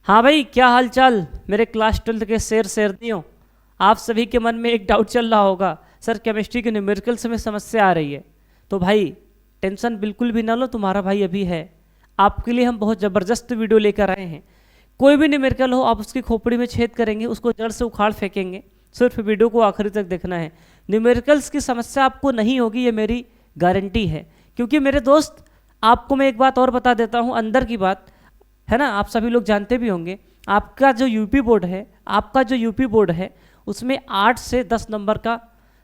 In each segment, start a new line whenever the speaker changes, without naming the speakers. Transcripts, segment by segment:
हाँ भाई, क्या हाल चाल मेरे क्लास 12 के शेरनियों। आप सभी के मन में एक डाउट चल रहा होगा, सर केमिस्ट्री के न्यूमेरिकल्स में समस्या आ रही है। तो भाई टेंशन बिल्कुल भी ना लो, तुम्हारा भाई अभी है। आपके लिए हम बहुत ज़बरदस्त वीडियो लेकर आए हैं। कोई भी न्यूमेरिकल हो, आप उसकी खोपड़ी में छेद करेंगे, उसको जड़ से उखाड़ फेंकेंगे। सिर्फ वीडियो को आखिरी तक देखना है। न्यूमेरिकल्स की समस्या आपको नहीं होगी, ये मेरी गारंटी है। क्योंकि मेरे दोस्त, आपको मैं एक बात और बता देता हूँ, अंदर की बात है ना, आप सभी लोग जानते भी होंगे। आपका जो यूपी बोर्ड है उसमें 8 से 10 नंबर का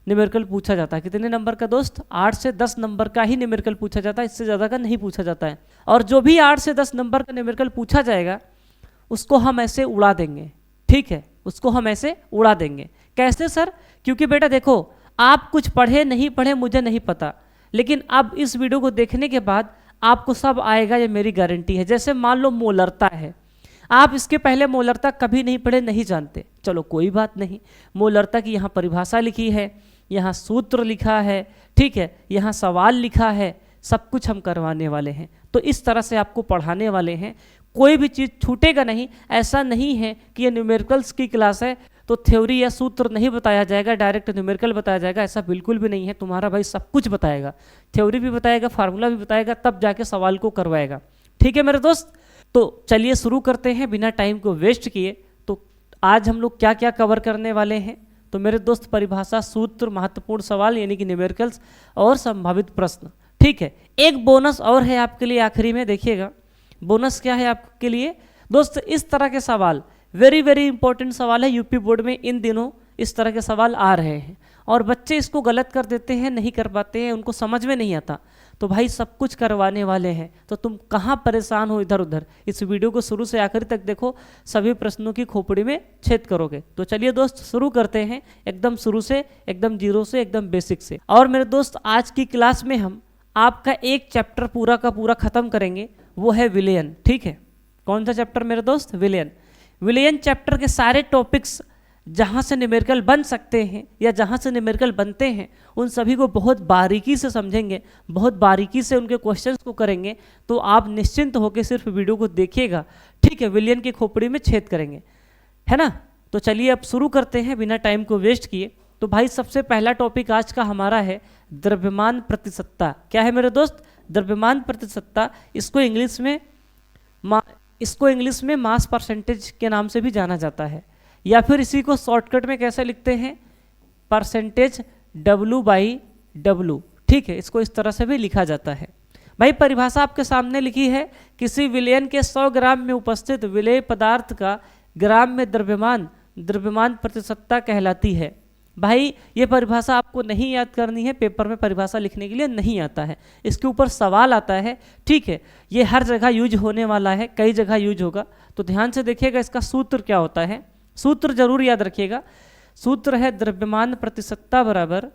न्यूमेरिकल पूछा जाता है। कितने नंबर का दोस्त? 8 से 10 नंबर का ही न्यूमेरिकल पूछा जाता है, इससे ज़्यादा का नहीं पूछा जाता है। और जो भी 8 से 10 नंबर का न्यूमेरिकल पूछा जाएगा उसको हम ऐसे उड़ा देंगे। ठीक है, उसको हम ऐसे उड़ा देंगे। कैसे सर? क्योंकि बेटा देखो, आप कुछ पढ़े नहीं पढ़े मुझे नहीं पता, लेकिन अब इस वीडियो को देखने के बाद आपको सब आएगा, ये मेरी गारंटी है। जैसे मान लो मोलरता है, आप इसके पहले मोलरता कभी नहीं पढ़े, नहीं जानते, चलो कोई बात नहीं। मोलरता की यहाँ परिभाषा लिखी है, यहाँ सूत्र लिखा है, ठीक है, यहाँ सवाल लिखा है, सब कुछ हम करवाने वाले हैं। तो इस तरह से आपको पढ़ाने वाले हैं, कोई भी चीज़ छूटेगा नहीं। ऐसा नहीं है कि ये न्यूमेरिकल्स की क्लास है तो थ्योरी या सूत्र नहीं बताया जाएगा, डायरेक्ट न्यूमेरिकल बताया जाएगा, ऐसा बिल्कुल भी नहीं है। तुम्हारा भाई सब कुछ बताएगा, थ्योरी भी बताएगा, फार्मूला भी बताएगा, तब जाके सवाल को करवाएगा। ठीक है मेरे दोस्त, तो चलिए शुरू करते हैं बिना टाइम को वेस्ट किए। तो आज हम लोग क्या क्या कवर करने वाले हैं? तो मेरे दोस्त, परिभाषा, सूत्र, महत्वपूर्ण सवाल यानी कि न्यूमेरिकल्स और संभावित प्रश्न। ठीक है, एक बोनस और है आपके लिए आखिरी में, देखिएगा बोनस क्या है आपके लिए दोस्त। इस तरह के सवाल वेरी वेरी इंपॉर्टेंट सवाल है, यूपी बोर्ड में इन दिनों इस तरह के सवाल आ रहे हैं और बच्चे इसको गलत कर देते हैं, नहीं कर पाते हैं, उनको समझ में नहीं आता। तो भाई सब कुछ करवाने वाले हैं, तो तुम कहाँ परेशान हो इधर उधर। इस वीडियो को शुरू से आखिर तक देखो, सभी प्रश्नों की खोपड़ी में छेद करोगे। तो चलिए दोस्त शुरू करते हैं, एकदम शुरू से, एकदम जीरो से, एकदम बेसिक से। और मेरे दोस्त, आज की क्लास में हम आपका एक चैप्टर पूरा का पूरा खत्म करेंगे, वो है विलयन। ठीक है, कौन सा चैप्टर मेरे दोस्त? विलयन। विलयन चैप्टर के सारे टॉपिक्स जहाँ से न्यूमेरिकल बन सकते हैं या जहाँ से न्यूमेरिकल बनते हैं, उन सभी को बहुत बारीकी से समझेंगे, बहुत बारीकी से उनके क्वेश्चंस को करेंगे। तो आप निश्चिंत होकर सिर्फ वीडियो को देखिएगा। ठीक है, विलयन की खोपड़ी में छेद करेंगे, है ना। तो चलिए अब शुरू करते हैं बिना टाइम को वेस्ट किए। तो भाई सबसे पहला टॉपिक आज का हमारा है द्रव्यमान प्रतिशतता। क्या है मेरे दोस्त? द्रव्यमान प्रतिशतता। इसको इंग्लिश में मास परसेंटेज के नाम से भी जाना जाता है, या फिर इसी को शॉर्टकट में कैसे लिखते हैं? Percentage W/W। ठीक है, इसको इस तरह से भी लिखा जाता है। भाई परिभाषा आपके सामने लिखी है, किसी विलयन के 100 ग्राम में उपस्थित विलेय पदार्थ का ग्राम में द्रव्यमान प्रतिशतता कहलाती है। भाई ये परिभाषा आपको नहीं याद करनी है, पेपर में परिभाषा लिखने के लिए नहीं आता है, इसके ऊपर सवाल आता है। ठीक है, ये हर जगह यूज होने वाला है, कई जगह यूज होगा, तो ध्यान से देखिएगा इसका सूत्र क्या होता है। सूत्र जरूर याद रखिएगा। सूत्र है द्रव्यमान प्रतिशतता बराबर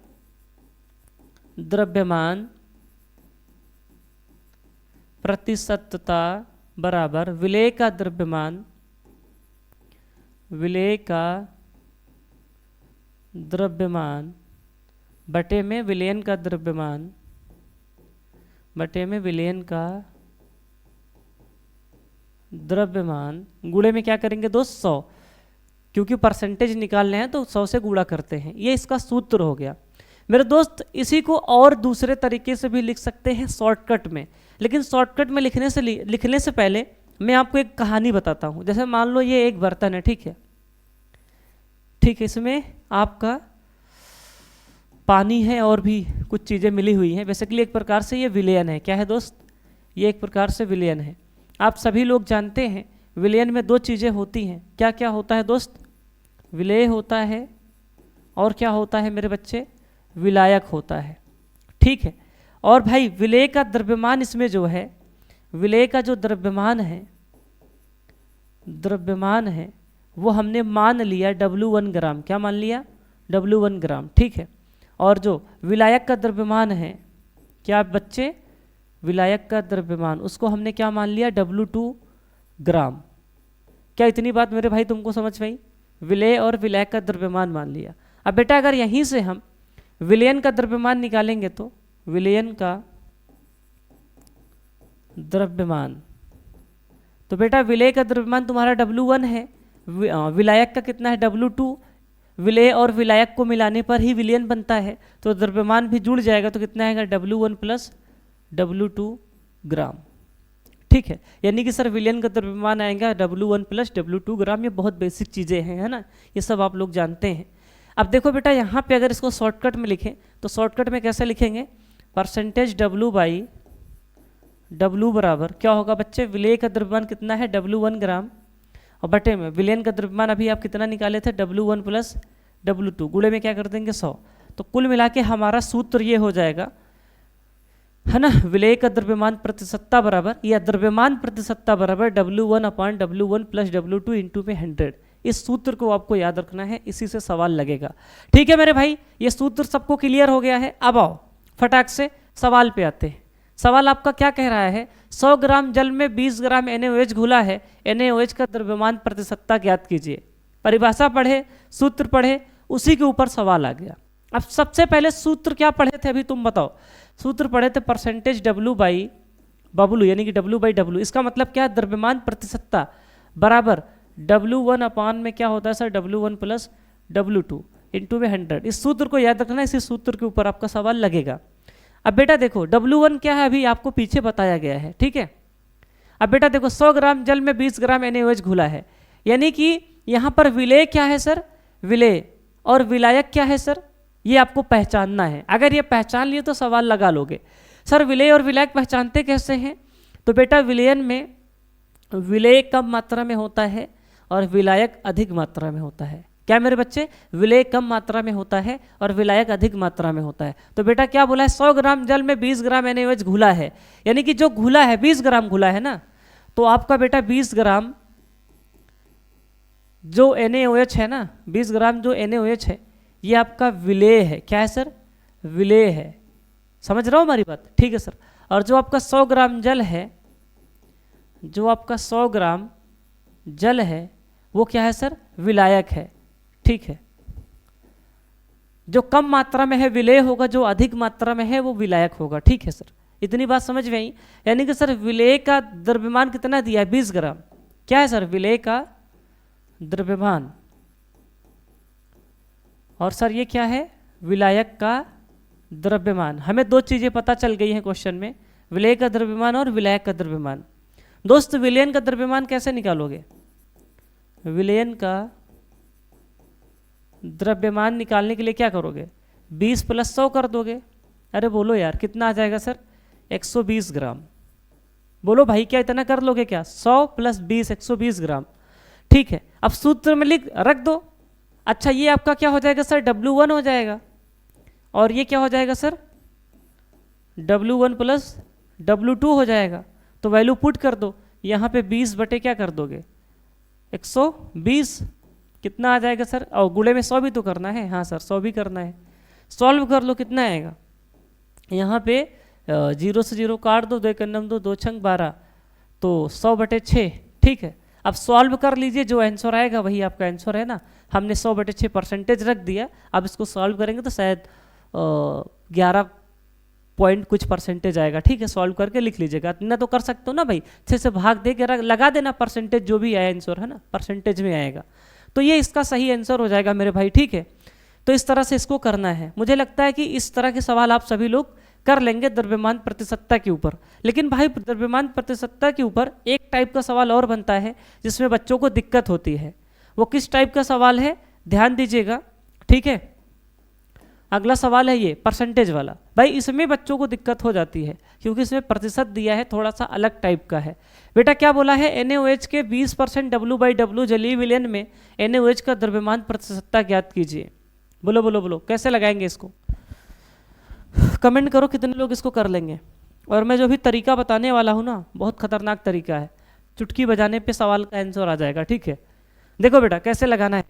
द्रव्यमान प्रतिशतता बराबर विलेय का द्रव्यमान बटे में विलयन का द्रव्यमान बटे में विलयन का द्रव्यमान गुणे में क्या करेंगे दोस्त? 100, क्योंकि परसेंटेज निकालने हैं तो 100 से गुणा करते हैं। ये इसका सूत्र हो गया मेरे दोस्त। इसी को और दूसरे तरीके से भी लिख सकते हैं शॉर्टकट में, लेकिन शॉर्टकट में लिखने से पहले मैं आपको एक कहानी बताता हूँ। जैसे मान लो ये एक बर्तन है, ठीक है, इसमें आपका पानी है और भी कुछ चीज़ें मिली हुई हैं। बेसिकली एक प्रकार से ये विलयन है। क्या है दोस्त? ये एक प्रकार से विलयन है। आप सभी लोग जानते हैं विलयन में 2 चीज़ें होती हैं। क्या क्या होता है दोस्त? विलेय होता है और क्या होता है मेरे बच्चे? विलायक होता है। ठीक है, और भाई विलेय का द्रव्यमान इसमें जो है, विलेय का जो द्रव्यमान है वो हमने मान लिया W1 ग्राम। क्या मान लिया? W1 ग्राम। ठीक है, और जो विलायक का द्रव्यमान है, क्या बच्चे? विलायक का द्रव्यमान, उसको हमने क्या मान लिया? W2 ग्राम। क्या इतनी बात मेरे भाई तुमको समझ में आई? विलेय और विलायक का द्रव्यमान मान लिया। अब बेटा अगर यहीं से हम विलयन का द्रव्यमान निकालेंगे तो विलयन का द्रव्यमान, तो बेटा विलेय का द्रव्यमान तुम्हारा W1 है, विलायक का कितना है W2, विलेय और विलायक को मिलाने पर ही विलयन बनता है, तो द्रव्यमान भी जुड़ जाएगा, तो कितना आएगा W1 प्लस W2 ग्राम। ठीक है, यानी कि सर विलयन का द्रव्यमान आएगा W1 प्लस W2 ग्राम। ये बहुत बेसिक चीज़ें हैं, है ना, ये सब आप लोग जानते हैं। अब देखो बेटा यहाँ पे अगर इसको शॉर्टकट में लिखें तो शॉर्टकट में कैसे लिखेंगे, परसेंटेज W बाई W बराबर क्या होगा बच्चे, विलेय का द्रव्यमान कितना है W1 ग्राम, और बटे में विलयन का द्रव्यमान अभी आप कितना निकाले थे W1 प्लस W2, गुणे में क्या कर देंगे 100। तो कुल मिला के हमारा सूत्र ये हो जाएगा, है ना, विलेय का द्रव्यमान प्रतिशतता बराबर, या द्रव्यमान प्रतिशतता बराबर W1 अपान W1 प्लस W2 इंटू में 100। इस सूत्र को आपको याद रखना है, इसी से सवाल लगेगा। ठीक है मेरे भाई, ये सूत्र सबको क्लियर हो गया है। अब आओ फटाक से सवाल पे आते हैं। सवाल आपका क्या कह रहा है, 100 ग्राम जल में 20 ग्राम NaOH घुला है, NaOH का द्रव्यमान प्रतिशतता ज्ञात कीजिए। परिभाषा पढ़े, सूत्र पढ़े, उसी के ऊपर सवाल आ गया। अब सबसे पहले सूत्र क्या पढ़े थे अभी तुम बताओ, सूत्र पढ़े थे परसेंटेज W बाई बबलू, यानी कि W बाई W। इसका मतलब क्या है, द्रव्यमान प्रतिशतता बराबर W1 अपान में क्या होता है sir, W1 plus W2 into में 100। इस सूत्र को याद रखना, इसी सूत्र के ऊपर आपका सवाल लगेगा। अब बेटा देखो W1 क्या है, अभी आपको पीछे बताया गया है, ठीक है। अब बेटा देखो 100 ग्राम जल में 20 ग्राम NaOH घुला है, यानी कि यहाँ पर विलेय क्या है सर, विलेय, और विलायक क्या है सर, ये आपको पहचानना है। अगर ये पहचान लिए तो सवाल लगा लोगे। सर विलेय और विलायक पहचानते कैसे हैं, तो बेटा विलयन में विलेय कम मात्रा में होता है और विलायक अधिक मात्रा में होता है। क्या मेरे बच्चे, विलेय कम मात्रा में होता है और विलायक अधिक मात्रा में होता है। तो बेटा क्या बोला है, 100 ग्राम जल में 20 ग्राम NaOH घुला है, यानी कि जो घुला है 20 ग्राम घुला है ना, तो आपका बेटा 20 ग्राम जो NaOH है ना, 20 ग्राम जो NaOH है, ये आपका विलेय है। क्या है सर, विलेय है। समझ रहा हो हमारी बात, ठीक है सर। और जो आपका 100 ग्राम जल है, जो आपका 100 ग्राम जल है वो क्या है सर, विलायक है। ठीक है, जो कम मात्रा में है विलेय होगा, जो अधिक मात्रा में है वो विलायक होगा। ठीक है सर, इतनी बात समझ में आई। यानी कि सर विलेय का द्रव्यमान कितना दिया है, 20 ग्राम। क्या है सर, विलेय का द्रव्यमान, और सर ये क्या है, विलायक का द्रव्यमान। हमें दो चीजें पता चल गई हैं क्वेश्चन में, विलेय का द्रव्यमान और विलायक का द्रव्यमान। दोस्त विलयन का द्रव्यमान कैसे निकालोगे, विलयन का द्रव्यमान निकालने के लिए क्या करोगे, 20 प्लस 100 कर दोगे। अरे बोलो यार कितना आ जाएगा सर, 120 ग्राम। बोलो भाई क्या इतना कर लोगे क्या, 100 प्लस 20 120 ग्राम। ठीक है, अब सूत्र में लिख रख दो। अच्छा ये आपका क्या हो जाएगा सर, W1 हो जाएगा, और ये क्या हो जाएगा सर, W1 प्लस W2 हो जाएगा। तो वैल्यू पुट कर दो, यहाँ पे 20 बटे क्या कर दोगे, 120। कितना आ जाएगा सर, और गुणे में 100 भी तो करना है। हाँ सर 100 भी करना है। सॉल्व कर लो, कितना आएगा, यहाँ पे 0 से 0 काट दो, 2 एक 2 2 छंग 12, तो 100 बटे 6। ठीक है, अब सॉल्व कर लीजिए, जो आंसर आएगा वही आपका आंसर है ना। हमने 100 बटे 6 परसेंटेज रख दिया। अब इसको सॉल्व करेंगे तो शायद 11 पॉइंट कुछ परसेंटेज आएगा। ठीक है, सॉल्व करके लिख लीजिएगा, इतना तो कर सकते हो ना भाई, 6 से भाग दे के लगा देना परसेंटेज, जो भी आया आंसर है ना परसेंटेज में आएगा। तो ये इसका सही आंसर हो जाएगा मेरे भाई। ठीक है, तो इस तरह से इसको करना है। मुझे लगता है कि इस तरह के सवाल आप सभी लोग कर लेंगे द्रव्यमान प्रतिशतता के ऊपर। लेकिन भाई द्रव्यमान प्रतिशतता के ऊपर एक टाइप का सवाल और बनता है जिसमें बच्चों को दिक्कत होती है। वो किस टाइप का सवाल है, ध्यान दीजिएगा। ठीक है, अगला सवाल है ये परसेंटेज वाला। भाई इसमें बच्चों को दिक्कत हो जाती है क्योंकि इसमें प्रतिशत दिया है, थोड़ा सा अलग टाइप का है। बेटा क्या बोला है, NaOH के 20% W/W जलीय विलयन में NaOH का द्रव्यमान प्रतिशतता ज्ञात कीजिए। बोलो बोलो बोलो, कैसे लगाएंगे इसको, कमेंट करो कितने लोग इसको कर लेंगे। और मैं जो भी तरीका बताने वाला हूँ ना, बहुत खतरनाक तरीका है, चुटकी बजाने पे सवाल का आंसर आ जाएगा। ठीक है, देखो बेटा कैसे लगाना है।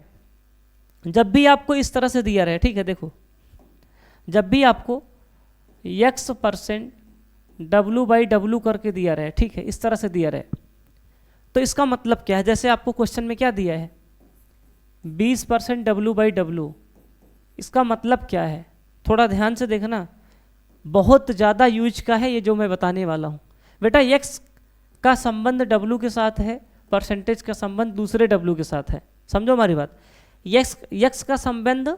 जब भी आपको इस तरह से दिया रहे, ठीक है, देखो जब भी आपको X% W/W करके दिया रहे, ठीक है, इस तरह से दिया रहे, तो इसका मतलब क्या है, जैसे आपको क्वेश्चन में क्या दिया है 20% W/W, इसका मतलब क्या है, थोड़ा ध्यान से देखना, बहुत ज़्यादा यूज का है ये जो मैं बताने वाला हूँ। बेटा X का संबंध डब्लू के साथ है, परसेंटेज का संबंध दूसरे डब्लू के साथ है। समझो हमारी बात, यक्स का संबंध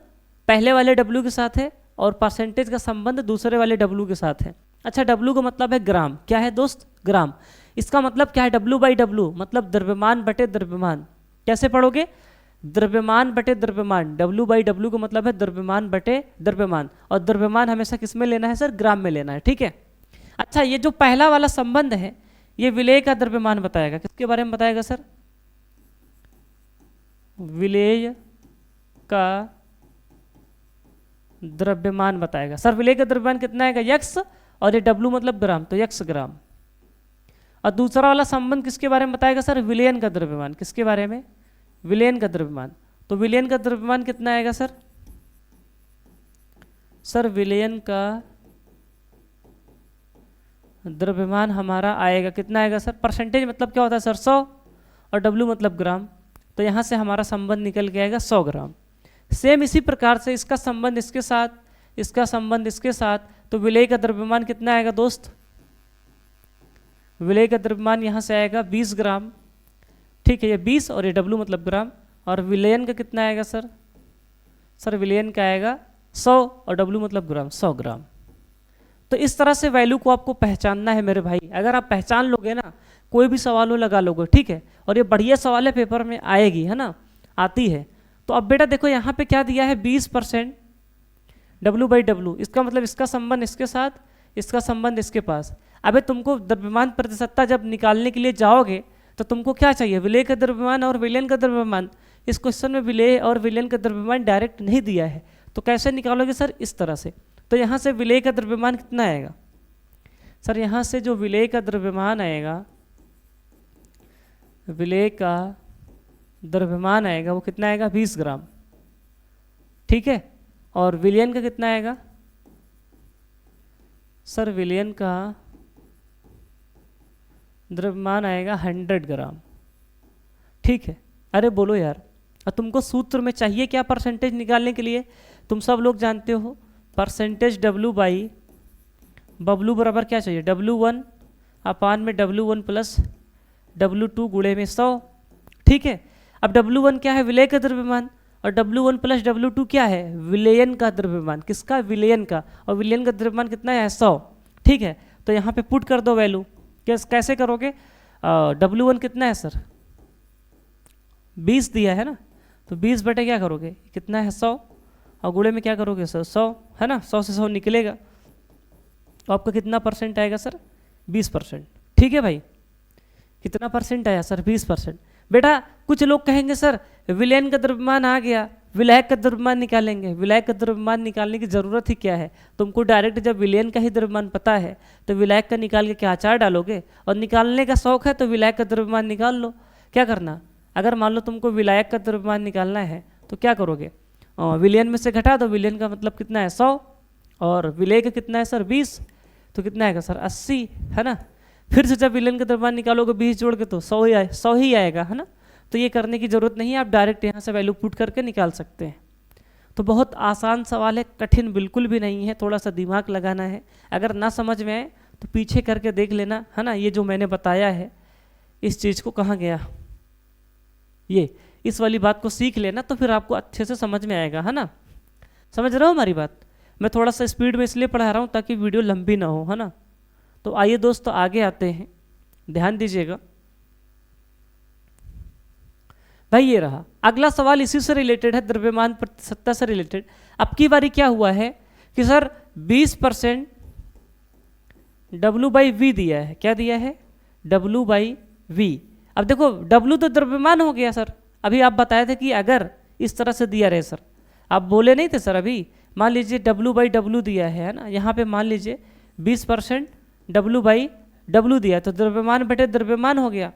पहले वाले डब्लू के साथ है और परसेंटेज का संबंध दूसरे वाले डब्लू के साथ है। अच्छा, डब्लू का मतलब है ग्राम, क्या है दोस्त, ग्राम। इसका मतलब क्या है, डब्लू बाई डब्लू मतलब द्रव्यमान बटे द्रव्यमान। कैसे पढ़ोगे, द्रव्यमान बटे द्रव्यमान, डब्लू बाई डब्लू का मतलब है द्रव्यमान बटे द्रव्यमान, और द्रव्यमान हमेशा किस में लेना है सर, ग्राम में लेना है, ठीक है। अच्छा, ये जो पहला वाला संबंध है ये विलेय का द्रव्यमान बताएगा। किसके बारे में बताएगा सर, विलेय का द्रव्यमान बताएगा। सर विलेय का द्रव्यमान कितना आएगा, यक्स, और ये डब्लू मतलब ग्राम, तो यक्स ग्राम। और दूसरा वाला संबंध किसके बारे में बताएगा सर, विलयन का द्रव्यमान। किसके बारे में, विलयन का द्रव्यमान। तो विलयन का द्रव्यमान कितना आएगा सर, सर विलयन का द्रव्यमान हमारा आएगा, कितना आएगा सर, परसेंटेज मतलब क्या होता है सर, 100, और डब्लू मतलब ग्राम, तो यहाँ से हमारा संबंध निकल के आएगा 100 ग्राम। सेम इसी प्रकार से इसका संबंध इसके साथ, इसका संबंध इसके साथ, तो विलेय का द्रव्यमान कितना आएगा दोस्त, विलेय का द्रव्यमान यहाँ से आएगा 20 ग्राम, ठीक है, ये 20 और ये डब्लू मतलब ग्राम। और विलयन का कितना आएगा सर, सर विलयन का आएगा 100 और डब्लू मतलब ग्राम, 100 ग्राम। तो इस तरह से वैल्यू को आपको पहचानना है मेरे भाई। अगर आप पहचान लोगे ना, कोई भी सवाल हो लगा लोगे, ठीक है। और ये बढ़िया सवाल है, पेपर में आएगी, है ना, आती है। तो अब बेटा देखो यहाँ पे क्या दिया है, 20% डब्लू बाई डब्लू, इसका मतलब इसका संबंध इसके साथ, इसका संबंध इसके पास। अबे तुमको द्रव्यमान प्रतिशतता जब निकालने के लिए जाओगे तो तुमको क्या चाहिए, विलेय का द्रव्यमान और विलयन का द्रव्यमान। इस क्वेश्चन में विलेय और विलयन का द्रव्यमान डायरेक्ट नहीं दिया है, तो कैसे निकालोगे सर, इस तरह से। तो यहाँ से विलेय का द्रव्यमान कितना आएगा सर, यहाँ से जो विलेय का द्रव्यमान आएगा, विलेय का द्रव्यमान आएगा वो कितना आएगा, 20 ग्राम, ठीक है। और विलयन का कितना आएगा सर, विलयन का द्रव्यमान आएगा 100 ग्राम, ठीक है। अरे बोलो यार, और तुमको सूत्र में चाहिए क्या परसेंटेज निकालने के लिए, तुम सब लोग जानते हो परसेंटेज डब्लू बाई बब्लू बराबर क्या चाहिए, W1 अपान में W1 प्लस W2 गुणे में 100, ठीक है। अब W1 क्या है, विलेय का द्रव्यमान, और W1 प्लस W2 क्या है, विलयन का द्रव्यमान। किसका, विलयन का, और विलयन का द्रव्यमान कितना है, 100, ठीक है। तो यहाँ पे पुट कर दो वैल्यू, कैसे करोगे, W1 कितना है सर, 20 दिया है ना, तो 20 बटे क्या करोगे, कितना है 100, और गुणे में क्या करोगे सर, 100, है ना, 100 से 100 निकलेगा, तो आपका कितना परसेंट आएगा सर, 20%, ठीक है भाई। कितना परसेंट आया सर, 20%। बेटा कुछ लोग कहेंगे सर विलयन का द्रव्यमान आ गया, विलायक का द्रव्यमान निकालेंगे। विलायक का द्रव्यमान निकालने की ज़रूरत ही क्या है, तुमको डायरेक्ट जब विलयन का ही द्रव्यमान पता है तो विलायक का निकाल के क्या अचार डालोगे, और निकालने का शौक है तो विलायक का द्रव्यमान निकाल लो। क्या करना, अगर मान लो तुमको विलायक का द्रव्यमान निकालना है तो क्या करोगे, विलयन में से घटा दो, विलयन का मतलब कितना है 100, और विलेय का कितना है सर 20, तो कितना आएगा सर 80, है ना। फिर से जब विलयन का द्रव्यमान निकालोगे 20 जोड़ के तो 100 ही आएगा, है ना। तो ये करने की ज़रूरत नहीं है, आप डायरेक्ट यहाँ से वैल्यू पुट करके निकाल सकते हैं। तो बहुत आसान सवाल है, कठिन बिल्कुल भी नहीं है, थोड़ा सा दिमाग लगाना है। अगर ना समझ में आए तो पीछे करके देख लेना, है ना। ये जो मैंने बताया है इस चीज़ को कहाँ गया, ये इस वाली बात को सीख लेना, तो फिर आपको अच्छे से समझ में आएगा, है ना। समझ रहे हो हमारी बात। मैं थोड़ा सा स्पीड में इसलिए पढ़ा रहा हूँ ताकि वीडियो लंबी ना हो, है ना। तो आइए दोस्तों आगे आते हैं, ध्यान दीजिएगा भाई। ये रहा अगला सवाल, इसी से रिलेटेड है, द्रव्यमान प्रतिशतता से रिलेटेड। अब की बारी क्या हुआ है कि सर 20% W बाई वी दिया है। क्या दिया है, W बाई वी। अब देखो W तो द्रव्यमान हो गया सर, अभी आप बताए थे कि अगर इस तरह से दिया रहे सर, आप बोले नहीं थे सर अभी। मान लीजिए W बाई डब्लू दिया है ना, यहाँ पे मान लीजिए 20% W बाई डब्लू दिया, तो द्रव्यमान बटे द्रव्यमान हो गया।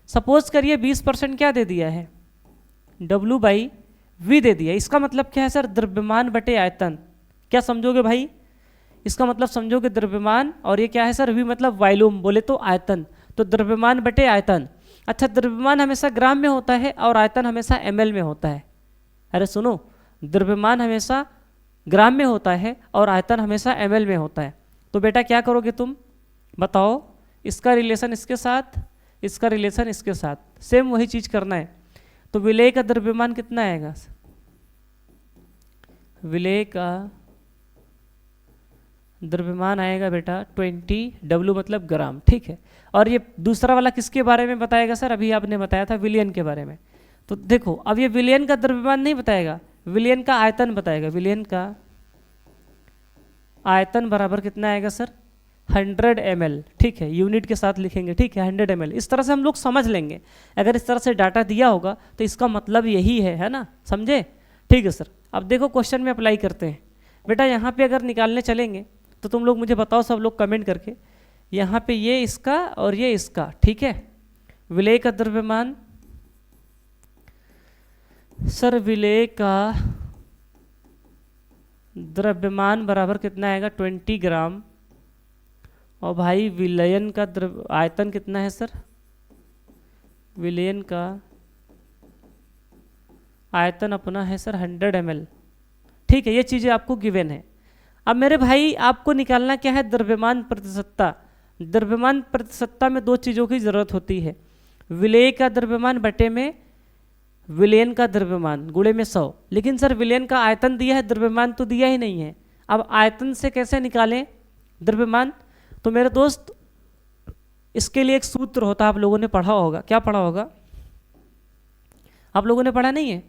सपोज करिए 20% क्या दे दिया है, W बाई वी दे दिया। इसका मतलब क्या है सर, द्रव्यमान बटे आयतन। क्या समझोगे भाई, इसका मतलब समझोगे द्रव्यमान, और ये क्या है सर, वी मतलब वॉल्यूम, बोले तो आयतन, तो द्रव्यमान बटे आयतन। अच्छा, द्रव्यमान हमेशा ग्राम में होता है और आयतन हमेशा ml में होता है। अरे सुनो, द्रव्यमान हमेशा ग्राम में होता है और आयतन हमेशा ml में होता है। तो बेटा क्या करोगे तुम बताओ, इसका रिलेशन इसके साथ इसका रिलेशन इसके साथ, सेम वही चीज़ करना है। तो विलेय का द्रव्यमान कितना आएगा? विलेय का द्रव्यमान आएगा बेटा 20 W मतलब ग्राम, ठीक है। और ये दूसरा वाला किसके बारे में बताएगा सर? अभी आपने बताया था विलियन के बारे में। तो देखो अब ये विलियन का द्रव्यमान नहीं बताएगा, विलियन का आयतन बताएगा। विलियन का आयतन बराबर कितना आएगा सर? 100 ml, ठीक है, यूनिट के साथ लिखेंगे, ठीक है, 100 ml। इस तरह से हम लोग समझ लेंगे। अगर इस तरह से डाटा दिया होगा तो इसका मतलब यही है ना, समझे? ठीक है सर। अब देखो क्वेश्चन में अप्लाई करते हैं बेटा। यहाँ पे अगर निकालने चलेंगे तो तुम लोग मुझे बताओ सब लोग कमेंट करके, यहाँ पे ये इसका और ये इसका, ठीक है। विलेय का द्रव्यमान सर, विलेय का द्रव्यमान बराबर कितना आएगा? 20 ग्राम। और भाई विलयन का आयतन कितना है सर? विलयन का आयतन अपना है सर 100 ml, ठीक है। ये चीज़ें आपको गिवन है। अब मेरे भाई आपको निकालना क्या है? द्रव्यमान प्रतिशतता। द्रव्यमान प्रतिशतता में दो चीज़ों की ज़रूरत होती है, विलेय का द्रव्यमान बटे में विलयन का द्रव्यमान गुणे में 100। लेकिन सर विलयन का आयतन दिया है, द्रव्यमान तो दिया ही नहीं है। अब आयतन से कैसे निकालें द्रव्यमान? तो मेरे दोस्त इसके लिए एक सूत्र होता है, आप लोगों ने पढ़ा होगा। क्या पढ़ा होगा? आप लोगों ने पढ़ा नहीं है?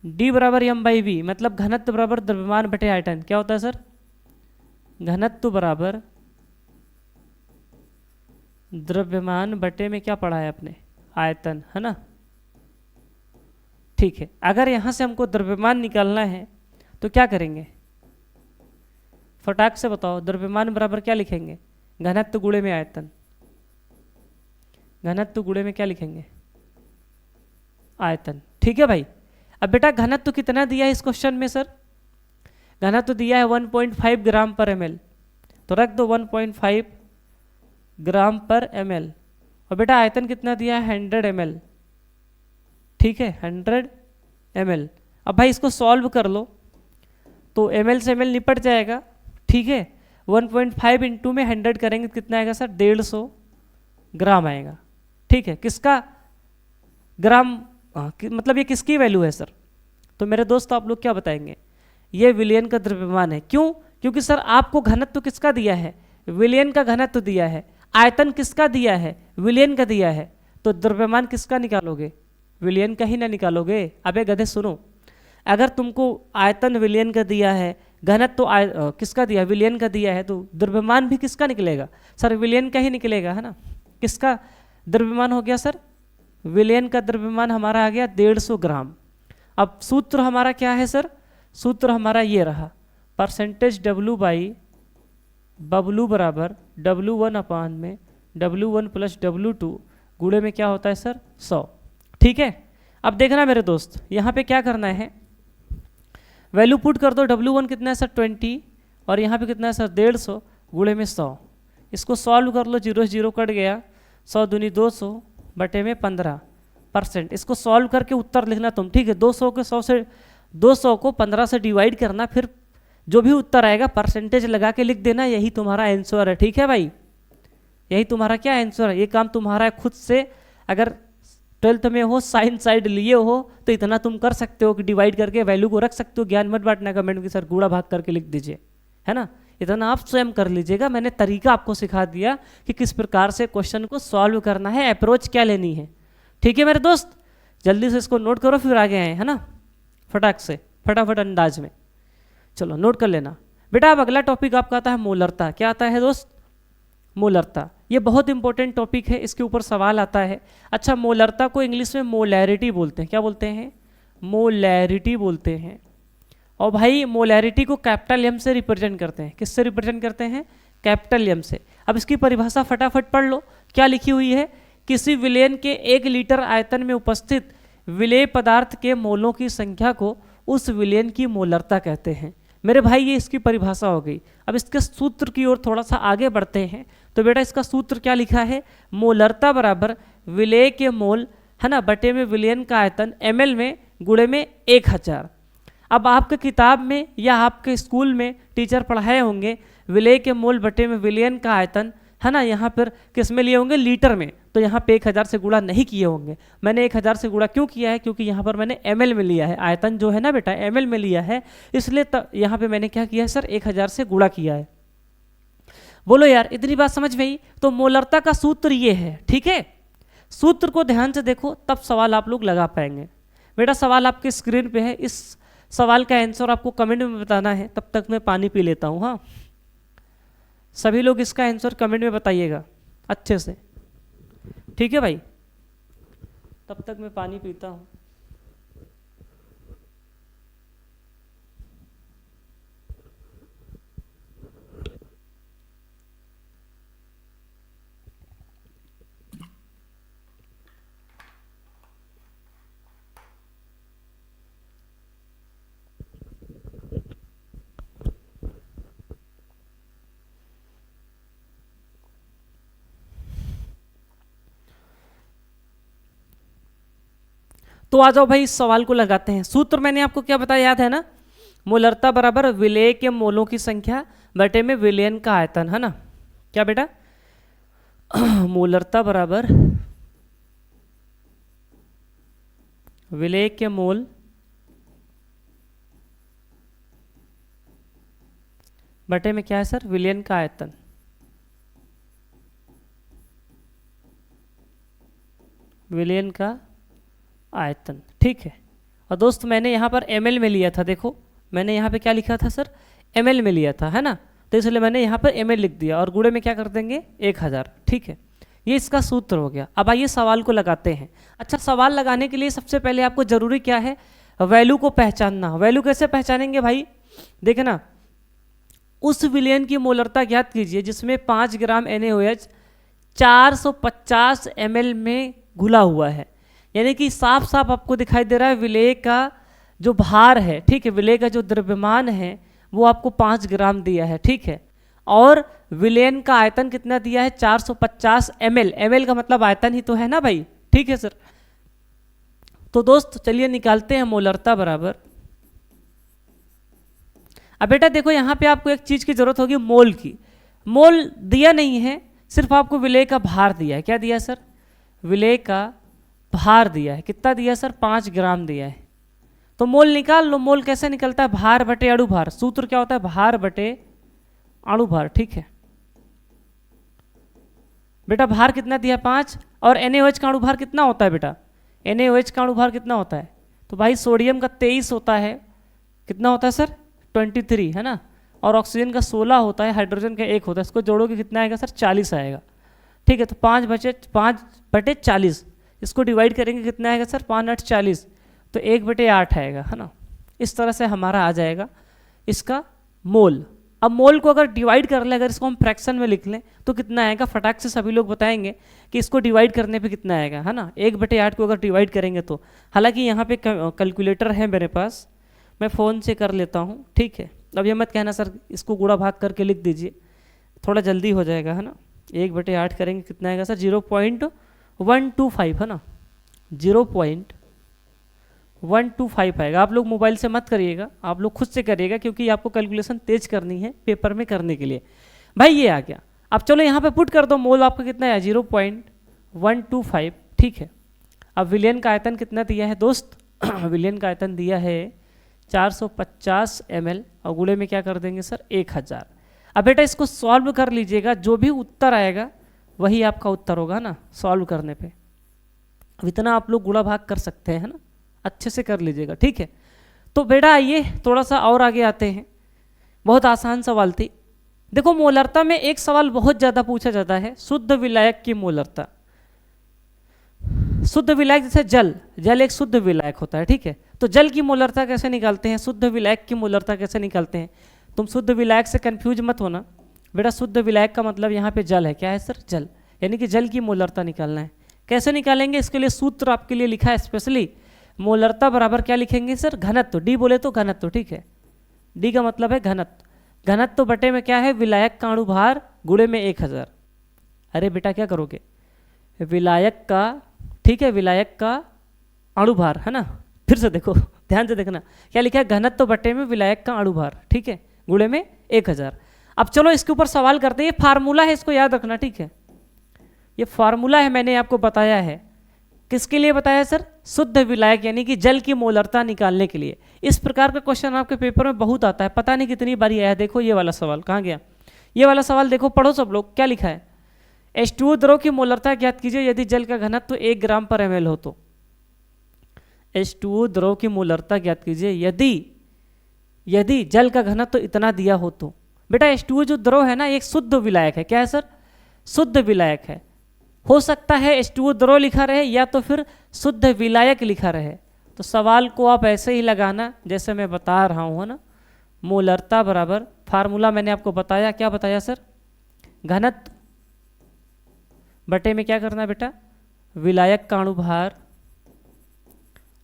D बराबर m/v, मतलब घनत्व बराबर द्रव्यमान बटे आयतन। क्या होता है सर? घनत्व बराबर द्रव्यमान बटे में क्या पढ़ा है आपने? आयतन, है ना, ठीक है। अगर यहां से हमको द्रव्यमान निकालना है तो क्या करेंगे? फटाक से बताओ, द्रव्यमान बराबर क्या लिखेंगे? घनत्व गुणे में आयतन। घनत्व गुणे में क्या लिखेंगे? आयतन, ठीक है भाई। अब बेटा घनत्व कितना दिया है इस क्वेश्चन में सर? घनत्व दिया है 1.5 ग्राम पर ml, तो रख दो 1.5 ग्राम पर ml। और बेटा आयतन कितना दिया है? 100 ml, ठीक है, 100 ml। अब भाई इसको सॉल्व कर लो तो ml से ml निपट जाएगा, ठीक है। 1.5 इंटू में 100 करेंगे कितना आएगा सर? 150 ग्राम आएगा, ठीक है। किसका ग्राम? मतलब ये किसकी वैल्यू है सर? तो मेरे दोस्त आप लोग क्या बताएंगे? ये विलयन का द्रव्यमान है। क्यों? क्योंकि सर आपको घनत्व किसका दिया है? विलयन का घनत्व दिया है। आयतन किसका दिया है? विलयन का दिया है। तो द्रव्यमान किसका निकालोगे? विलयन का ही ना निकालोगे। अबे गधे सुनो, अगर तुमको आयतन विलयन का दिया है, घनत्व किसका दिया? विलयन का दिया है, तो द्रव्यमान भी किसका निकलेगा सर? विलयन का ही निकलेगा, है ना। किसका द्रव्यमान हो गया सर? विलयन का द्रव्यमान हमारा आ गया 150 ग्राम। अब सूत्र हमारा क्या है सर? सूत्र हमारा ये रहा, परसेंटेज W बाई बबलू बराबर W1 अपान में W1 प्लस W2 गुणे में क्या होता है सर? 100, ठीक है। अब देखना मेरे दोस्त, यहाँ पे क्या करना है? वैल्यू पुट कर दो। W1 कितना है सर? 20, और यहाँ पे कितना है सर? 150 गुणे में 100। इसको सॉल्व कर लो, 0 0 कट गया, 100 दूनी 200 बटे में 15%। इसको सॉल्व करके उत्तर लिखना तुम, ठीक है। 200 को 15 से डिवाइड करना, फिर जो भी उत्तर आएगा परसेंटेज लगा के लिख देना। यही तुम्हारा आंसर है, ठीक है भाई। यही तुम्हारा क्या आंसर है? ये काम तुम्हारा है खुद से। अगर 12th में हो, साइन साइड लिए हो, तो इतना तुम कर सकते हो कि डिवाइड करके वैल्यू को रख सकते हो। ज्ञान मत बांटना कमेंट में सर गुणा भाग करके लिख दीजिए, है ना। इतना आप स्वयं कर लीजिएगा। मैंने तरीका आपको सिखा दिया कि किस प्रकार से क्वेश्चन को सॉल्व करना है, अप्रोच क्या लेनी है, ठीक है मेरे दोस्त। जल्दी से इसको नोट करो, फिर आगे आए, है ना, फटाक से, फटाफट अंदाज में। चलो नोट कर लेना बेटा। अब अगला टॉपिक आपका आता है मोलरता। क्या आता है दोस्त? मोलरता। ये बहुत इंपॉर्टेंट टॉपिक है, इसके ऊपर सवाल आता है। अच्छा, मोलरता को इंग्लिश में मोलैरिटी बोलते हैं। क्या बोलते हैं? मोलैरिटी बोलते हैं। और भाई मोलैरिटी को कैपिटल एम से रिप्रेजेंट करते हैं। किससे रिप्रेजेंट करते हैं? कैपिटल एम से। अब इसकी परिभाषा फटाफट पढ़ लो, क्या लिखी हुई है? किसी विलयन के 1 लीटर आयतन में उपस्थित विलेय पदार्थ के मोलों की संख्या को उस विलयन की मोलरता कहते हैं। मेरे भाई ये इसकी परिभाषा हो गई। अब इसके सूत्र की ओर थोड़ा सा आगे बढ़ते हैं। तो बेटा इसका सूत्र क्या लिखा है? मोलरता बराबर विलेय के मोल, है ना, बटे में विलयन का आयतन ml में गुणे में 1000। अब आपके किताब में या आपके स्कूल में टीचर पढ़ाए होंगे विलेय के मोल बटे में विलयन का आयतन, है ना, यहाँ पर किस में लिए होंगे, लीटर में, तो यहाँ पे 1000 से गुणा नहीं किए होंगे। मैंने 1000 से गुणा क्यों किया है, क्योंकि यहाँ पर मैंने ml में लिया है, आयतन जो है ना बेटा ml में लिया है, इसलिए यहाँ पे मैंने क्या किया है सर, 1000 से गुणा किया है। बोलो यार इतनी बात समझ में आई। तो मोलरता का सूत्र ये है, ठीक है, सूत्र को ध्यान से देखो तब सवाल आप लोग लगा पाएंगे। बेटा सवाल आपके स्क्रीन पे है, इस सवाल का आंसर आपको कमेंट में बताना है, तब तक मैं पानी पी लेता हूँ। हाँ, सभी लोग इसका आंसर कमेंट में बताइएगा अच्छे से, ठीक है भाई, तब तक मैं पानी पीता हूँ। तो आ जाओ भाई, इस सवाल को लगाते हैं। सूत्र मैंने आपको क्या बताया, याद है ना, मोलरता बराबर विलेय के मोलों की संख्या बटे में विलयन का आयतन, है ना। क्या बेटा, मोलरता बराबर विलेय के मोल बटे में क्या है सर, विलयन का आयतन। विलयन का आयतन, ठीक है। और दोस्त मैंने यहाँ पर ml में लिया था, देखो मैंने यहाँ पे क्या लिखा था सर, ml में लिया था, है ना, तो इसलिए मैंने यहाँ पर ml लिख दिया और गुणे में क्या कर देंगे 1000, ठीक है। ये इसका सूत्र हो गया। अब आइए सवाल को लगाते हैं। अच्छा, सवाल लगाने के लिए सबसे पहले आपको जरूरी क्या है, वैल्यू को पहचानना। वैल्यू कैसे पहचानेंगे भाई, देखे ना, उस विलयन की मोलरता ज्ञात कीजिए जिसमें 5 ग्राम NaOH 450 ml में घुला हुआ है। यानी कि साफ साफ आपको दिखाई दे रहा है विलेय का जो भार है, ठीक है, विलेय का जो द्रव्यमान है वो आपको 5 ग्राम दिया है, ठीक है, और विलयन का आयतन कितना दिया है 450 ml। ml का मतलब आयतन ही तो है ना भाई, ठीक है सर। तो दोस्त चलिए निकालते हैं मोलरता बराबर। अब बेटा देखो यहाँ पे आपको एक चीज की जरूरत होगी, मोल की। मोल दिया नहीं है, सिर्फ आपको विलेय का भार दिया है। क्या दिया सर, विलेय का भार दिया है। कितना दिया सर, 5 ग्राम दिया है। तो मोल निकाल लो। मोल कैसे निकलता है, भार बटे अणुभार। सूत्र क्या होता है, भार बटे अणुभार, ठीक है। बेटा भार कितना दिया 5, और NaOH का अणुभार कितना होता है बेटा, NaOH का अणुभार कितना होता है, तो भाई सोडियम का 23 होता है, कितना होता है सर 23, है ना, और ऑक्सीजन का 16 होता है, हाइड्रोजन का 1 होता है। इसको जोड़ोगे कितना आएगा सर 40 आएगा, ठीक है। तो 5/40, इसको डिवाइड करेंगे कितना आएगा सर 5 × 40, तो 1/8 आएगा, है ना। इस तरह से हमारा आ जाएगा इसका मोल। अब मोल को अगर डिवाइड कर ले, अगर इसको हम फ्रैक्शन में लिख लें तो कितना आएगा, फटाक से सभी लोग बताएंगे कि इसको डिवाइड करने पे कितना आएगा, है ना। 1/8 को अगर डिवाइड करेंगे तो, हालांकि यहाँ पे कैलकुलेटर है मेरे पास, मैं फ़ोन से कर लेता हूँ, ठीक है। अब ये मत कहना सर इसको गुणा भाग करके लिख दीजिए, थोड़ा जल्दी हो जाएगा, है ना। 1/8 करेंगे कितना आएगा सर 0.125, है ना, 0.125 आएगा। आप लोग मोबाइल से मत करिएगा, आप लोग खुद से करिएगा, क्योंकि आपको कैलकुलेशन तेज करनी है पेपर में करने के लिए। भाई ये आ गया। अब चलो यहाँ पे पुट कर दो, मोल आपका कितना है 0.125, ठीक है। अब विलयन का आयतन कितना दिया है दोस्त, विलयन का आयतन दिया है 450 ml, और गुणे में क्या कर देंगे सर 1000। अब बेटा इसको सॉल्व कर लीजिएगा, जो भी उत्तर आएगा वही आपका उत्तर होगा ना सॉल्व करने पे। अब इतना आप लोग गुणा भाग कर सकते हैं, है ना, अच्छे से कर लीजिएगा, ठीक है। तो बेटा आइए थोड़ा सा और आगे आते हैं, बहुत आसान सवाल थी। देखो मोलरता में एक सवाल बहुत ज़्यादा पूछा जाता है, शुद्ध विलायक की मोलरता। शुद्ध विलायक जैसे जल एक शुद्ध विलायक होता है, ठीक है। तो जल की मोलरता कैसे निकालते हैं, शुद्ध विलायक की मोलरता कैसे निकालते हैं। तुम शुद्ध विलायक से कंफ्यूज मत होना बेटा, शुद्ध विलायक का मतलब यहाँ पे जल है। क्या है सर, जल, यानी कि जल की मोलरता निकालना है। कैसे निकालेंगे, इसके लिए सूत्र आपके लिए लिखा है स्पेशली। मोलरता बराबर क्या लिखेंगे सर, घनत्व, डी बोले तो घनत्व, ठीक है। डी का मतलब है घनत्व। घनत्व बटे में क्या है, विलायक का अणुभार गुणे में 1000। अरे बेटा क्या करोगे, विलायक का, ठीक है, विलायक का अणुभार, है ना। फिर से देखो, ध्यान से देखना क्या लिखा है, घनत्व बटे में विलायक का अणुभार, ठीक है, गुणे में 1000। अब चलो इसके ऊपर सवाल करते हैं, ये फार्मूला है, इसको याद रखना, ठीक है। ये फार्मूला है, मैंने आपको बताया है। किसके लिए बताया सर? शुद्ध विलायक यानी कि जल की मोलरता निकालने के लिए। इस प्रकार का क्वेश्चन आपके पेपर में बहुत आता है, पता नहीं कितनी बारी आया है। देखो ये वाला सवाल कहाँ गया, ये वाला सवाल देखो, पढ़ो सब लोग, क्या लिखा है। H2O द्रव की मोलरता ज्ञात कीजिए यदि जल का घनत्व 1 ग्राम पर ml हो तो। H2O द्रव की मोलरता ज्ञात कीजिए यदि जल का घनत्व तो इतना दिया हो तो। बेटा H2O जो द्रव है ना, एक शुद्ध विलायक है। क्या है सर? शुद्ध विलायक है। हो सकता है H2O द्रव लिखा रहे या तो फिर शुद्ध विलायक लिखा रहे। तो सवाल को आप ऐसे ही लगाना जैसे मैं बता रहा हूँ, है ना। मोलरता बराबर, फार्मूला मैंने आपको बताया, क्या बताया सर? घनत्व बटे में क्या करना है बेटा? विलायक का अणुभार,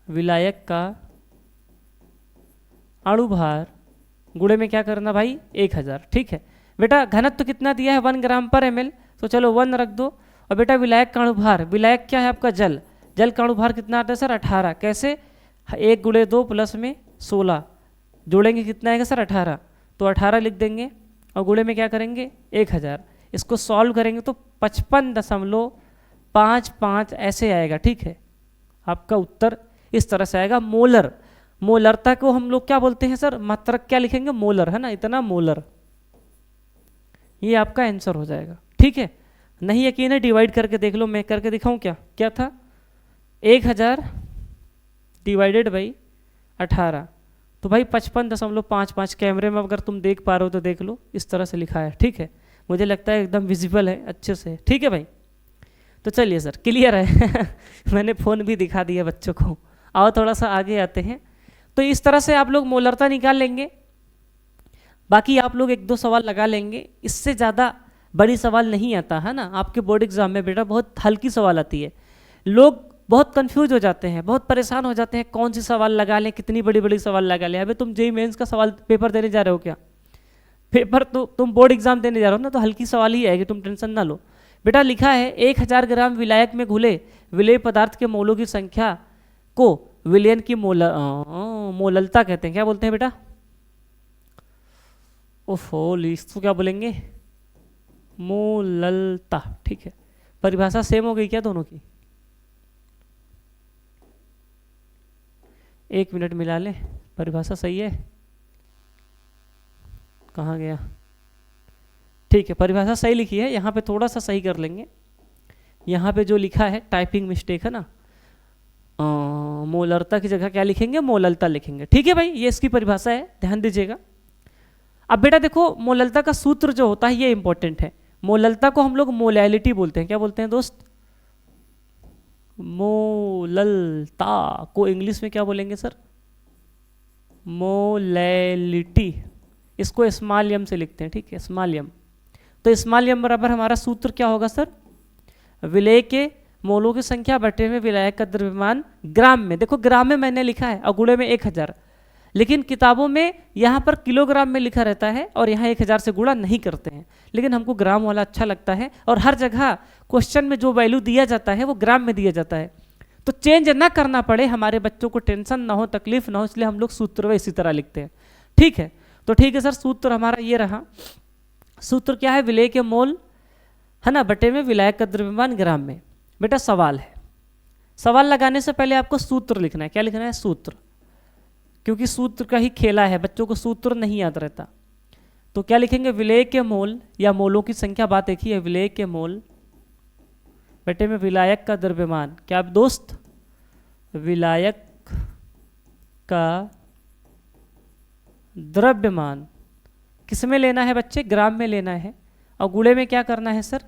विलायक का अणुभार गुणे में क्या करना भाई? 1000। ठीक है बेटा, घनत्व तो कितना दिया है? 1 ग्राम पर ml, तो चलो 1 रख दो। और बेटा विलायक का अणुभार, विलायक क्या है आपका? जल। जल का अणुभार कितना आता है सर? 18। कैसे? 1 × 2 प्लस में 16 जोड़ेंगे कितना आएगा सर? 18। तो 18 लिख देंगे और गुणे में क्या करेंगे? 1000। इसको सॉल्व करेंगे तो 55.55 ऐसे आएगा। ठीक है, आपका उत्तर इस तरह से आएगा। मोलर, मोलरता को हम लोग क्या बोलते हैं सर? मात्रक क्या लिखेंगे? मोलर, है ना, इतना मोलर। ये आपका आंसर हो जाएगा। ठीक है, नहीं यकीन है डिवाइड करके देख लो, मैं करके दिखाऊं क्या? क्या था? 1000 डिवाइडेड बाई 18, तो भाई 55.55। कैमरे में अगर तुम देख पा रहे हो तो देख लो, इस तरह से लिखा है। ठीक है, मुझे लगता है एकदम विजिबल है अच्छे से। ठीक है भाई, तो चलिए सर, क्लियर है। मैंने फ़ोन भी दिखा दिया बच्चों को। आओ थोड़ा सा आगे आते हैं। तो इस तरह से आप लोग मोलरता निकाल लेंगे। बाकी आप लोग 1-2 सवाल लगा लेंगे, इससे ज़्यादा बड़ी सवाल नहीं आता है ना। आपके बोर्ड एग्जाम में बेटा बहुत हल्की सवाल आती है। लोग बहुत कंफ्यूज हो जाते हैं, बहुत परेशान हो जाते हैं, कौन सी सवाल लगा लें, कितनी बड़ी बड़ी सवाल लगा लें। अबे तुम जेईई मेंस का सवाल पेपर देने जा रहे हो क्या? पेपर तो तुम बोर्ड एग्जाम देने जा रहे हो ना, तो हल्की सवाल ही आएगी, तुम टेंशन ना लो। बेटा लिखा है 1000 ग्राम विलायक में घुले विलेय पदार्थ के मोलों की संख्या को विलयन की मोललता कहते हैं। क्या बोलते हैं बेटा? ओफो, इसको क्या बोलेंगे? मोललता। ठीक है, परिभाषा सेम हो गई क्या दोनों की? 1 मिनट मिला ले, परिभाषा सही है? कहाँ गया? ठीक है, परिभाषा सही लिखी है। यहाँ पे थोड़ा सा सही कर लेंगे। यहाँ पे जो लिखा है टाइपिंग मिस्टेक है ना, मोलरता की जगह क्या लिखेंगे? मोललता लिखेंगे। ठीक है भाई, ये इसकी परिभाषा है, ध्यान दीजिएगा। अब बेटा देखो, मोललता का सूत्र जो होता है ये इंपॉर्टेंट है। मोललता को हम लोग मोलैलिटी बोलते हैं। क्या बोलते हैं दोस्त? मोललता को इंग्लिश में क्या बोलेंगे सर? मोलैलिटी। इसको स्मॉल एम से लिखते हैं। ठीक है, स्मॉल एम। तो स्मॉल एम बराबर हमारा सूत्र क्या होगा सर? विलेय के मोलों की संख्या बटे में विलायक का द्रव्यमान ग्राम में। देखो ग्राम में मैंने लिखा है और गुणे में 1000, लेकिन किताबों में यहाँ पर किलोग्राम में लिखा रहता है और यहाँ 1000 से गुणा नहीं करते हैं, लेकिन हमको ग्राम वाला अच्छा लगता है। और हर जगह क्वेश्चन में जो वैल्यू दिया जाता है वो ग्राम में दिया जाता है, तो चेंज ना करना पड़े, हमारे बच्चों को टेंशन ना हो, तकलीफ ना हो, इसलिए हम लोग सूत्र में इसी तरह लिखते हैं। ठीक है, तो ठीक है सर, सूत्र हमारा ये रहा। सूत्र क्या है? विलेय के मोल, है ना, बटे में विलायक का द्रव्यमान ग्राम में। बेटा सवाल है, सवाल लगाने से पहले आपको सूत्र लिखना है। क्या लिखना है? सूत्र, क्योंकि सूत्र का ही खेला है, बच्चों को सूत्र नहीं याद रहता। तो क्या लिखेंगे? विलेय के मोल या मोलों की संख्या, बात एक ही है, विलेय के मोल बटे में विलायक का द्रव्यमान। क्या दोस्त? विलायक का द्रव्यमान किस में लेना है बच्चे? ग्राम में लेना है। और गुणे में क्या करना है सर?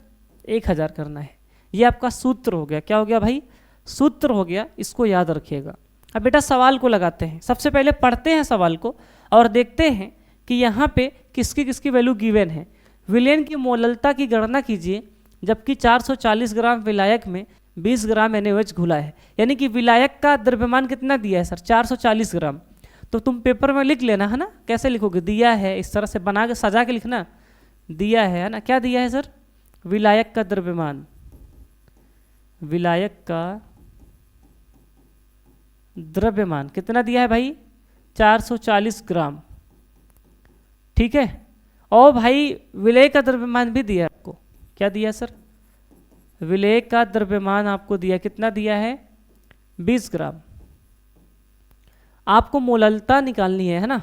1000 करना है। ये आपका सूत्र हो गया। क्या हो गया भाई? सूत्र हो गया, इसको याद रखिएगा। अब बेटा सवाल को लगाते हैं। सबसे पहले पढ़ते हैं सवाल को और देखते हैं कि यहाँ पे किसकी किसकी वैल्यू गिवन है। विलयन की मोललता की गणना कीजिए जबकि 440 ग्राम विलायक में 20 ग्राम NaOH घुला है। यानी कि विलायक का द्रव्यमान कितना दिया है सर? 440 ग्राम। तो तुम पेपर में लिख लेना, है ना। कैसे लिखोगे? दिया है, इस तरह से बना के सजा के लिखना, दिया है ना। क्या दिया है सर? विलायक का द्रव्यमान, विलायक का द्रव्यमान कितना दिया है भाई? 440 ग्राम। ठीक है, और भाई विलेय का द्रव्यमान भी दिया आपको, क्या दिया सर, विलेय का द्रव्यमान आपको दिया, कितना दिया है 20 ग्राम। आपको मोललता निकालनी है ना,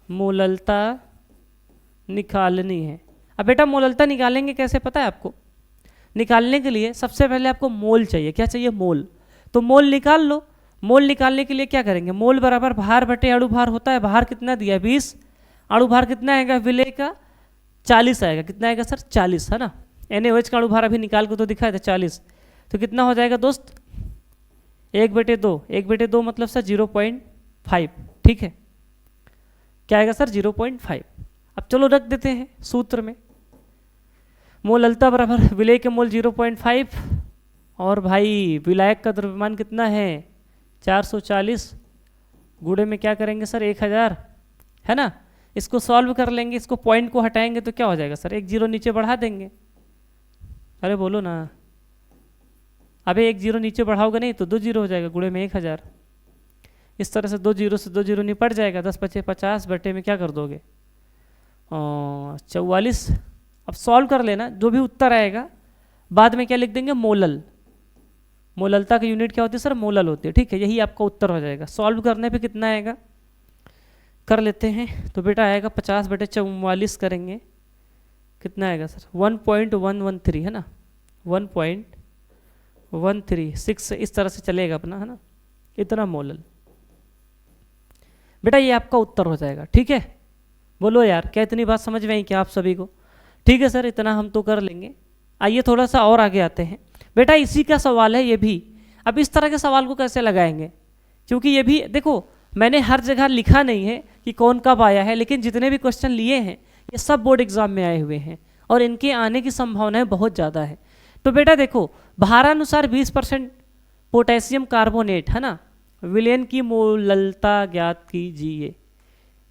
मोललता निकालनी है। अब बेटा मोललता निकालेंगे कैसे पता है आपको, निकालने के लिए सबसे पहले आपको मोल चाहिए, क्या चाहिए मोल, तो मोल निकाल लो। मोल निकालने के लिए क्या करेंगे, मोल बराबर भार बटे अणु भार होता है, भार कितना दिया 20, अणु भार कितना आएगा विलेय का 40 आएगा, कितना आएगा सर 40 है ना। NaOH का अणु भार अभी निकाल के तो दिखाया था 40, तो कितना हो जाएगा दोस्त 1/2, 1/2 मतलब सर 0.5, ठीक है, क्या आएगा सर 0.5। अब चलो रख देते हैं सूत्र में, मोललता बराबर विलेय के मोल 0.5 और भाई विलायक का द्रव्यमान कितना है 440, गुणे में क्या करेंगे सर 1000 है ना। इसको सॉल्व कर लेंगे, इसको पॉइंट को हटाएंगे तो क्या हो जाएगा सर, 1 0 नीचे बढ़ा देंगे, अरे बोलो ना, अबे 1 0 नीचे बढ़ाओगे नहीं तो 2 0 हो जाएगा, गुणे में 1000, इस तरह से 2 0 से 2 0 निपट जाएगा, 10 × 5 = 50 बटे में क्या कर दोगे 44। अब सॉल्व कर लेना, जो भी उत्तर आएगा बाद में क्या लिख देंगे मोलल, मोललता की यूनिट क्या होती है सर मोलल होती है, ठीक है, यही आपका उत्तर हो जाएगा। सॉल्व करने पे कितना आएगा कर लेते हैं, तो बेटा आएगा 50/44 करेंगे, कितना आएगा सर 1.113 है ना, 1.136 इस तरह से चलेगा अपना है ना, इतना मोलल। बेटा ये आपका उत्तर हो जाएगा, ठीक है, बोलो यार क्या इतनी बात समझ में आई क्या आप सभी को, ठीक है सर इतना हम तो कर लेंगे। आइए थोड़ा सा और आगे आते हैं, बेटा इसी का सवाल है ये भी। अब इस तरह के सवाल को कैसे लगाएंगे, क्योंकि ये भी देखो मैंने हर जगह लिखा नहीं है कि कौन कब आया है, लेकिन जितने भी क्वेश्चन लिए हैं ये सब बोर्ड एग्जाम में आए हुए हैं और इनके आने की संभावनाएं बहुत ज़्यादा है। तो बेटा देखो भारानुसार 20% पोटेशियम कार्बोनेट है ना, विलयन की मोललता ज्ञात कीजिए।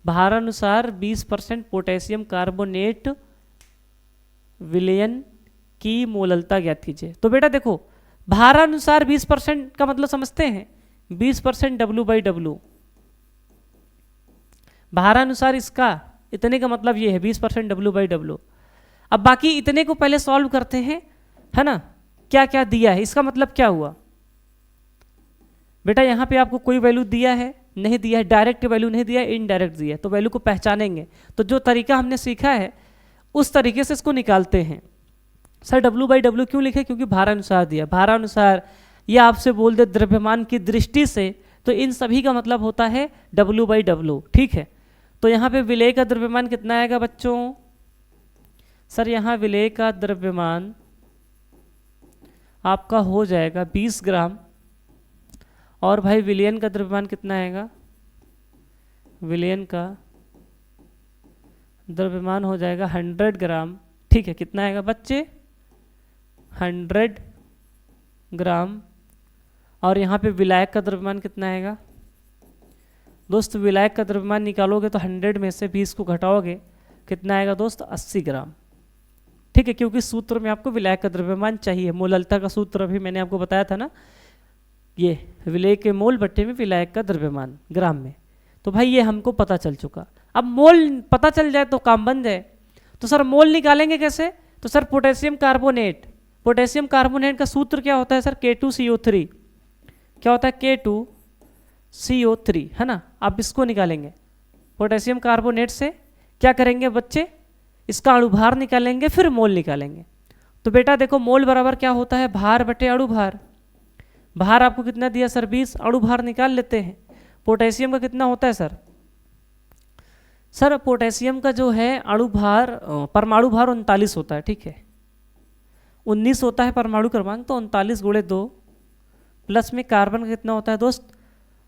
भारानुसार 20% पोटेशियम कार्बोनेट विलयन की मोललता ज्ञात कीजिए। तो बेटा देखो भारानुसार 20% का मतलब समझते हैं 20% W/W, भारानुसार इसका इतने का मतलब ये है 20% W/W। अब बाकी इतने को पहले सॉल्व करते हैं है ना, क्या क्या दिया है इसका मतलब क्या हुआ बेटा, यहाँ पे आपको कोई वैल्यू दिया है नहीं दिया है, डायरेक्ट वैल्यू नहीं दिया है, इनडायरेक्ट दिया है, तो वैल्यू को पहचानेंगे। तो जो तरीका हमने सीखा है उस तरीके से इसको निकालते हैं। सर W/W क्यों लिखे, क्योंकि भारानुसार दिया, भारानुसार या आपसे बोल दे द्रव्यमान की दृष्टि से, तो इन सभी का मतलब होता है W/W, ठीक है। तो यहाँ पे विलेय का द्रव्यमान कितना आएगा बच्चों, सर यहाँ विलेय का द्रव्यमान आपका हो जाएगा 20 ग्राम और भाई विलयन का द्रव्यमान कितना आएगा, विलयन का द्रव्यमान हो जाएगा 100 ग्राम, ठीक है, कितना आएगा बच्चे 100 ग्राम। और यहाँ पे विलायक का द्रव्यमान कितना आएगा दोस्त, विलायक का द्रव्यमान निकालोगे तो 100 में से 20 को घटाओगे कितना आएगा दोस्त 80 ग्राम, ठीक है, क्योंकि सूत्र में आपको विलायक का द्रव्यमान चाहिए। मोललता का सूत्र अभी मैंने आपको बताया था ना, ये विलेय के मोल बट्टे में विलायक का द्रव्यमान ग्राम में। तो भाई ये हमको पता चल चुका, अब मोल पता चल जाए तो काम बन जाए। तो सर मोल निकालेंगे कैसे, तो sir potassium carbonate, potassium carbonate का सूत्र क्या होता है सर K2CO3, क्या होता है K2CO3 है ना। आप इसको निकालेंगे पोटेशियम कार्बोनेट से, क्या करेंगे बच्चे इसका अणुभार निकालेंगे फिर मोल निकालेंगे। तो बेटा देखो मोल बराबर क्या होता है भार बटे अणुभार, भार आपको कितना दिया सर 20, अणुभार निकाल लेते हैं। पोटेशियम का कितना होता है सर, सर पोटेशियम का जो है अणुभार परमाणु भार 39 होता है, ठीक है, 19 होता है परमाणु क्रमांक, तो 39 × 2 प्लस में कार्बन का कितना होता है दोस्त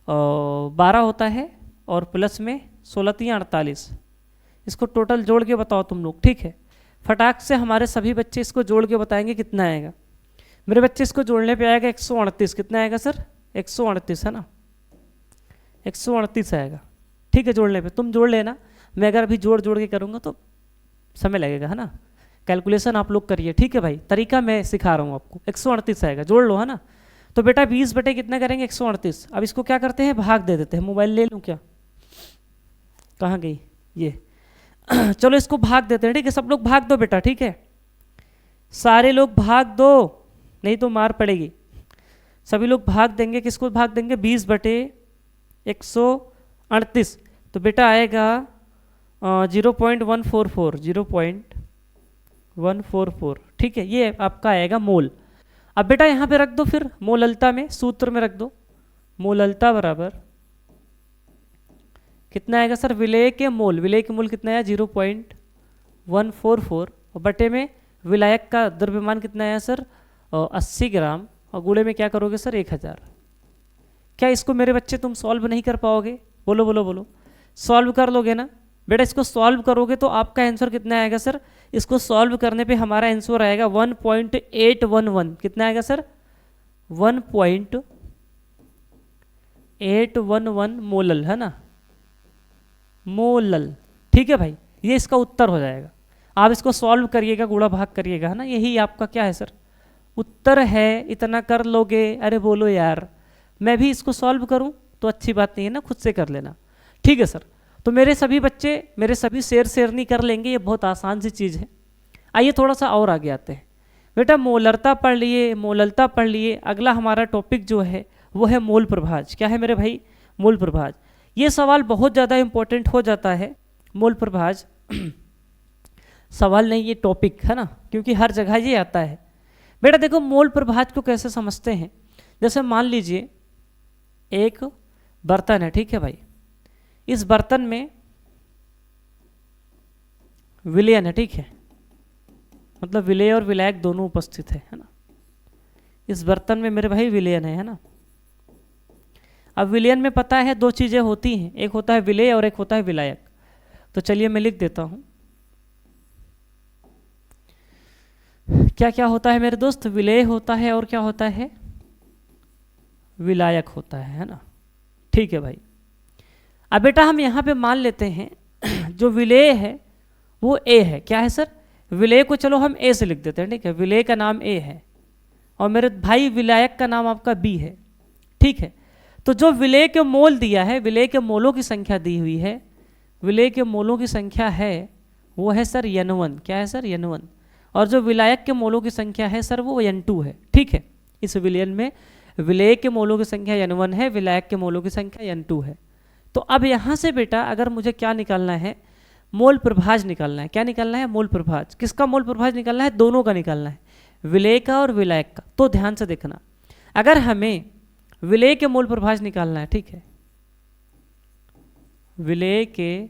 12 होता है और प्लस में 16 48, इसको टोटल जोड़ के बताओ तुम लोग, ठीक है। फटाक से हमारे सभी बच्चे इसको जोड़ के बताएंगे कितना आएगा। मेरे बच्चे इसको जोड़ने पे आएगा 138, कितना आएगा सर 138 है ना, 138 आएगा, ठीक है। जोड़ने पे तुम जोड़ लेना, मैं अगर अभी जोड़ के करूँगा तो समय लगेगा है ना, कैलकुलेशन आप लोग करिए, ठीक है भाई, तरीका मैं सिखा रहा हूँ आपको। 138 आएगा, जोड़ लो है ना। तो बेटा 20 बटे कितना करेंगे 138। अब इसको क्या करते हैं भाग दे देते हैं, मोबाइल ले लूँ क्या, कहाँ गई ये, चलो इसको भाग देते हैं, ठीक है, सब लोग भाग दो बेटा, ठीक है, सारे लोग भाग दो, नहीं तो मार पड़ेगी। सभी लोग भाग देंगे, किसको भाग देंगे, 20/138, तो बेटा आएगा 0.144, 0.144, ठीक है, ये आपका आएगा मोल। अब बेटा यहाँ पे रख दो, फिर मोललता में, सूत्र में रख दो, मोललता बराबर कितना आएगा सर, विलेय के मोल, विलेय के मोल कितना आया 0.144, और बटे में विलायक का द्रव्यमान कितना आया सर 80 ग्राम, और गुणे में क्या करोगे सर 1000। क्या इसको मेरे बच्चे तुम सॉल्व नहीं कर पाओगे, बोलो बोलो बोलो, सॉल्व कर लोगे ना बेटा, इसको सॉल्व करोगे तो आपका आंसर कितना आएगा सर, इसको सॉल्व करने पे हमारा आंसर आएगा 1.811, कितना आएगा सर 1.811 मोलल, है ना, मोलल, ठीक है भाई, ये इसका उत्तर हो जाएगा। आप इसको सॉल्व करिएगा, गुणा भाग करिएगा, है ना, यही आपका क्या है सर उत्तर है, इतना कर लोगे, अरे बोलो यार, मैं भी इसको सॉल्व करूं तो अच्छी बात नहीं है ना, खुद से कर लेना, ठीक है सर। तो मेरे सभी बच्चे मेरे सभी शेरनी कर लेंगे, ये बहुत आसान सी चीज़ है। आइए थोड़ा सा और आगे आते हैं बेटा, मोलरता पढ़ लिए, मोललता पढ़ लिए, अगला हमारा टॉपिक जो है वो है मोल प्रभाज। क्या है मेरे भाई, मोल प्रभाज। ये सवाल बहुत ज़्यादा इंपॉर्टेंट हो जाता है, मोल प्रभाज सवाल नहीं ये टॉपिक है ना, क्योंकि हर जगह ये आता है। बेटा देखो मोल प्रभाज को कैसे समझते हैं, जैसे मान लीजिए एक बर्तन है, ठीक है भाई, इस बर्तन में विलयन है, ठीक है, मतलब विलेय और विलायक दोनों उपस्थित है ना, इस बर्तन में मेरे भाई विलयन है ना। अब विलयन में पता है दो चीज़ें होती हैं, एक होता है विलेय और एक होता है विलायक। तो चलिए मैं लिख देता हूं क्या क्या होता है मेरे दोस्त, विलेय होता है और क्या होता है, विलायक होता है ना, ठीक है भाई। अब बेटा हम यहाँ पे मान लेते हैं जो विलेय है वो ए है, क्या है सर, विलेय को चलो हम ए से लिख देते हैं, ठीक है, विलेय का नाम ए है और मेरे भाई विलायक का नाम आपका बी है, ठीक है। तो जो विलेय के मोल दिया है, विलेय के मोलों की संख्या दी हुई है, विलेय के मोलों की संख्या है वो है सर n1, क्या है सर n1, और जो विलायक के मोलों की संख्या है सर वो n2 है, ठीक है। इस विलयन में विलेय के मोलों की संख्या n1 है, विलायक के मोलों की संख्या n2 है। तो अब यहाँ से बेटा अगर मुझे क्या निकालना है, मोल प्रभाज निकालना है, क्या निकालना है, मोल प्रभाज। किसका मोल प्रभाज निकालना है, दोनों का निकालना है, विलेय का और विलायक का। तो ध्यान से देखना, अगर हमें विलेय के मोल प्रभाज निकालना है, ठीक है, विलेय के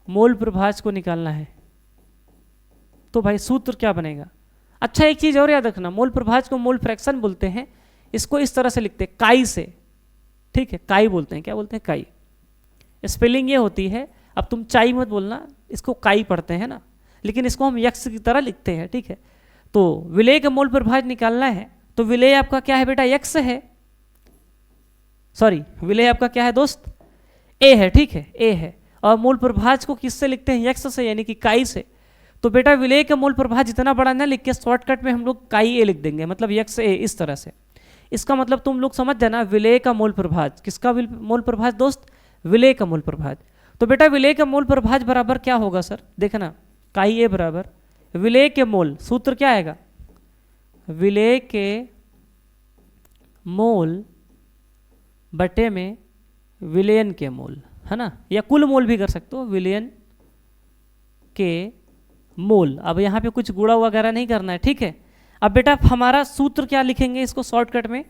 मोल प्रभाज को निकालना है, तो भाई सूत्र क्या बनेगा। अच्छा एक चीज और याद रखना, मोल प्रभाज को मोल फ्रैक्शन बोलते हैं, इसको इस तरह से लिखते हैं काई से, ठीक है, काई बोलते हैं, क्या बोलते हैं, काई। स्पेलिंग ये होती है, अब तुम चाई मत बोलना, इसको काई पढ़ते हैं ना, लेकिन इसको हम यक्स की तरह लिखते हैं, ठीक है। तो विलेय का मोल प्रभाज निकालना है, तो विलेय आपका क्या है बेटा, यक्स है, सॉरी विलेय आपका क्या है दोस्त, ए है, ठीक है, ए है, और मोल प्रभाज को किससे लिखते हैं, यक्स से, यानी कि काई से। तो बेटा विलेय का मोल प्रभाज जितना बड़ा ना लिख के शॉर्टकट में हम लोग काई ए लिख देंगे, मतलब यक्स ए, इस तरह से। इसका मतलब तुम लोग समझ जाना, विलेय का मोल प्रभाज, किसका मोल प्रभाज दोस्त, विलेय का मोल प्रभाज। तो बेटा विलेय का मोल प्रभाज बराबर क्या होगा सर, देखना, काई ए बराबर विलेय के मोल, सूत्र क्या आएगा, विलेय के मोल बटे में विलयन के मोल, है ना, या कुल मोल भी कर सकते हो, विलयन के मोल। अब यहाँ पे कुछ गुणा वगैरह नहीं करना है, ठीक है। अब बेटा हमारा सूत्र क्या लिखेंगे इसको शॉर्टकट में,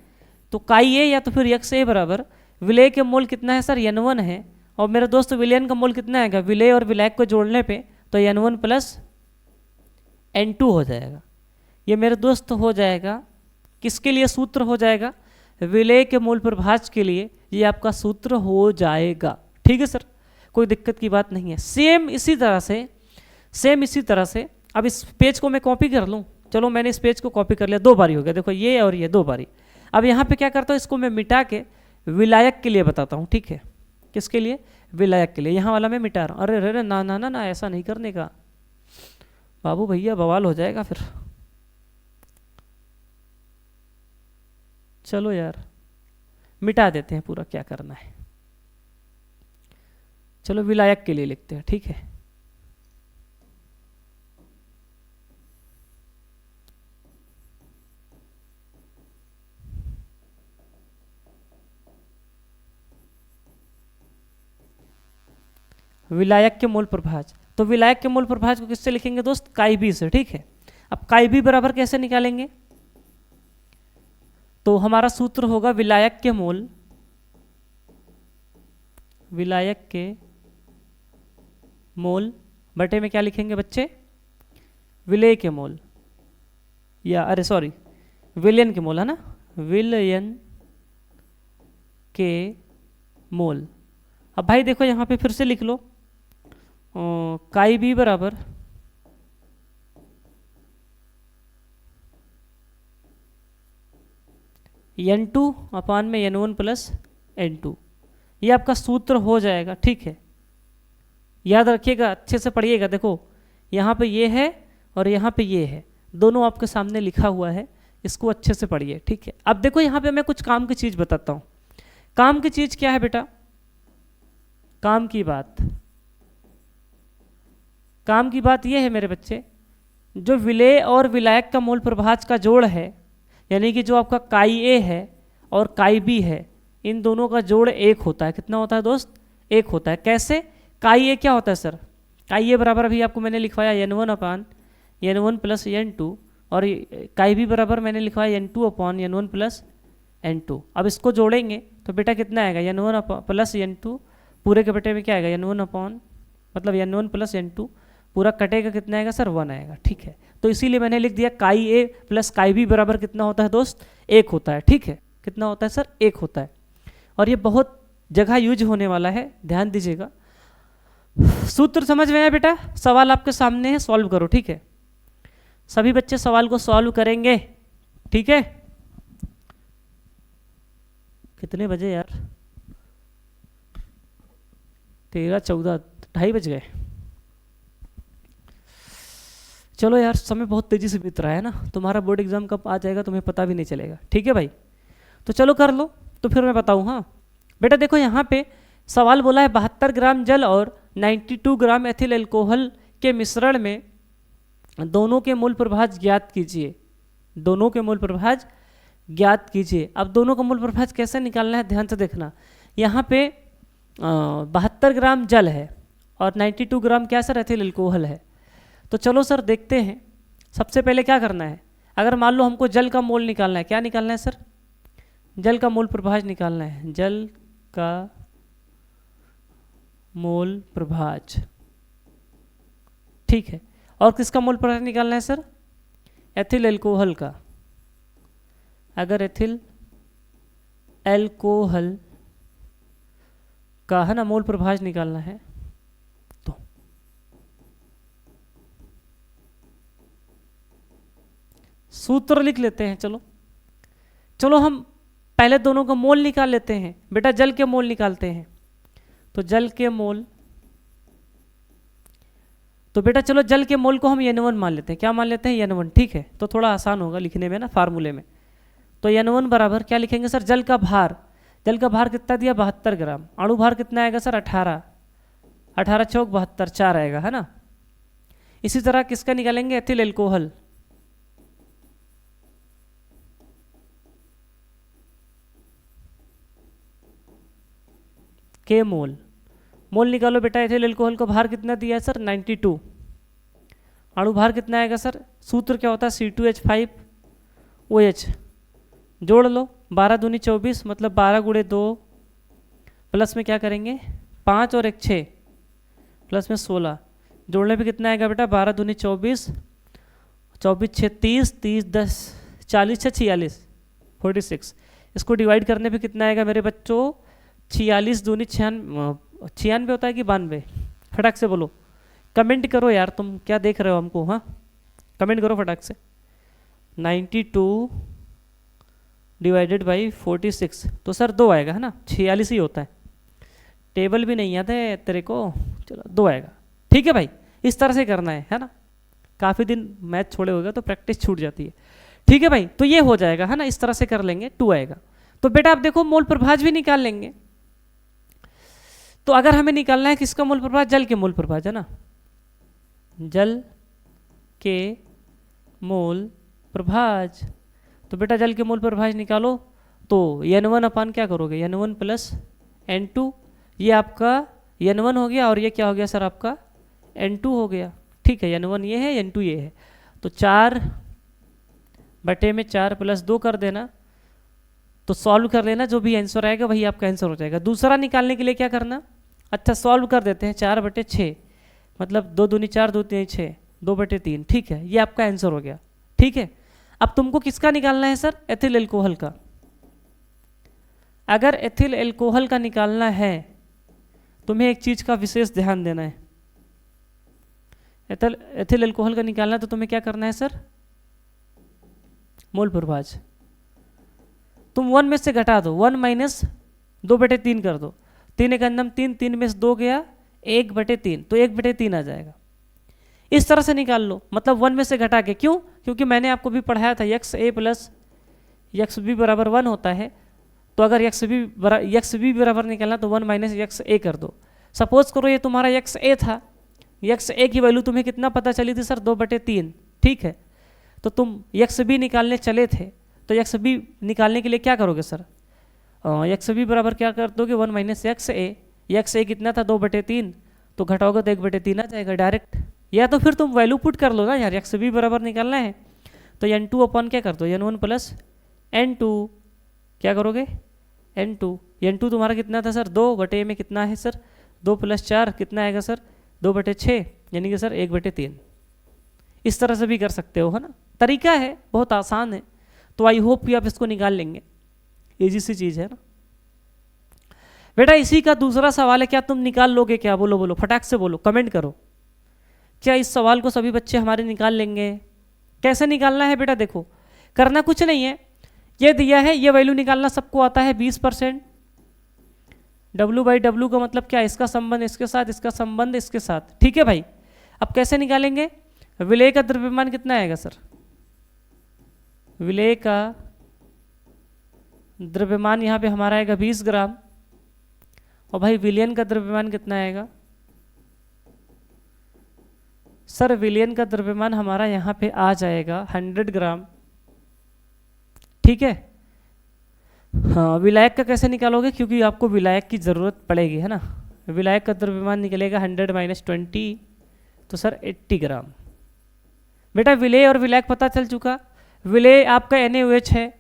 तो काई ए या तो फिर यक्स ए बराबर विलेय के मोल कितना है सर, n1 है, और मेरे दोस्त विलयन का मोल कितना आएगा, विलेय और विलायक को जोड़ने पे तो n1 प्लस n2 हो जाएगा। ये मेरे दोस्त हो जाएगा, किसके लिए सूत्र हो जाएगा, विलेय के मोल प्रभाज के लिए ये आपका सूत्र हो जाएगा, ठीक है सर, कोई दिक्कत की बात नहीं है। सेम इसी तरह से अब इस पेज को मैं कॉपी कर लूँ, चलो मैंने इस पेज को कॉपी कर लिया, दो बारी हो गया, देखो ये और ये दो बारी। अब यहाँ पे क्या करता हूँ, इसको मैं मिटा के विलायक के लिए बताता हूँ, ठीक है, किसके लिए, विलायक के लिए। यहाँ वाला मैं मिटा रहा हूँ, अरे अरे ना ना ना ना, ऐसा नहीं करने का बाबू भैया, बवाल हो जाएगा फिर। चलो यार मिटा देते हैं पूरा, क्या करना है, चलो विलायक के लिए लिखते हैं, ठीक है, विलायक के मोल प्रभाज। तो विलायक के मोल प्रभाज को किससे लिखेंगे दोस्त? काई बी से, ठीक है। अब काई बी बराबर कैसे निकालेंगे? तो हमारा सूत्र होगा विलायक के मोल, विलायक के मोल बटे में क्या लिखेंगे बच्चे? विलेय के मोल, या अरे सॉरी विलयन के मोल, है ना, विलयन के मोल। अब भाई देखो यहाँ पे फिर से लिख लो, काई बी बराबर N2 अपान में N1 प्लस N2, ये आपका सूत्र हो जाएगा, ठीक है। याद रखिएगा, अच्छे से पढ़िएगा। देखो यहाँ पे ये है और यहाँ पे ये है, दोनों आपके सामने लिखा हुआ है, इसको अच्छे से पढ़िए, ठीक है। अब देखो यहाँ पे मैं कुछ काम की चीज़ बताता हूँ। काम की चीज़ क्या है बेटा? काम की बात, काम की बात ये है मेरे बच्चे, जो विलेय और विलायक का मोल प्रभाज का जोड़ है, यानी कि जो आपका काई ए है और काई बी है, इन दोनों का जोड़ एक होता है। कितना होता है दोस्त? एक होता है। कैसे? काई ए क्या होता है सर? काई ए बराबर अभी आपको मैंने लिखवाया N1 अपान N1 प्लस N2, और काई बी बराबर मैंने लिखवाया N2 अपान N1 प्लस N2। अब इसको जोड़ेंगे तो बेटा कितना आएगा? N1 प्लस N2 पूरे के बेटे में क्या आएगा? N1 अपान मतलब N1 प्लस N2 पूरा कटेगा, कितना आएगा सर? 1 आएगा, ठीक है। तो इसीलिए मैंने लिख दिया काई ए प्लस काई बी बराबर कितना होता है दोस्त? एक होता है, ठीक है। कितना होता है सर? एक होता है। और ये बहुत जगह यूज होने वाला है, ध्यान दीजिएगा। सूत्र समझ में आया बेटा? सवाल आपके सामने है, सॉल्व करो, ठीक है। सभी बच्चे सवाल को सॉल्व करेंगे, ठीक है। कितने बजे यार? 13, 14, 2:30 बज गए। चलो यार, समय बहुत तेजी से बीत रहा है ना, तुम्हारा बोर्ड एग्जाम कब आ जाएगा तुम्हें पता भी नहीं चलेगा, ठीक है भाई। तो चलो कर लो, तो फिर मैं बताऊँ। हाँ बेटा देखो यहाँ पे सवाल बोला है 72 ग्राम जल और 92 ग्राम एथिल अल्कोहल के मिश्रण में दोनों के मोल प्रभाज ज्ञात कीजिए। दोनों के मोल प्रभाज ज्ञात कीजिए। अब दोनों का मोल प्रभाज कैसे निकालना है, ध्यान से देखना। यहाँ पे 72 ग्राम जल है और 92 ग्राम क्या सर? एथिल अल्कोहल है। तो चलो सर देखते हैं। सबसे पहले क्या करना है, अगर मान लो हमको जल का मोल निकालना है, क्या निकालना है सर? जल का मोल प्रभाज निकालना है, जल का मोल प्रभाज, ठीक है। और किसका मोल प्रभाज निकालना है सर? एथिल अल्कोहल का। अगर एथिल अल्कोहल का है ना मोल प्रभाज निकालना है, तो सूत्र लिख लेते हैं। चलो चलो हम पहले दोनों का मोल निकाल लेते हैं। बेटा जल के मोल निकालते हैं, तो जल के मोल, तो बेटा चलो जल के मोल को हम N1 मान लेते हैं। क्या मान लेते हैं? N1, ठीक है। तो थोड़ा आसान होगा लिखने में ना, फार्मूले में। तो N1 बराबर क्या लिखेंगे सर? जल का भार, जल का भार कितना दिया? 72 ग्राम। अणु भार कितना आएगा सर? 18, 18 चौक 72, 4 आएगा, है ना। इसी तरह किसका निकालेंगे? एथिल अल्कोहल, के मोल, मोल निकालो बेटा। एथिल अल्कोहल को भार कितना दिया है सर? 92। अणु भार कितना आएगा सर? सूत्र क्या होता है? C2H5OH। जोड़ लो, 12 दूनी 24 मतलब 12 गुणे 2 प्लस में क्या करेंगे? 5 और 1 6 प्लस में 16। जोड़ने पे कितना आएगा बेटा? 12 दूनी 24, 24 6 30, 30 10 40 6 46 46। इसको डिवाइड करने पे कितना आएगा मेरे बच्चों? 46 दूनी 96 होता है कि 92? फटाक से बोलो, कमेंट करो यार, तुम क्या देख रहे हो हमको? हाँ कमेंट करो फटाक से। 92 डिवाइडेड बाई 46, तो सर 2 आएगा, है ना। 46 ही होता है, टेबल भी नहीं आता है तेरे को। चलो 2 आएगा, ठीक है भाई। इस तरह से करना है ना। काफ़ी दिन मैथ छोड़े होगा तो प्रैक्टिस छूट जाती है, ठीक है भाई। तो ये हो जाएगा, है ना। इस तरह से कर लेंगे, 2 आएगा। तो बेटा आप देखो मोल प्रभाज भी निकाल लेंगे। तो अगर हमें निकालना है किसका मोल प्रभाज? जल के मोल प्रभाज, है ना। जल के मोल प्रभाज, तो बेटा जल के मोल प्रभाज निकालो। तो N1 अपान क्या करोगे? N1 प्लस N2, ये आपका N1 हो गया और ये क्या हो गया सर आपका N2 हो गया। ठीक है, N1 ये है, N2 ये है, तो 4/4 + 2 कर देना, तो सॉल्व कर लेना, जो भी आंसर आएगा वही आपका आंसर हो जाएगा। दूसरा निकालने के लिए क्या करना, अच्छा सॉल्व कर देते हैं, 4/6 मतलब 2 दूनी 4, 2 3 6, 2/3। ठीक है, ये आपका आंसर हो गया। ठीक है, अब तुमको किसका निकालना है सर, एथिल एल्कोहल का। अगर एथिल एल्कोहल का निकालना है तुम्हें एक चीज़ का विशेष ध्यान देना है। एथिल एल्कोहल का निकालना तो तुम्हें क्या करना है सर, मोल प्रभाज तुम 1 में से घटा दो, 1 - 2/3 कर दो, 3 एक अंदम 3, 3 में से 2 गया 1/3, तो 1/3 आ जाएगा। इस तरह से निकाल लो, मतलब 1 में से घटा के। क्यों, क्योंकि मैंने आपको भी पढ़ाया था XA + XB = 1 होता है, तो अगर XB बराबर निकालना तो 1 - XA कर दो। सपोज करो ये तुम्हारा XA था, XA की वैल्यू तुम्हें कितना पता चली थी सर, 2/3। ठीक है, तो तुम XB निकालने चले थे, तो XB निकालने के लिए क्या करोगे सर, XB बराबर क्या कर दोगे, 1 - XA। XA कितना था, 2/3, तो घटाओगे तो 1/3 आ जाएगा डायरेक्ट। या तो फिर तुम वैल्यू पुट कर लो ना यार, XB बराबर निकालना है तो N2 अपन क्या कर दो, N1 + N2, क्या करोगे N2 तुम्हारा कितना था सर, 2/, में कितना है सर, 2 + 4 कितना आएगा सर, 2/6, यानी कि सर 1/3। इस तरह से भी कर सकते हो, है ना, तरीका है, बहुत आसान है। तो आई होप कि आप इसको निकाल लेंगे, ईजी सी चीज़ है ना बेटा। इसी का दूसरा सवाल है, क्या तुम निकाल लोगे क्या, बोलो बोलो फटाक से बोलो, कमेंट करो, क्या इस सवाल को सभी बच्चे हमारे निकाल लेंगे। कैसे निकालना है बेटा, देखो करना कुछ नहीं है, ये दिया है, ये वैल्यू निकालना सबको आता है 20%। W/W का मतलब क्या, इसका संबंध इसके साथ, इसका संबंध इसके साथ। ठीक है भाई, अब कैसे निकालेंगे, विलेय का द्रव्यमान कितना आएगा सर, विलेय का द्रव्यमान यहाँ पे हमारा आएगा 20 ग्राम, और भाई विलयन का द्रव्यमान कितना आएगा सर, विलयन का द्रव्यमान हमारा यहाँ पे आ जाएगा 100 ग्राम। ठीक है, हाँ विलायक का कैसे निकालोगे, क्योंकि आपको विलायक की ज़रूरत पड़ेगी, है ना। विलायक का द्रव्यमान निकलेगा 100 - 20, तो सर 80 ग्राम। बेटा विलेय और विलायक पता चल चुका, विलेय आपका NaOH है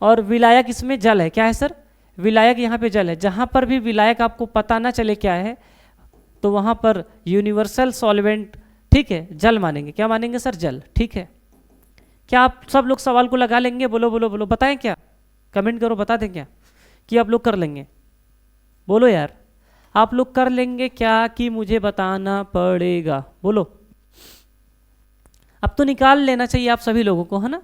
और विलायक इसमें जल है। क्या है सर, विलायक यहाँ पे जल है। जहाँ पर भी विलायक आपको पता ना चले क्या है, तो वहाँ पर यूनिवर्सल सॉल्वेंट, ठीक है, जल मानेंगे। क्या मानेंगे सर, जल। ठीक है, क्या आप सब लोग सवाल को लगा लेंगे, बोलो बोलो बोलो, बताएं क्या, कमेंट करो, बता दें क्या कि आप लोग कर लेंगे, बोलो यार आप लोग कर लेंगे क्या, कि मुझे बताना पड़ेगा, बोलो। अब तो निकाल लेना चाहिए आप सभी लोगों को, है ना।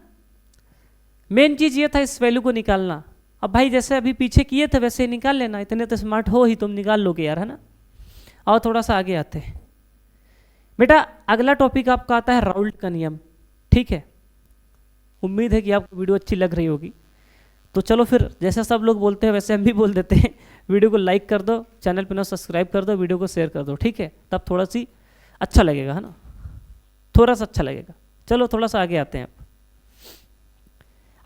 मेन चीज़ ये था इस वैल्यू को निकालना। अब भाई जैसे अभी पीछे किए थे वैसे निकाल लेना, इतने तो स्मार्ट हो ही, तुम निकाल लोगे यार, है ना। और थोड़ा सा आगे आते हैं बेटा, अगला टॉपिक आपका आता है राउल्ट का नियम। ठीक है, उम्मीद है कि आपको वीडियो अच्छी लग रही होगी। तो चलो फिर, जैसे सब लोग बोलते हैं वैसे हम भी बोल देते हैं, वीडियो को लाइक कर दो, चैनल पर ना सब्सक्राइब कर दो, वीडियो को शेयर कर दो। ठीक है, तब थोड़ा सी अच्छा लगेगा, है ना, थोड़ा सा अच्छा लगेगा। चलो थोड़ा सा आगे आते हैं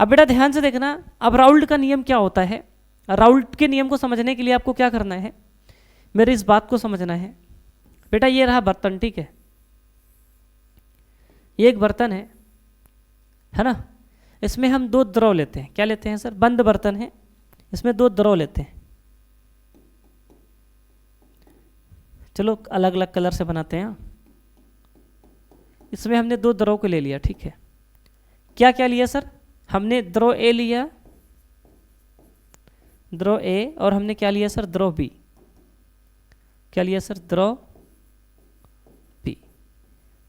अब बेटा ध्यान से देखना। अब राउल्ट का नियम क्या होता है, राउल्ट के नियम को समझने के लिए आपको क्या करना है, मेरी इस बात को समझना है। बेटा ये रहा बर्तन, ठीक है, ये एक बर्तन है ना, इसमें हम 2 द्रव लेते हैं। क्या लेते हैं सर, बंद बर्तन है, इसमें 2 द्रव लेते हैं। चलो अलग अलग कलर से बनाते हैं। इसमें हमने 2 द्रव को ले लिया। ठीक है, क्या क्या लिया सर, हमने द्रव ए लिया, द्रव ए, और हमने क्या लिया सर, द्रव बी। क्या लिया सर, द्रव बी।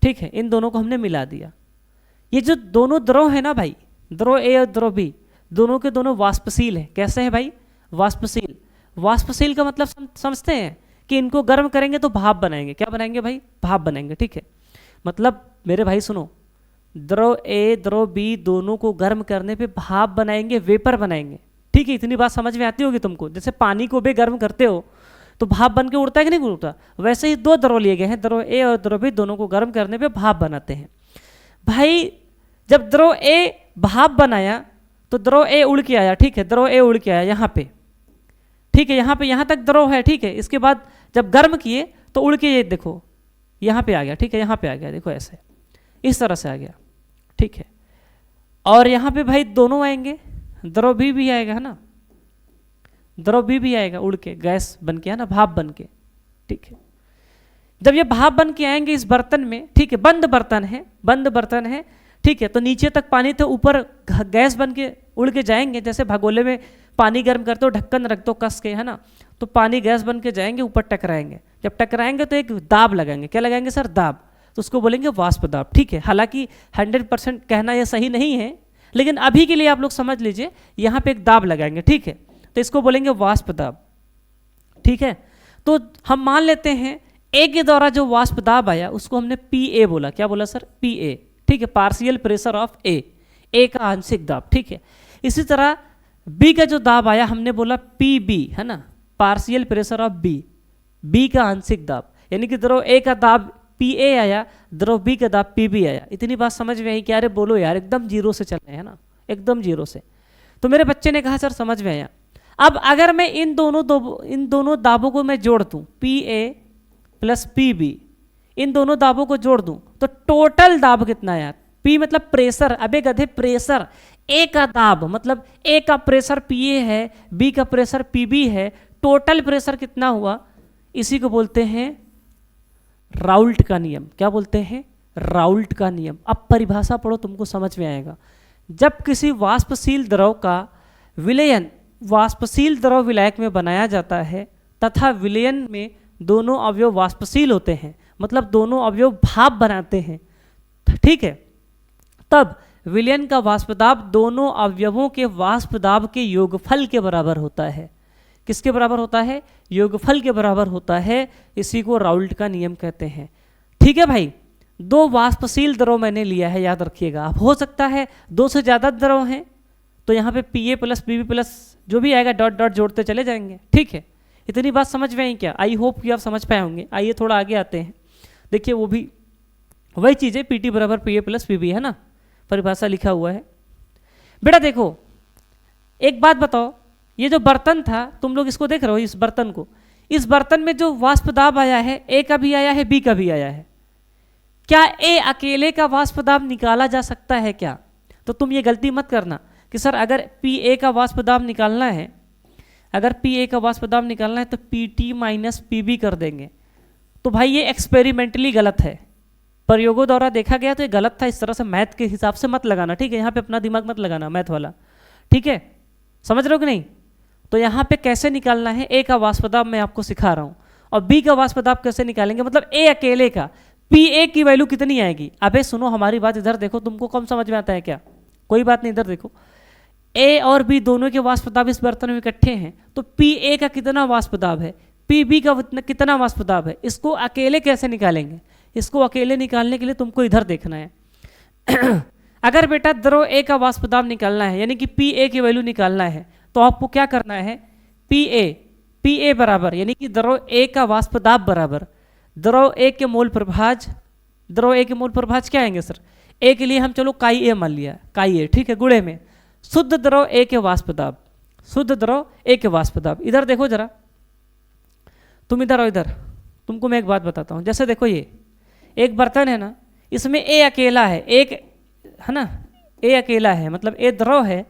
ठीक है, इन दोनों को हमने मिला दिया। ये जो दोनों द्रव है ना भाई, द्रव ए और द्रव बी, दोनों के दोनों वाष्पशील है। कैसे है भाई, वाष्पशील। वाष्पशील का मतलब समझते हैं कि इनको गर्म करेंगे तो भाप बनाएंगे। क्या बनाएंगे भाई, भाप बनाएंगे। ठीक है, मतलब मेरे भाई सुनो, द्रव ए द्रव बी दोनों को गर्म करने पे भाप बनाएंगे, वेपर बनाएंगे। ठीक है, इतनी बात समझ में आती होगी तुमको। जैसे पानी को भी गर्म करते हो तो भाप बन के उड़ता है कि नहीं उड़ता, वैसे ही 2 द्रव लिए गए हैं, द्रव ए और द्रव बी, दोनों को गर्म करने पे भाप बनाते हैं। भाई जब द्रव ए भाप बनाया तो द्रव ए उड़ के आया। ठीक है, द्रव ए उड़ के आया यहाँ पे। ठीक है, यहाँ पे यहाँ तक द्रव है। ठीक है, इसके बाद जब गर्म किए तो उड़ के ये देखो यहाँ पे आ गया, ठीक है, यहाँ पे आ गया, देखो ऐसे इस तरह से आ गया, ठीक है। और यहाँ पे भाई दोनों आएंगे, द्रव भी आएगा, है ना, द्रव भी आएगा उड़ के, गैस बन के, है ना, भाप बन के, ठीक है। जब ये भाप बन के आएंगे इस बर्तन में, ठीक है, बंद बर्तन है, ठीक है, तो नीचे तक पानी थे, ऊपर गैस बन के उड़ के जाएंगे, जैसे भगोले में पानी गर्म करते हो, ढक्कन रख दो कस के, है ना, तो पानी गैस बन के जाएंगे, ऊपर टकराएंगे। जब टकराएंगे तो एक दाब लगाएंगे, क्या लगाएंगे सर, दाब, तो उसको बोलेंगे वाष्प दाब, ठीक है। हालांकि 100% कहना यह सही नहीं है, लेकिन अभी के लिए आप लोग समझ लीजिए, यहाँ पे एक दाब लगाएंगे, ठीक है, तो इसको बोलेंगे वाष्प दाब, ठीक है। तो हम मान लेते हैं ए के द्वारा जो वाष्प दाब आया उसको हमने पी बोला, क्या बोला सर, पी, ठीक है, पार्शियल प्रेशर ऑफ ए का आंशिक दाब, ठीक है। इसी तरह बी का जो दाब आया हमने बोला पी बी, है ना, पार्शियल प्रेशर ऑफ बी का आंशिक दाब, यानी कि द्रव ए का दाब पी आया, द्रव बी का दाब पी बी आया। इतनी बात समझ में आई क्या, अरे बोलो यार, एकदम जीरो से चल रहे हैं ना, एकदम जीरो से। तो मेरे बच्चे ने कहा सर समझ में आया। अब अगर मैं इन दोनों दाबों को मैं जोड़ दूं, P A plus P B, इन दोनों दाबों को जोड़ दूं तो टोटल दाब कितना आया, पी मतलब प्रेशर, अबे गधे प्रेशर, ए का दाब मतलब ए का प्रेशर पी ए है, बी का प्रेशर पी बी है, टोटल प्रेशर कितना हुआ, इसी को बोलते हैं राउल्ट का नियम। क्या बोलते हैं, राउल्ट का नियम। अब परिभाषा पढ़ो, तुमको समझ में आएगा। जब किसी वाष्पशील द्रव का विलयन वाष्पशील द्रव विलायक में बनाया जाता है तथा विलयन में दोनों अवयव वाष्पशील होते हैं, मतलब दोनों अवयव भाप बनाते हैं, ठीक है, तब विलयन का वाष्पदाब दोनों अवयवों के वाष्पदाब के योगफल के बराबर होता है। किसके बराबर होता है, योगफल के बराबर होता है। इसी को राउल्ट का नियम कहते हैं, ठीक है भाई। दो वाष्पशील द्रव मैंने लिया है, याद रखिएगा। अब हो सकता है दो से ज़्यादा द्रव हैं, तो यहाँ पे P A plus P B plus जो भी आएगा डॉट डॉट जोड़ते चले जाएंगे, ठीक है। इतनी बात समझ में आई क्या, आई होप कि आप समझ पाए होंगे। आइए थोड़ा आगे आते हैं, देखिए वो भी वही चीज़ है, पी टी बराबर P A plus P B, है ना, परिभाषा लिखा हुआ है। बेटा देखो एक बात बताओ, ये जो बर्तन था तुम लोग इसको देख रहे हो, इस बर्तन को, इस बर्तन में जो वाष्प दाब आया है, ए का भी आया है, बी का भी आया है। क्या ए अकेले का वाष्प दाब निकाला जा सकता है क्या? तो तुम ये गलती मत करना कि सर अगर पी ए का वाष्प दाब निकालना है, अगर पी ए का वाष्प दाब निकालना है तो P T minus P B कर देंगे। तो भाई ये एक्सपेरिमेंटली गलत है, प्रयोगों द्वारा देखा गया तो ये गलत था। इस तरह से मैथ के हिसाब से मत लगाना, ठीक है, यहाँ पे अपना दिमाग मत लगाना मैथ वाला, ठीक है, समझ रहे हो कि नहीं। तो यहाँ पे कैसे निकालना है, ए का वाष्प दाब मैं आपको सिखा रहा हूँ, और बी का वाष्प दाब कैसे निकालेंगे, मतलब ए अकेले का पी ए की वैल्यू कितनी आएगी। अबे सुनो हमारी बात, इधर देखो, तुमको कम समझ में आता है क्या, कोई बात नहीं, इधर देखो, ए और बी दोनों के वाष्प दाब इस बर्तन में इकट्ठे हैं, तो पी ए का कितना वाष्प दाब है, पी बी का कितना वाष्प दाब है, इसको अकेले कैसे निकालेंगे। इसको अकेले निकालने के लिए तुमको इधर देखना है। अगर बेटा द्रव ए का वाष्प दाब निकालना है, यानी कि पी ए की वैल्यू निकालना है, तो आपको क्या करना है, पी ए बराबर, यानी कि द्रव ए का वाष्प दाब बराबर द्रव ए के मोल प्रभाज, द्रव ए के मोल प्रभाज क्या आएंगे सर, ए के लिए हम चलो काई ए मान लिया, काई ए, ठीक है, गुणे में शुद्ध द्रव ए के वाष्प दाब, शुद्ध द्रव ए के वाष्प दाब। इधर देखो जरा, तुम इधर आओ, इधर तुमको मैं एक बात बताता हूँ। जैसे देखो ये एक बर्तन है ना, इसमें ए अकेला है, एक है ना, ए अकेला है, मतलब ए द्रव है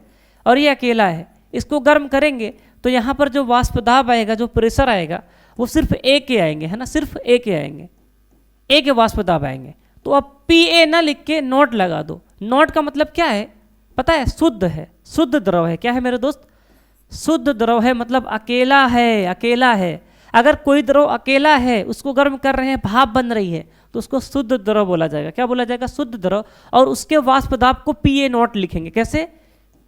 और ये अकेला है। इसको गर्म करेंगे तो यहाँ पर जो वाष्प दाब आएगा, जो प्रेशर आएगा, वो सिर्फ ए के आएंगे, है ना, सिर्फ ए के आएंगे, ए के वाष्प दाब आएंगे। तो अब पी ए ना लिख के नोट लगा दो। नोट का मतलब क्या है पता है, शुद्ध है, शुद्ध द्रव है। क्या है मेरे दोस्त, शुद्ध द्रव है, मतलब अकेला है, अकेला है। अगर कोई द्रव अकेला है, उसको गर्म कर रहे हैं, भाप बन रही है, तो उसको शुद्ध द्रव बोला जाएगा। क्या बोला जाएगा, शुद्ध द्रव। और उसके वाष्प दाब को पी ए नोट लिखेंगे। कैसे,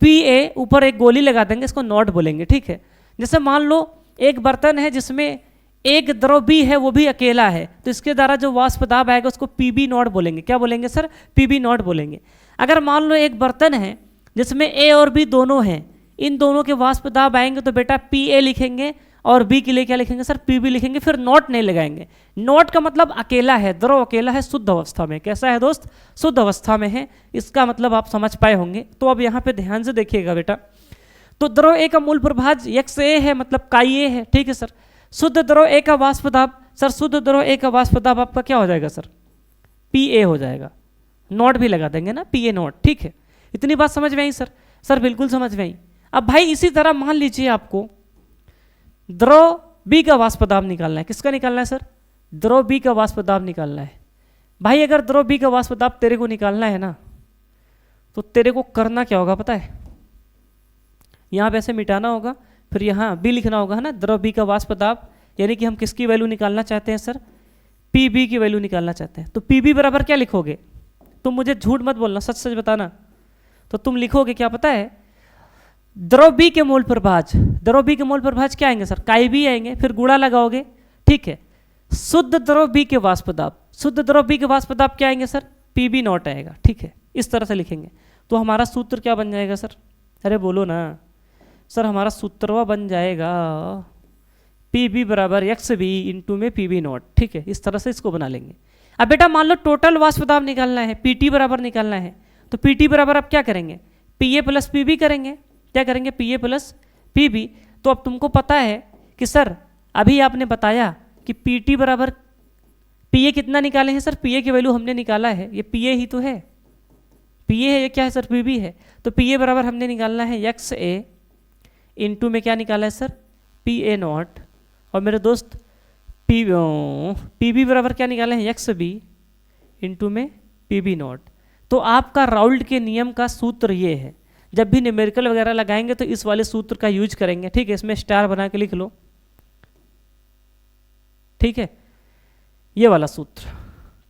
पी ए ऊपर एक गोली लगा देंगे, इसको नोट बोलेंगे, ठीक है। जैसे मान लो एक बर्तन है जिसमें एक द्रव भी है, वो भी अकेला है, तो इसके द्वारा जो वाष्प दाब आएगा उसको पी बी नोट बोलेंगे। क्या बोलेंगे सर, पी बी नोट बोलेंगे। अगर मान लो एक बर्तन है जिसमें ए और बी दोनों हैं, इन दोनों के वाष्प दाब आएंगे तो बेटा पी ए लिखेंगे और बी के लिए क्या लिखेंगे सर, पी बी लिखेंगे, फिर नोट नहीं लगाएंगे। नोट का मतलब अकेला है, द्रव अकेला है, शुद्ध अवस्था में। कैसा है दोस्त, शुद्ध अवस्था में है, इसका मतलब आप समझ पाए होंगे। तो अब यहाँ पे ध्यान से देखिएगा बेटा, तो द्रव ए का मूल प्रभाज एक्स ए है, मतलब काई ए है, ठीक है सर। शुद्ध द्रव ए का वाष्प दाब, सर शुद्ध द्रव ए का वाष्प दाब आपका क्या हो जाएगा सर, पी ए हो जाएगा, नॉट भी लगा देंगे ना, पी ए नॉट, ठीक है। इतनी बात समझ में आई सर? सर बिल्कुल समझ में आई। अब भाई इसी तरह मान लीजिए आपको द्रव बी का वाष्प दाब निकालना है। किसका निकालना है सर? द्रव बी का वाष्प दाब निकालना है। भाई अगर द्रव बी का वाष्प दाब तेरे को निकालना है ना, तो तेरे को करना क्या होगा पता है? यहाँ पे ऐसे मिटाना होगा, फिर यहाँ बी लिखना होगा, है ना, द्रव बी का वाष्प दाब, यानी कि हम किसकी वैल्यू निकालना चाहते हैं सर? पी बी की वैल्यू निकालना चाहते हैं। तो पी बी बराबर क्या लिखोगे? तुम मुझे झूठ मत बोलना, सच सच बताना। तो तुम लिखोगे क्या पता है? द्रव बी के मोल प्रभाज, द्रव बी के मोल प्रभाज क्या आएंगे सर? काई बी आएंगे, फिर गुणा लगाओगे, ठीक है। शुद्ध द्रव बी के वाष्प दाब, शुद्ध द्रव बी के वाष्प दाब क्या आएंगे सर? पी बी नॉट आएगा, ठीक है। इस तरह से लिखेंगे तो हमारा सूत्र क्या बन जाएगा सर? अरे बोलो ना सर, हमारा सूत्रवा बन जाएगा पी बी बराबर एक्स बी इंटू में पी बी नॉट, ठीक है। इस तरह से इसको बना लेंगे। अब बेटा मान लो टोटल वाष्प दाब निकालना है, पी टी बराबर निकालना है, तो पी टी बराबर आप क्या करेंगे? P A plus P B करेंगे। क्या करेंगे? P A plus P B. तो अब तुमको पता है कि सर अभी आपने बताया कि पी टी बराबर पी ए कितना निकाले हैं सर? पी ए की वैल्यू हमने निकाला है, ये पी ए ही तो है, पी ए है, ये क्या है सर? पी बी है। तो पी ए बराबर हमने निकालना है एक्स ए इंटू में क्या निकाला है सर? P A naught. और मेरे दोस्त पी बी बराबर क्या निकाले हैं? एक्स बी इंटू में पी बी नॉट। तो आपका राउल्ट के नियम का सूत्र ये है, जब भी न्यूमेरिकल वगैरह लगाएंगे तो इस वाले सूत्र का यूज करेंगे, ठीक है। इसमें स्टार बना के लिख लो, ठीक है। ये वाला सूत्र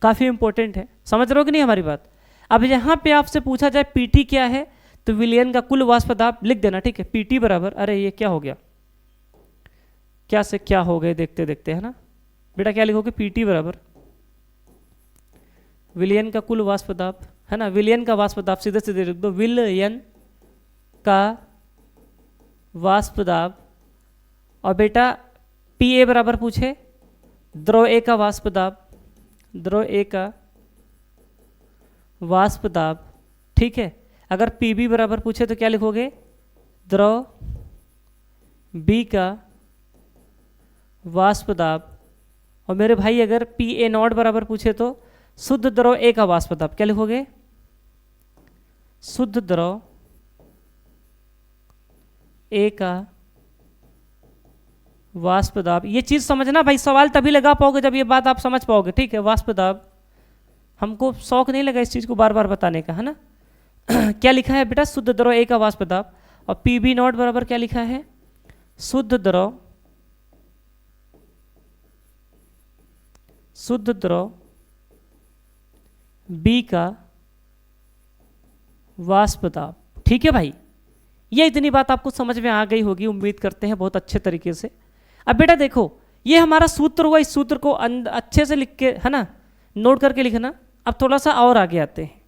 काफ़ी इंपॉर्टेंट है, समझ रहे हो कि नहीं हमारी बात? अब यहाँ पे आपसे पूछा जाए पीटी क्या है, तो विलयन का कुल वाष्प दाब लिख देना, ठीक है। पीटी बराबर, अरे ये क्या हो गया, क्या से क्या हो गए देखते देखते, है ना बेटा? क्या लिखोगे? पीटी बराबर विलयन का कुल वाष्प दाब, है ना। विलयन का वाष्प दाब सीधे सीधे लिख दो, विलयन का वाष्प दाब। और बेटा पी ए बराबर पूछे द्रव ए का वाष्प दाब, द्रव ए का वाष्प दाब, ठीक है। अगर पी बी बराबर पूछे तो क्या लिखोगे? द्रव बी का वाष्प दाब। और मेरे भाई अगर पी ए नॉट बराबर पूछे तो शुद्ध द्रव ए का वाष्प दाब, क्या लिखोगे? शुद्ध द्रव ए का वाष्प दाब। ये चीज समझना भाई, सवाल तभी लगा पाओगे जब ये बात आप समझ पाओगे, ठीक है। वाष्प दाब, हमको शौक नहीं लगा इस चीज को बार बार बताने का, है ना। क्या लिखा है बेटा? शुद्ध द्रव ए का वाष्प दाब। और पी बी नॉट बराबर क्या लिखा है? शुद्ध द्रव बी का वाष्प दाब, ठीक है भाई। ये इतनी बात आपको समझ में आ गई होगी, उम्मीद करते हैं बहुत अच्छे तरीके से। अब बेटा देखो, ये हमारा सूत्र हुआ, इस सूत्र को अच्छे से लिख के, है ना, नोट करके लिखना। अब थोड़ा सा और आगे आते हैं,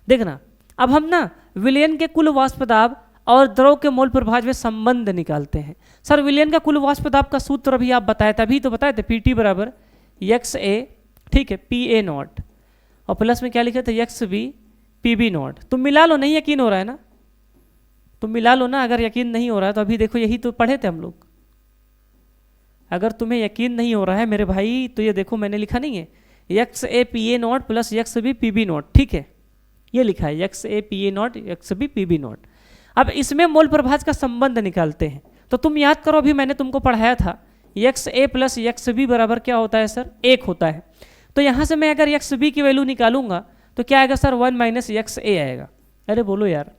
देखना। अब हम ना विलयन के कुल वाष्प दाब और द्रव के मोल प्रभाज में संबंध निकालते हैं। सर विलयन का कुल वाष्प दाब का सूत्र अभी आप बताए थे, अभी तो बताए थे, पी टी बराबर एक्स ए, ठीक है, पी ए नॉट, और प्लस में क्या लिखे थे? X B P B naught. तुम मिला लो, नहीं यकीन हो रहा है ना? तुम मिला लो ना, अगर यकीन नहीं हो रहा है तो अभी देखो, यही तो पढ़े थे हम लोग। अगर तुम्हें यकीन नहीं हो रहा है मेरे भाई, तो ये देखो मैंने लिखा नहीं है, X A P A not plus X B P B not, ठीक है। ये लिखा है X A P A naught X B P B naught. अब इसमें मोल प्रभाज का संबंध निकालते हैं। तो तुम याद करो, अभी मैंने तुमको पढ़ाया था, एक्स ए प्लस एक्स बी बराबर क्या होता है सर? 1 होता है। तो यहाँ से मैं अगर एक्स बी की वैल्यू निकालूंगा तो क्या आएगा सर? 1 माइनस एक्स ए आएगा। अरे बोलो यार,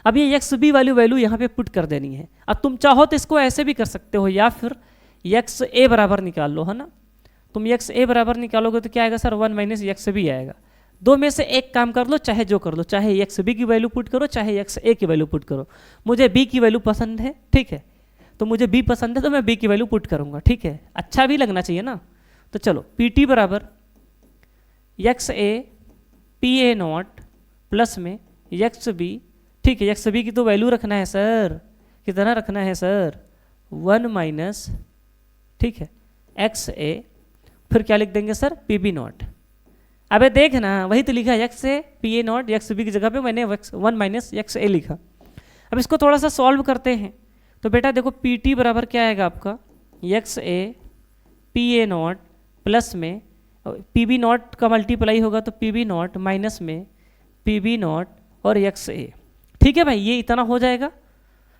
अब ये एक्स बी वाली वैल्यू यहाँ पे पुट कर देनी है। अब तुम चाहो तो इसको ऐसे भी कर सकते हो, या फिर एक्स ए बराबर निकाल लो, है ना। तुम एक्स ए बराबर निकालोगे तो क्या आएगा सर? 1 माइनस एक्स बी आएगा। दो में से एक काम कर लो, चाहे जो कर लो, चाहे एक्स बी की वैल्यू पुट करो, चाहे एक्स ए की वैल्यू पुट करो। मुझे बी की वैल्यू पसंद है, ठीक है, तो मुझे बी पसंद है तो मैं बी की वैल्यू पुट करूंगा, ठीक है। अच्छा भी लगना चाहिए ना। तो चलो, पी टी बराबर X A P A not plus में एक्स बी, ठीक है। एक्स बी की तो वैल्यू रखना है सर, कितना रखना है सर? 1 माइनस, ठीक है, एक्स ए, फिर क्या लिख देंगे सर? P B not. अबे देख ना, वही तो लिखा है, X A P A naught, X B की जगह पे मैंने 1 माइनस एक्स ए लिखा। अब इसको थोड़ा सा सॉल्व करते हैं। तो बेटा देखो, पी टी बराबर क्या आएगा आपका? X A P A not plus में पी बी नॉट का मल्टीप्लाई होगा तो पी बी नॉट माइनस में पी बी नॉट और एक्स ए। ठीक है भाई, ये इतना हो जाएगा।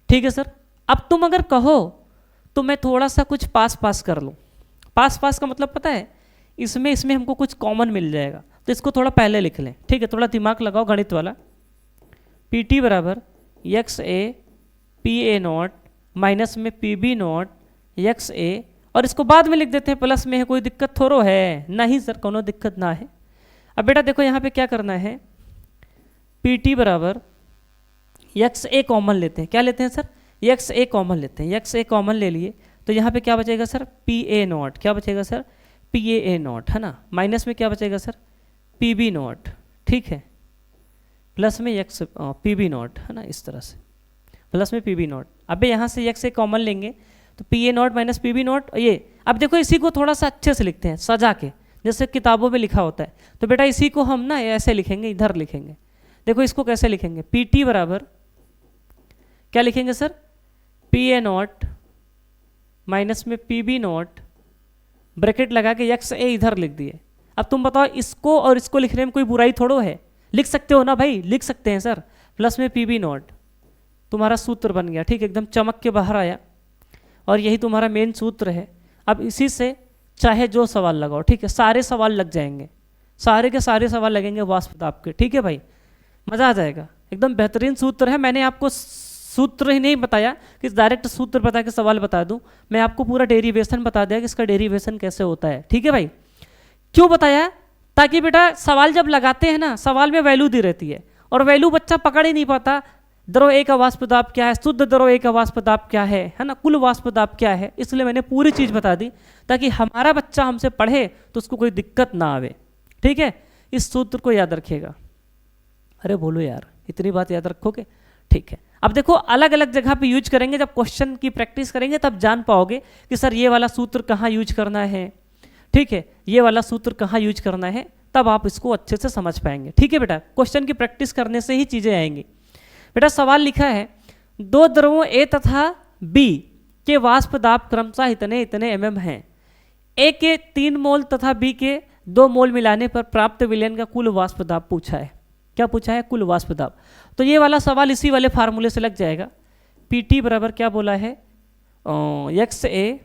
ठीक है सर, अब तुम अगर कहो तो मैं थोड़ा सा कुछ पास पास कर लूँ। पास पास का मतलब पता है, इसमें इसमें हमको कुछ कॉमन मिल जाएगा, तो इसको थोड़ा पहले लिख लें। ठीक है, थोड़ा दिमाग लगाओ गणित वाला। पी टी बराबर X A P A naught minus में पी बी नॉट एक्स ए, और इसको बाद में लिख देते हैं प्लस में है। कोई दिक्कत थोड़ो है? नहीं सर, कोनो दिक्कत ना है। अब बेटा देखो यहाँ पे क्या करना है, पी टी बराबर एक्स ए कॉमन लेते हैं। क्या लेते हैं सर? एक्स ए कॉमन लेते हैं। एक्स ए कॉमन ले लिए तो यहाँ पे क्या बचेगा सर? P A not. क्या बचेगा सर? पी ए नॉट, है ना। माइनस में क्या बचेगा सर? P B not. ठीक है, प्लस में एक्स पी बी नॉट, है ना, इस तरह से प्लस में पी बी नॉट। अब यहाँ से एक्स ए कॉमन लेंगे तो P A naught minus P B naught. ये अब देखो इसी को थोड़ा सा अच्छे से लिखते हैं सजा के, जैसे किताबों में लिखा होता है। तो बेटा इसी को हम ना ऐसे लिखेंगे, इधर लिखेंगे। देखो इसको कैसे लिखेंगे, पी टी बराबर क्या लिखेंगे sir? P A naught minus में पी बी नॉट, ब्रैकेट लगा के एक्स ए इधर लिख दिए। अब तुम बताओ इसको और इसको लिखने में कोई बुराई थोड़ो है? लिख सकते हो ना भाई, लिख सकते हैं सर। प्लस में पी बी नॉट, तुम्हारा सूत्र बन गया। ठीक, एकदम चमक के बाहर आया, और यही तुम्हारा मेन सूत्र है। अब इसी से चाहे जो सवाल लगाओ, ठीक है, सारे सवाल लग जाएंगे, सारे के सारे सवाल लगेंगे वाष्प दाब के। ठीक है भाई, मज़ा आ जाएगा। एकदम बेहतरीन सूत्र है। मैंने आपको सूत्र ही नहीं बताया कि डायरेक्ट सूत्र बता के सवाल बता दूं, मैं आपको पूरा डेरिवेशन बता दिया कि इसका डेरिवेशन कैसे होता है। ठीक है भाई, क्यों बताया? ताकि बेटा सवाल जब लगाते हैं ना, सवाल में वैल्यू दी रहती है, और वैल्यू बच्चा पकड़ ही नहीं पाता। द्रव ए का वाष्प दाब क्या है, शुद्ध द्रव ए का वाष्प दाब क्या है ना, कुल वाष्प दाब क्या है। इसलिए मैंने पूरी चीज़ बता दी ताकि हमारा बच्चा हमसे पढ़े तो उसको कोई दिक्कत ना आवे। ठीक है, इस सूत्र को याद रखिएगा। अरे बोलो यार, इतनी बात याद रखोगे? ठीक है, अब देखो अलग अलग जगह पे यूज करेंगे। जब क्वेश्चन की प्रैक्टिस करेंगे तब जान पाओगे कि सर ये वाला सूत्र कहाँ यूज करना है। ठीक है, ये वाला सूत्र कहाँ यूज करना है, तब आप इसको अच्छे से समझ पाएंगे। ठीक है बेटा, क्वेश्चन की प्रैक्टिस करने से ही चीज़ें आएंगी। बेटा सवाल लिखा है, दो द्रवों ए तथा बी के वाष्प दाब क्रमशः इतने इतने mm हैं। ए के 3 मोल तथा बी के 2 मोल मिलाने पर प्राप्त विलयन का कुल वाष्प दाब पूछा है। क्या पूछा है? कुल वाष्प दाब। तो ये वाला सवाल इसी वाले फार्मूले से लग जाएगा। पी टी बराबर क्या बोला है? X A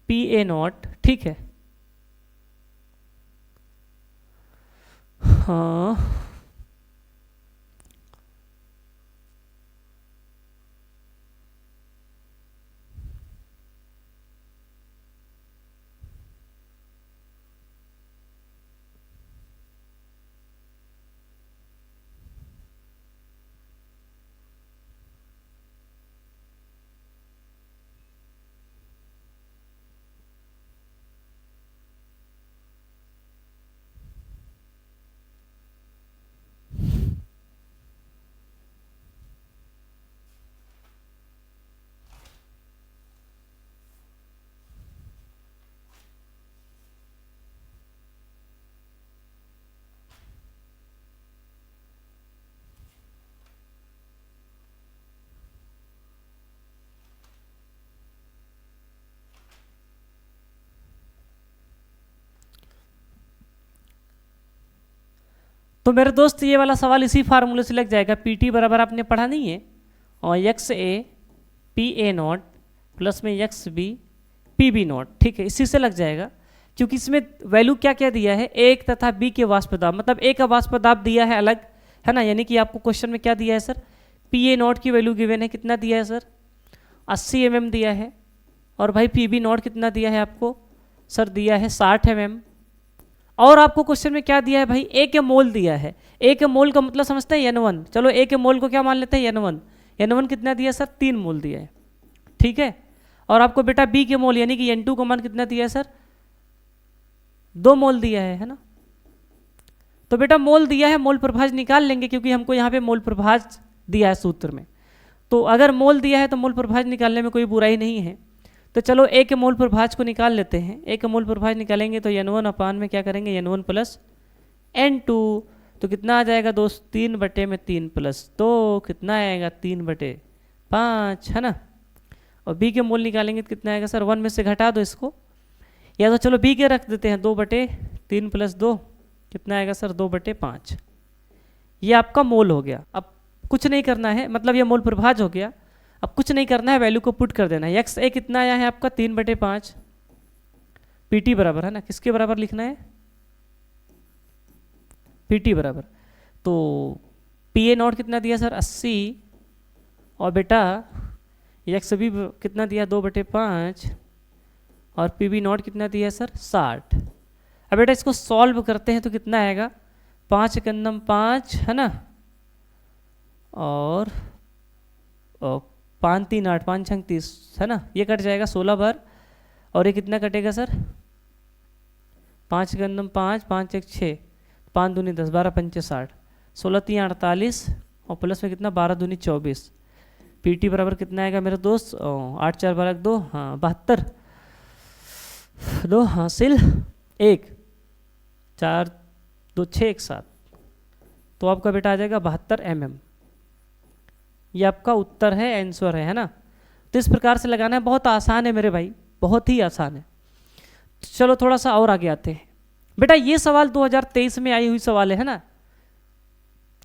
P A not. ठीक है, हाँ तो मेरे दोस्त ये वाला सवाल इसी फार्मूले से लग जाएगा। पी टी बराबर आपने पढ़ा नहीं है, और X A P A not plus में X B P B not. ठीक है, इसी से लग जाएगा, क्योंकि इसमें वैल्यू क्या क्या दिया है? एक तथा बी के वाष्प दाब, मतलब ए का वाष्प दाब दिया है अलग, है ना। यानी कि आपको क्वेश्चन में क्या दिया है सर? पी ए नॉट की वैल्यू गिवन है, कितना दिया है सर? 80 mm दिया है। और भाई पी बी नॉट कितना दिया है आपको? सर दिया है 60 mm। और आपको क्वेश्चन में क्या दिया है भाई? ए के मोल दिया है। ए के मोल का मतलब समझते हैं N1। चलो ए के मोल को क्या मान लेते हैं? N1। N1 कितना दिया है सर? 3 मोल दिया है। ठीक है, और आपको बेटा बी के मोल यानी कि N2 का मान कितना दिया है सर? 2 मोल दिया है ना। तो बेटा मोल दिया है, मोल प्रभाज निकाल लेंगे, क्योंकि हमको यहाँ पे मोल प्रभाज दिया है सूत्र में। तो अगर मोल दिया है तो मोल प्रभाज निकालने में कोई बुराई नहीं है। तो चलो ए के मोल प्रभाज को निकाल लेते हैं। ए के मोल प्रभाज निकालेंगे तो N1 अपान में क्या करेंगे? N1 plus N2। तो कितना आ जाएगा दोस्त? 3/3 प्लस 2 कितना आएगा? 3/5, है ना। और बी के मोल निकालेंगे तो कितना आएगा सर, 1 में से घटा दो इसको, या तो चलो बी के रख देते हैं 2/3 + 2 कितना आएगा सर 2/5। ये आपका मोल हो गया। अब कुछ नहीं करना है, मतलब ये मोल प्रभाज हो गया। अब कुछ नहीं करना है, वैल्यू को पुट कर देना है। एक्स ए कितना आया है आपका 3/5, पीटी बराबर है ना, किसके बराबर लिखना है, पीटी बराबर, तो पी ए नॉट कितना दिया सर 80, और बेटा एक्स बी कितना दिया 2/5, और पी बी नॉट कितना दिया सर 60। अब बेटा इसको सॉल्व करते हैं तो कितना आएगा, 5 × 5 है ना, और 5 3 8 5 6 30 है ना, ये कट जाएगा 16 बार, और ये कितना कटेगा सर 5 × 5 5 1 6 5 दूनी 10 12 5 60 16 3 48, और प्लस में कितना 12 दूनी 24। पीटी बराबर कितना आएगा मेरे दोस्त 8 4 12 2 हाँ 72 2 हासिल 1 4 2 6 1 7, तो आपका बेटा आ जाएगा 72 mm। ये आपका उत्तर है, आंसर है ना। तो इस प्रकार से लगाना है, बहुत आसान है मेरे भाई, बहुत ही आसान है। चलो थोड़ा सा और आगे आते हैं। बेटा ये सवाल 2023 में आई हुई सवाल है ना,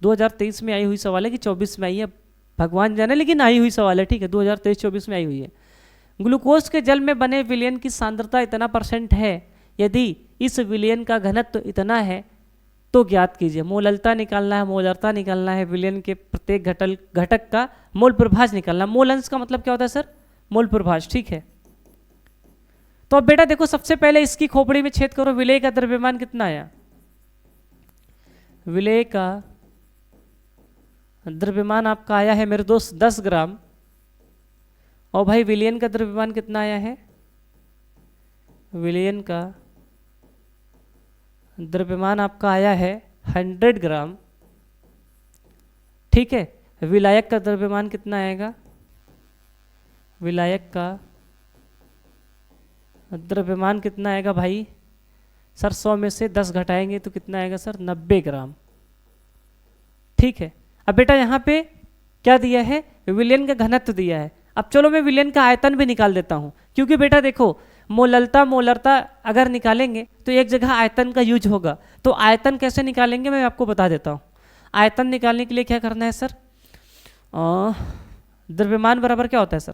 2023 में आई हुई सवाल है कि 24 में आई है भगवान जाने, लेकिन आई हुई सवाल है, ठीक है, 2023-24 में आई हुई है। ग्लूकोज के जल में बने विलयन की सांद्रता इतना % है, यदि इस विलयन का घनत्व इतना है तो ज्ञात कीजिए। मोललता निकालना है, मोलरता निकालना है, विलयन के प्रत्येक घटक का मोल प्रभाज निकालना। मोल अंश का मतलब क्या होता है सर, मोल प्रभाज, ठीक है। तो अब बेटा देखो, सबसे पहले इसकी खोपड़ी में छेद करो, विलय का द्रव्यमान कितना आया, विलय का द्रव्यमान आपका आया है मेरे दोस्त 10 ग्राम, और भाई विलयन का द्रव्यमान कितना आया है, विलयन का द्रव्यमान आपका आया है 100 ग्राम, ठीक है। विलायक का द्रव्यमान कितना आएगा, विलायक का द्रव्यमान कितना आएगा भाई सर, 100 में से 10 घटाएंगे तो कितना आएगा सर 90 ग्राम, ठीक है। अब बेटा यहाँ पे क्या दिया है, विलयन का घनत्व दिया है। अब चलो मैं विलयन का आयतन भी निकाल देता हूँ, क्योंकि बेटा देखो मोललता मोलरता अगर निकालेंगे तो एक जगह आयतन का यूज होगा, तो आयतन कैसे निकालेंगे मैं आपको बता देता हूँ। आयतन निकालने के लिए क्या करना है सर, द्रव्यमान बराबर क्या होता है सर,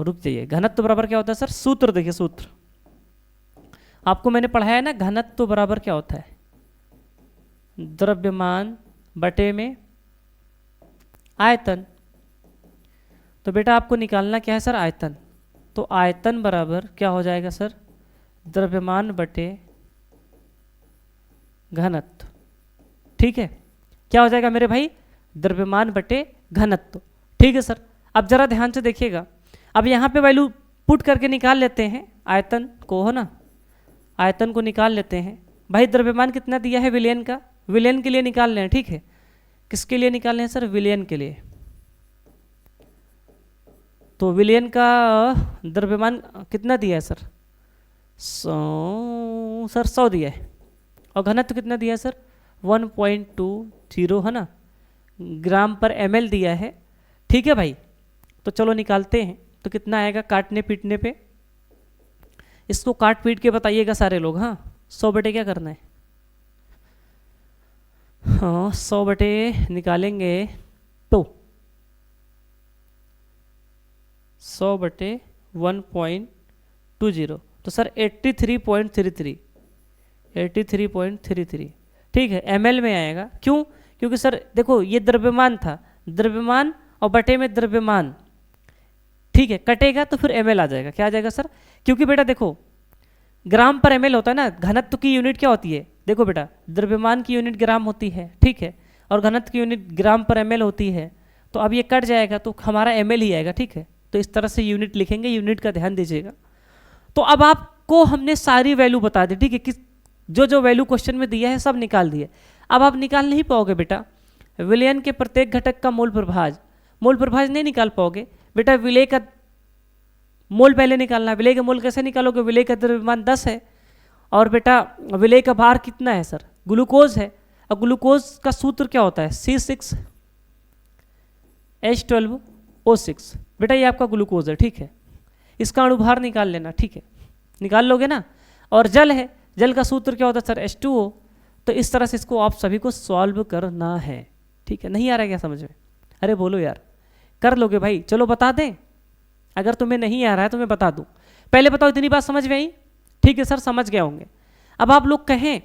रुक जाइए, घनत्व बराबर क्या होता है सर, सूत्र देखिए, सूत्र आपको मैंने पढ़ाया है ना, घनत्व बराबर क्या होता है, द्रव्यमान बटे में आयतन। तो बेटा आपको निकालना क्या है सर, आयतन। तो आयतन बराबर क्या हो जाएगा सर, द्रव्यमान बटे घनत्व, ठीक है। क्या हो जाएगा मेरे भाई, द्रव्यमान बटे घनत्व, ठीक है सर। अब जरा ध्यान से देखिएगा, अब यहाँ पे वैल्यू पुट करके निकाल लेते हैं आयतन को, हो ना, आयतन को निकाल लेते हैं। भाई द्रव्यमान कितना दिया है विलयन का, विलयन के लिए निकाल लें, ठीक है। किसके लिए निकाल लें सर, विलयन के लिए। तो विलयन का द्रव्यमान कितना दिया है सर, 100 दिया है, और घनत्व कितना दिया है सर 1.20 है ना, ग्राम पर ml दिया है, ठीक है भाई। तो चलो निकालते हैं, तो कितना आएगा काटने पीटने पे, इसको काट पीट के बताइएगा सारे लोग, हाँ 100 बटे क्या करना है, हाँ 100 बटे निकालेंगे तो 100 बटे 1.20, तो सर 83.33, ठीक है, ml में आएगा। क्यों, क्योंकि सर देखो ये द्रव्यमान था, द्रव्यमान और बटे में द्रव्यमान, ठीक है, कटेगा तो फिर ml आ जाएगा। क्या आ जाएगा सर, क्योंकि बेटा देखो ग्राम पर ml होता है ना, घनत्व की यूनिट क्या होती है, देखो बेटा द्रव्यमान की यूनिट ग्राम होती है, ठीक है, और घनत्व की यूनिट ग्राम पर ml होती है। तो अब ये कट जाएगा तो हमारा ml ही आएगा, ठीक है। तो इस तरह से यूनिट लिखेंगे, यूनिट का ध्यान दीजिएगा। तो अब आपको हमने सारी वैल्यू बता दी, ठीक है, कि जो जो वैल्यू क्वेश्चन में दिया है सब निकाल दिए। अब आप निकाल नहीं पाओगे बेटा विलयन के प्रत्येक घटक का मोल प्रभाज, मोल प्रभाज नहीं निकाल पाओगे बेटा। विलय का मोल पहले निकालना है, विलय का मोल कैसे निकालोगे, विलय का द्रव्यमान 10 है, और बेटा विलय का भार कितना है सर, ग्लूकोज है, और ग्लूकोज का सूत्र क्या होता है C6H12O6, बेटा ये आपका ग्लूकोज है, ठीक है, इसका अणुभार निकाल लेना, ठीक है, निकाल लोगे ना। और जल है, जल का सूत्र क्या होता है सर, H2O। तो इस तरह से इसको आप सभी को सॉल्व करना है, ठीक है। नहीं आ रहा है क्या समझ में? अरे बोलो यार, कर लोगे भाई? चलो बता दें, अगर तुम्हें नहीं आ रहा है तो मैं बता दूं। पहले बताओ इतनी बात समझ में आई? ठीक है सर, समझ गए होंगे। अब आप लोग कहें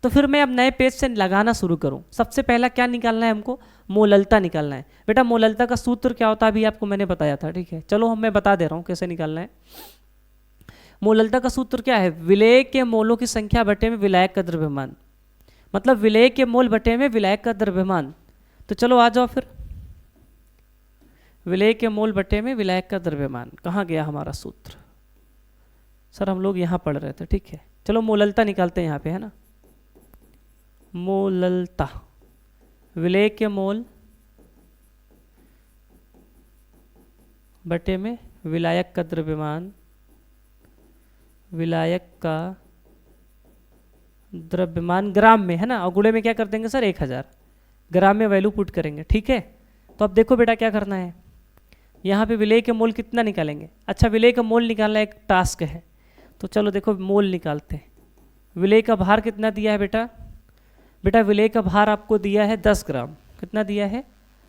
तो फिर मैं अब नए पेज से लगाना शुरू करूं। सबसे पहला क्या निकालना है हमको? मोललता निकालना है। बेटा मोललता का सूत्र क्या होता है अभी आपको मैंने बताया था, ठीक है। चलो मैं बता दे रहा हूं कैसे निकालना है। मोललता का सूत्र क्या है? विलेय के मोलों की संख्या बटे में विलायक का द्रव्यमान, मतलब विलेय के मोल बटे में विलायक का द्रव्यमान। तो चलो आ जाओ फिर, विलेय के मोल बटे में विलायक का द्रव्यमान। कहाँ गया हमारा सूत्र? सर हम लोग यहाँ पढ़ रहे थे, ठीक है। चलो मोललता निकालते हैं यहाँ पे, है ना। मोललता, विलेय के मोल बटे में विलायक का द्रव्यमान, विलायक का द्रव्यमान ग्राम में, है ना। और गुणे में क्या कर देंगे सर? 1000 ग्राम में वैल्यू पुट करेंगे, ठीक है। तो अब देखो बेटा क्या करना है, यहाँ पे विलेय के मोल कितना निकालेंगे? अच्छा विलेय का मोल निकालना एक टास्क है, तो चलो देखो मोल निकालते हैं। विलेय का भार कितना दिया है बेटा? बेटा विलेय का भार आपको दिया है 10 ग्राम। कितना दिया है?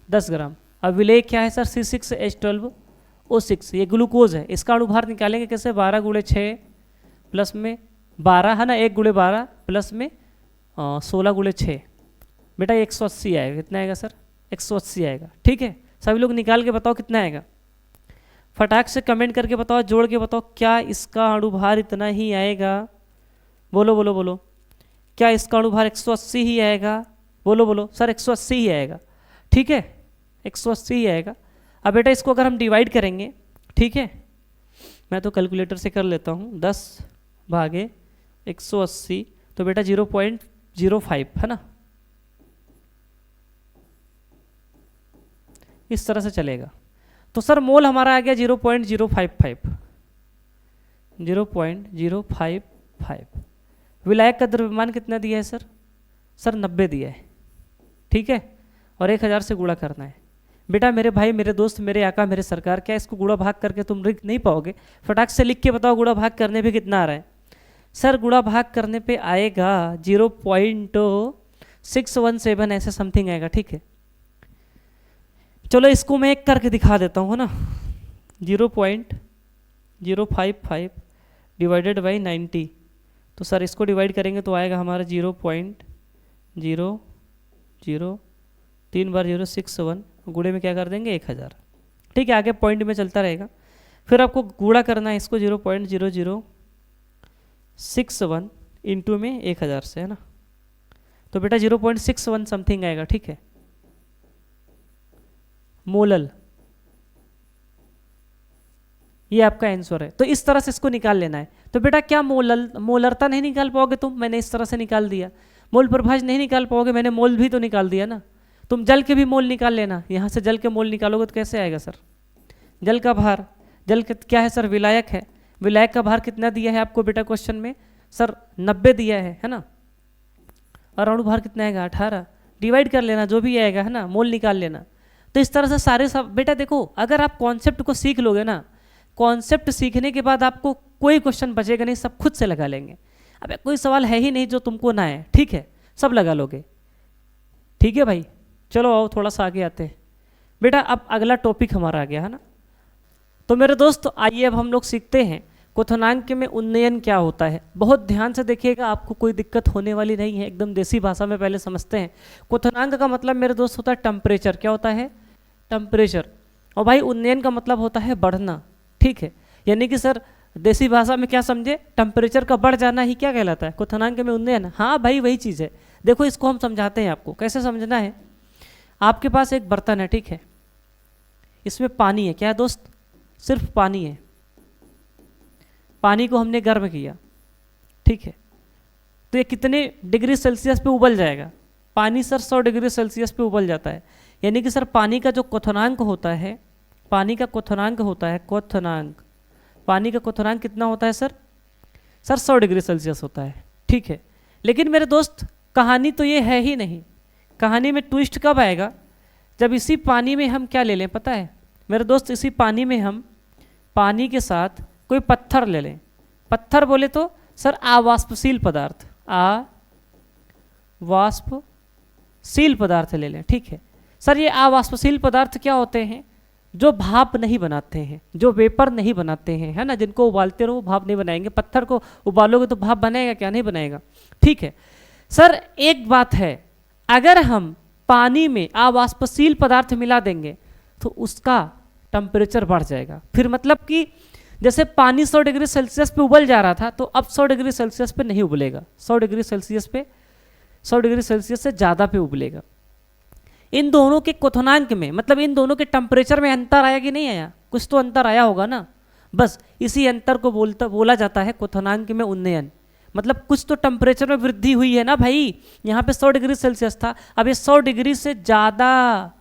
10 ग्राम। अब विलेय क्या है सर? C6H12O6, ये ग्लूकोज है। इसका अणुभार निकालेंगे कैसे? 12 × 6 प्लस में 12, है ना, 1 × 12 प्लस में 16 × 6। बेटा 180 आएगा। कितना आएगा सर? 180 आएगा, ठीक है। सभी लोग निकाल के बताओ कितना आएगा, फटाक से कमेंट करके बताओ, जोड़ के बताओ। क्या इसका अणुभार इतना ही आएगा? बोलो बोलो बोलो, क्या इसका अणुभार 180 ही आएगा? बोलो बोलो सर 180 ही आएगा, ठीक है, 180 ही आएगा। अब बेटा इसको अगर हम डिवाइड करेंगे, ठीक है, मैं तो कैलकुलेटर से कर लेता हूँ, 10 भागे 180, तो बेटा 0.05, है ना, इस तरह से चलेगा। तो सर मोल हमारा आ गया 0.055, 0.055। विलायक का द्रव्यमान कितना दिया है सर? सर 90 दिया है, ठीक है, और 1000 से गुणा करना है। बेटा मेरे भाई, मेरे दोस्त, मेरे आका, मेरे सरकार, क्या इसको गुणा भाग करके तुम लिख नहीं पाओगे? फटाक से लिख के बताओ गुणा भाग करने पे कितना आ रहा है। सर गुणा भाग करने पे आएगा 0.617 ऐसे समथिंग आएगा, ठीक है। चलो इसको मैं एक करके दिखा देता हूँ, है ना। 0.055 डिवाइडेड बाई 90, तो सर इसको डिवाइड करेंगे तो आएगा हमारा 0.00, 3 बार 067, गुणे में क्या कर देंगे? 1000, ठीक है। आगे पॉइंट में चलता रहेगा। फिर आपको गुणा करना है इसको 0.0061 इंटू में 1000 से, है ना। तो बेटा 0.61 समथिंग आएगा, ठीक है। मोलल, ये आपका आंसर है। तो इस तरह से इसको निकाल लेना है। तो बेटा क्या मोलरता नहीं निकाल पाओगे तुम? मैंने इस तरह से निकाल दिया। मोल प्रभाज नहीं निकाल पाओगे? मैंने मोल भी तो निकाल दिया ना। तुम जल के भी मोल निकाल लेना, यहाँ से जल के मोल निकालोगे तो कैसे आएगा सर? जल का भार, जल क्या है सर? विलायक है। विलायक का भार कितना दिया है आपको बेटा क्वेश्चन में? सर 90 दिया है ना। और अणुभार कितना आएगा? 18। डिवाइड कर लेना जो भी आएगा, है ना, मोल निकाल लेना। तो इस तरह से सारे सब बेटा देखो, अगर आप कॉन्सेप्ट को सीख लोगे ना, कॉन्सेप्ट सीखने के बाद आपको कोई क्वेश्चन बचेगा नहीं, सब खुद से लगा लेंगे। अब कोई सवाल है ही नहीं जो तुमको ना है, ठीक है, सब लगा लोगे, ठीक है भाई। चलो आओ थोड़ा सा आगे आते हैं बेटा। अब अगला टॉपिक हमारा आ गया, है ना। तो मेरे दोस्त आइए अब हम लोग सीखते हैं क्वथनांक में उन्नयन क्या होता है। बहुत ध्यान से देखिएगा, आपको कोई दिक्कत होने वाली नहीं है, एकदम देसी भाषा में पहले समझते हैं। क्वथनांक का मतलब मेरे दोस्त होता है टेम्परेचर। क्या होता है? टेम्परेचर। और भाई उन्नयन का मतलब होता है बढ़ना, ठीक है। यानी कि सर देसी भाषा में क्या समझे? टेम्परेचर का बढ़ जाना ही क्या कहलाता है? क्वथनांक में उन्नयन। हाँ भाई वही चीज़ है। देखो इसको हम समझाते हैं आपको, कैसे समझना है। आपके पास एक बर्तन है, ठीक है, इसमें पानी है। क्या है दोस्त? सिर्फ पानी है। पानी को हमने गर्म किया, ठीक है, तो ये कितने डिग्री सेल्सियस पे उबल जाएगा? पानी सर 100 डिग्री सेल्सियस पे उबल जाता है। यानी कि सर पानी का जो क्वथनांक होता है, पानी का क्वथनांक होता है, क्वथनांक, पानी का क्वथनांक कितना होता है सर? सर 100 डिग्री सेल्सियस होता है, ठीक है। लेकिन मेरे दोस्त कहानी तो ये है ही नहीं। कहानी में ट्विस्ट कब आएगा? जब इसी पानी में हम क्या ले लें पता है? मेरे दोस्त इसी पानी में हम पानी के साथ कोई पत्थर ले लें, पत्थर बोले तो सर अवाष्पशील पदार्थ, अवाष्पशील पदार्थ ले लें, ठीक है सर। ये अवाष्पशील पदार्थ क्या होते हैं? जो भाप नहीं बनाते हैं, जो वेपर नहीं बनाते हैं, है ना, जिनको उबालते रहो वो भाप नहीं बनाएंगे। पत्थर को उबालोगे तो भाप बनेगा क्या? नहीं बनेगा, ठीक है सर। एक बात है, अगर हम पानी में अवाष्पशील पदार्थ मिला देंगे तो उसका टेम्परेचर बढ़ जाएगा। फिर मतलब कि जैसे पानी 100 डिग्री सेल्सियस पे उबल जा रहा था तो अब 100 डिग्री सेल्सियस पे नहीं उबलेगा, 100 डिग्री सेल्सियस पे, 100 डिग्री सेल्सियस से ज़्यादा पे उबलेगा। इन दोनों के क्वथनांक में, मतलब इन दोनों के टेम्परेचर में अंतर आया कि नहीं आया? कुछ तो अंतर आया होगा ना। बस इसी अंतर को बोला जाता है क्वथनांक में उन्नयन। मतलब कुछ तो टेम्परेचर में वृद्धि हुई है ना भाई। यहाँ पे 100 डिग्री सेल्सियस था, अब ये 100 डिग्री से ज़्यादा,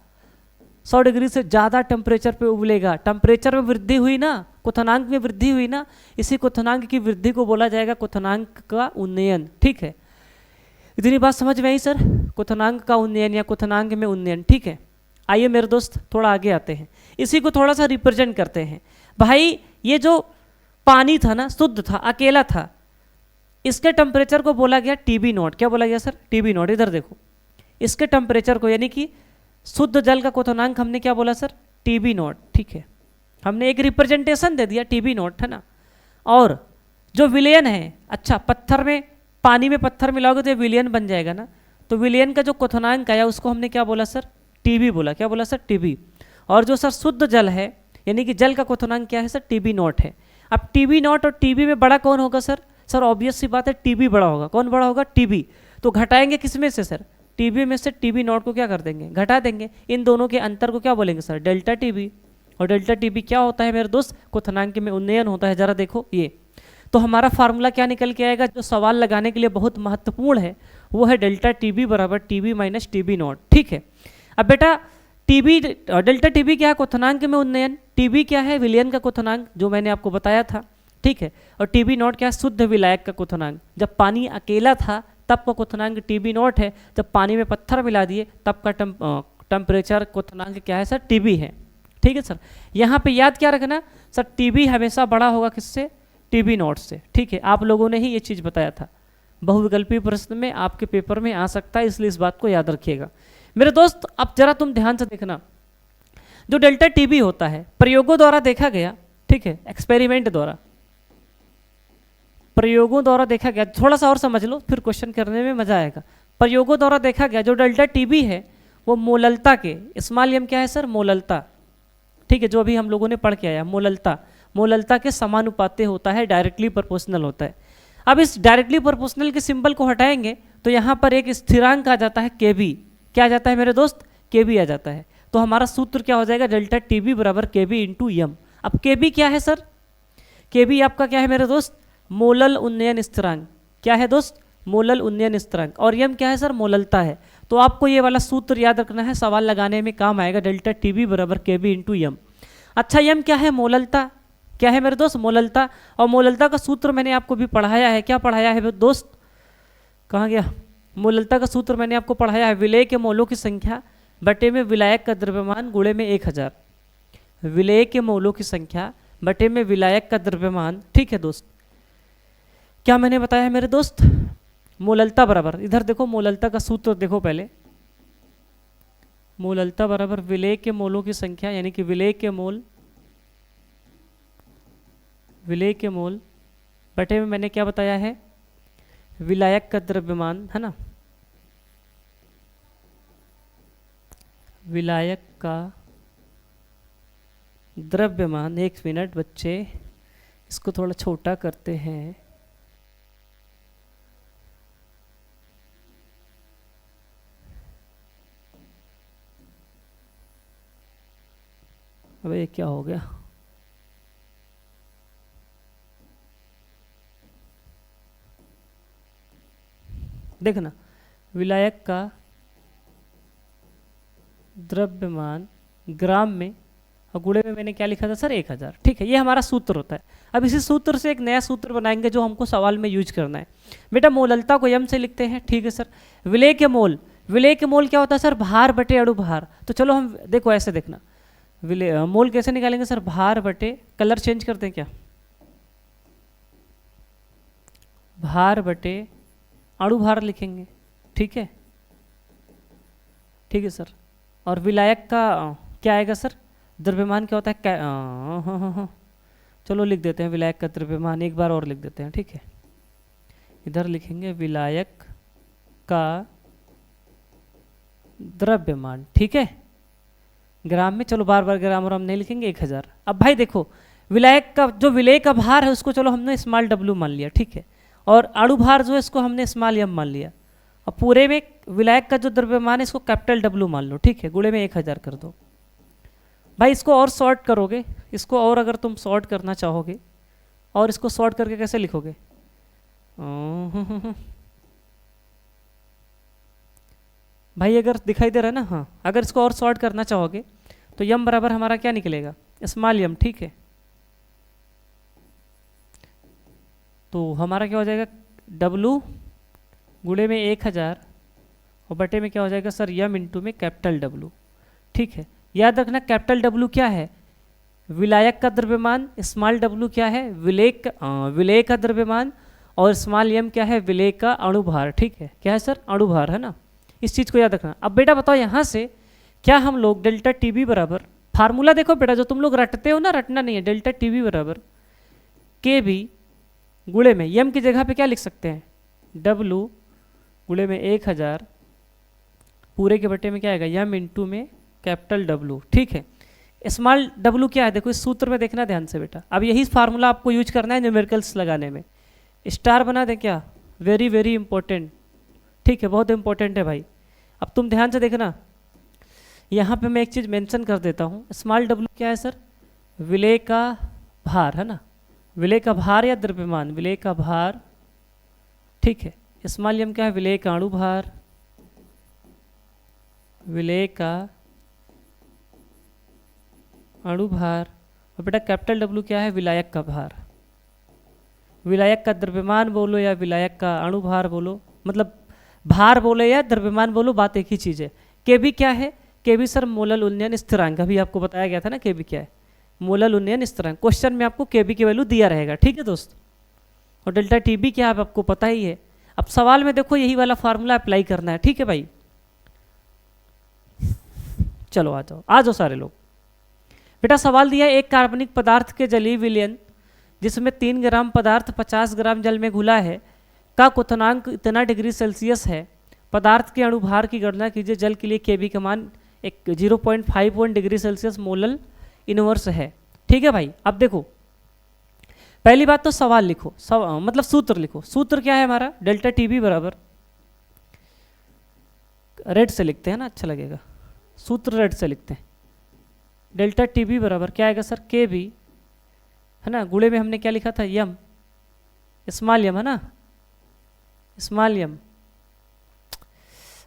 100 डिग्री से ज़्यादा टेम्परेचर पे उबलेगा। टेम्परेचर में वृद्धि हुई ना, क्वथनांक में वृद्धि हुई ना, इसी क्वथनांक की वृद्धि को बोला जाएगा क्वथनांक का उन्नयन, ठीक है। इतनी बात समझ में आई सर? क्वथनांक का उन्नयन या क्वथनांक में उन्नयन, ठीक है। आइए मेरे दोस्त थोड़ा आगे आते हैं, इसी को थोड़ा सा रिप्रेजेंट करते हैं। भाई ये जो पानी था ना, शुद्ध था, अकेला था, इसके टेम्परेचर को बोला गया टीबी नॉट। क्या बोला गया सर? TB naught. इधर देखो, इसके टेम्परेचर को, यानी कि शुद्ध जल का क्वथनांक हमने क्या बोला सर? टीबी नॉट, ठीक है। हमने एक रिप्रेजेंटेशन दे दिया टीबी नॉट, है ना। और जो विलयन है, अच्छा पत्थर में, पानी में पत्थर मिलाओगे तो ये विलयन बन जाएगा ना, तो विलयन का जो क्वथनांक आया उसको हमने क्या बोला सर? टीबी बोला। क्या बोला सर? टीबी। और जो सर शुद्ध जल है, यानी कि जल का क्वथनांक क्या है सर? टीबी नॉट है। अब टीबी नॉट और टीबी में बड़ा कौन होगा सर? सर ऑब्वियस सी बात है, टीबी बड़ा होगा। कौन बड़ा होगा? टीबी। तो घटाएंगे किस में से सर? टीबी में से टीबी नॉट को क्या कर देंगे? घटा देंगे। इन दोनों के अंतर को क्या बोलेंगे सर? Delta TB. और डेल्टा टीबी क्या होता है मेरे दोस्त? क्वथनांक में उन्नयन होता है। जरा देखो ये, तो हमारा फार्मूला क्या निकल के आएगा जो सवाल लगाने के लिए बहुत महत्वपूर्ण है, वो है डेल्टा टीबी बराबर टीबी माइनस टीबी नॉट, ठीक है। अब बेटा टीबी, डेल्टा टीबी क्या है? क्वथनांक में उन्नयन। टीबी क्या है? विलयन का क्वथनांक, जो मैंने आपको बताया था, ठीक है। और टीबी नॉट क्या है? शुद्ध विलायक का क्वथनांक। जब पानी अकेला था तब का क्वथनांक टीबी नॉट है, जब पानी में पत्थर मिला दिए तब का टेम्परेचर क्वथनांक क्या है सर? टीबी है, ठीक है सर। यहाँ पे याद क्या रखना सर? टीबी हमेशा बड़ा होगा किससे? टीबी नॉट से, ठीक है। आप लोगों ने ही ये चीज़ बताया था, बहुविकल्पीय प्रश्न में आपके पेपर में आ सकता है, इसलिए इस बात को याद रखिएगा मेरे दोस्त। अब जरा तुम ध्यान से देखना, जो डेल्टा टीबी होता है प्रयोगों द्वारा देखा गया, ठीक है, एक्सपेरिमेंट द्वारा, प्रयोगों द्वारा देखा गया। थोड़ा सा और समझ लो, फिर क्वेश्चन करने में मजा आएगा। प्रयोगों द्वारा देखा गया जो डेल्टा टीबी है वो मोललता के, स्मॉल एम क्या है सर? मोललता, ठीक है, जो अभी हम लोगों ने पढ़ के आया, मोललता, मोललता के समानुपाती होता है, डायरेक्टली प्रोपोर्शनल होता है। अब इस डायरेक्टली प्रोपोर्शनल के सिंबल को हटाएंगे तो यहाँ पर एक स्थिरांक आ जाता है केबी। क्या आ जाता है मेरे दोस्त? केबी आ जाता है। तो हमारा सूत्र क्या हो जाएगा? डेल्टा टीबी बराबर केबी इंटू यम। अब केबी क्या है सर? केबी आपका क्या है मेरे दोस्त? मोलल उन्नयन स्थिरांक। क्या है दोस्त? मोलल उन्नयन स्थिरांक। और यम क्या है सर? मोललता है। तो आपको ये वाला सूत्र याद रखना है, सवाल लगाने में काम आएगा। डेल्टा टीबी बराबर केबी इंटू यम। अच्छा यम क्या है? मोललता। क्या है मेरे दोस्त? मोललता। और मोललता का सूत्र मैंने आपको भी पढ़ाया है। क्या पढ़ाया है दोस्त? कहाँ गया? मोललता का सूत्र मैंने आपको पढ़ाया है, विलेय के मोलों की संख्या बटे में विलायक का द्रव्यमान गुणे में 1000। विलेय के मोलों की संख्या बटे में विलायक का द्रव्यमान, ठीक है दोस्त। क्या मैंने बताया है मेरे दोस्त? मोललता बराबर, इधर देखो मोललता का सूत्र देखो पहले, मोललता बराबर विलेय के मोलों की संख्या, यानी कि विलेय के मोल, विलेय के मोल बटे में मैंने क्या बताया है? विलायक का द्रव्यमान, है ना, विलायक का द्रव्यमान। एक मिनट बच्चे, इसको थोड़ा छोटा करते हैं। अबे ये क्या हो गया? देखना, विलायक का द्रव्यमान ग्राम में और गुणे में मैंने क्या लिखा था सर? 1000, ठीक है। ये हमारा सूत्र होता है। अब इसी सूत्र से एक नया सूत्र बनाएंगे जो हमको सवाल में यूज करना है। बेटा मोललता को यम से लिखते हैं, ठीक है सर। विलेय के मोल, विलेय के मोल क्या होता है सर? भार बटे अणु भार। तो चलो हम देखो ऐसे देखना, मोल कैसे निकालेंगे सर? भार बटे, कलर चेंज करते हैं क्या? भार बटे अणु भार लिखेंगे, ठीक है, ठीक है सर। और विलायक का क्या आएगा सर? द्रव्यमान क्या होता है? हाँ, चलो लिख देते हैं विलायक का द्रव्यमान, एक बार और लिख देते हैं, ठीक है। इधर लिखेंगे विलायक का द्रव्यमान, ठीक है, ग्राम में। चलो बार बार ग्राम और हम नहीं लिखेंगे, 1000। अब भाई देखो, विलायक का जो विलेय का भार है उसको चलो हमने स्मॉल डब्ल्यू मान लिया, ठीक है, और अणु भार जो है इसको हमने स्मॉल एम मान लिया। अब पूरे में विलायक का जो द्रव्यमान है इसको कैपिटल डब्ल्यू मान लो, ठीक है, गुणे में 1000 कर दो। भाई इसको और सॉर्ट करोगे, इसको और अगर तुम सॉर्ट करना चाहोगे, और इसको सॉर्ट करके कैसे लिखोगे? भाई अगर दिखाई दे रहा है ना, हाँ, अगर इसको और सॉर्ट करना चाहोगे तो यम बराबर हमारा क्या निकलेगा? स्मॉल यम, ठीक है। तो हमारा क्या हो जाएगा? डब्लू गुणे में 1000 और बटे में क्या हो जाएगा सर? यम इंटू में कैपिटल डब्लू, ठीक है। याद रखना कैपिटल डब्लू क्या है? विलायक का द्रव्यमान। स्मॉल डब्लू क्या है? विलेय का द्रव्यमान। और स्मॉल एम क्या है? विलेय का अणुभार, ठीक है। क्या है सर? अणुभार, है ना। इस चीज़ को याद रखना। अब बेटा बताओ यहाँ से क्या हम लोग डेल्टा टी बी बराबर, फार्मूला देखो बेटा जो तुम लोग रटते हो ना, रटना नहीं है, डेल्टा टी बी बराबर के बी गुणे में यम की जगह पे क्या लिख सकते हैं? डब्लू गुणे में 1000 पूरे के बटे में क्या आएगा? यम इंटू में कैपिटल डब्लू, ठीक है। स्मॉल डब्लू क्या है? देखो इस सूत्र में देखना ध्यान से बेटा। अब यही फार्मूला आपको यूज करना है न्यूमेरिकल्स लगाने में। स्टार बना दें क्या? वेरी वेरी इंपॉर्टेंट, ठीक है, बहुत इंपॉर्टेंट है भाई। अब तुम ध्यान से देखना, यहाँ पे मैं एक चीज़ मेंशन कर देता हूँ। स्मॉल डब्लू क्या है सर? विलेय का भार, है ना। विलेय का भार या द्रव्यमान? विलेय का भार, ठीक है। स्मॉल एम क्या है? विलेय का अणुभार, विलेय का अणुभार। और बेटा कैपिटल डब्लू क्या है? विलायक का भार। विलायक का द्रव्यमान बोलो या विलायक का अणुभार बोलो, मतलब भार बोले या द्रव्यमान बोलो, बात एक ही चीज़ है। के बी क्या है? के बी सर मोलल उन्नयन स्थिरांक, अभी आपको बताया गया था ना के बी क्या है? मोलल उन्नयन स्थिरांक। क्वेश्चन में आपको के बी की वैल्यू दिया रहेगा, ठीक है दोस्त। और डेल्टा टी बी क्या है आपको पता ही है। अब सवाल में देखो यही वाला फार्मूला अप्लाई करना है, ठीक है भाई। चलो आ जाओ, आ जाओ सारे लोग। बेटा सवाल दिया एक कार्बनिक पदार्थ के जलीय विलयन जिसमें 3 ग्राम पदार्थ 50 ग्राम जल में घुला है का क्वथनांक इतना डिग्री सेल्सियस है, पदार्थ के अणुभार की गणना कीजिए। जल के लिए के बी का मान 0.51 डिग्री सेल्सियस मोलल इनवर्स है, ठीक है भाई। अब देखो पहली बात तो सवाल लिखो, मतलब सूत्र लिखो। सूत्र क्या है हमारा? डेल्टा टी बी बराबर, रेड से लिखते हैं ना, अच्छा लगेगा, सूत्र रेड से लिखते हैं। डेल्टा टी बी बराबर क्या आएगा सर? के बी, है ना, गुणे में हमने क्या लिखा था? यम, स्मॉल यम, है ना, स्मॉल यम।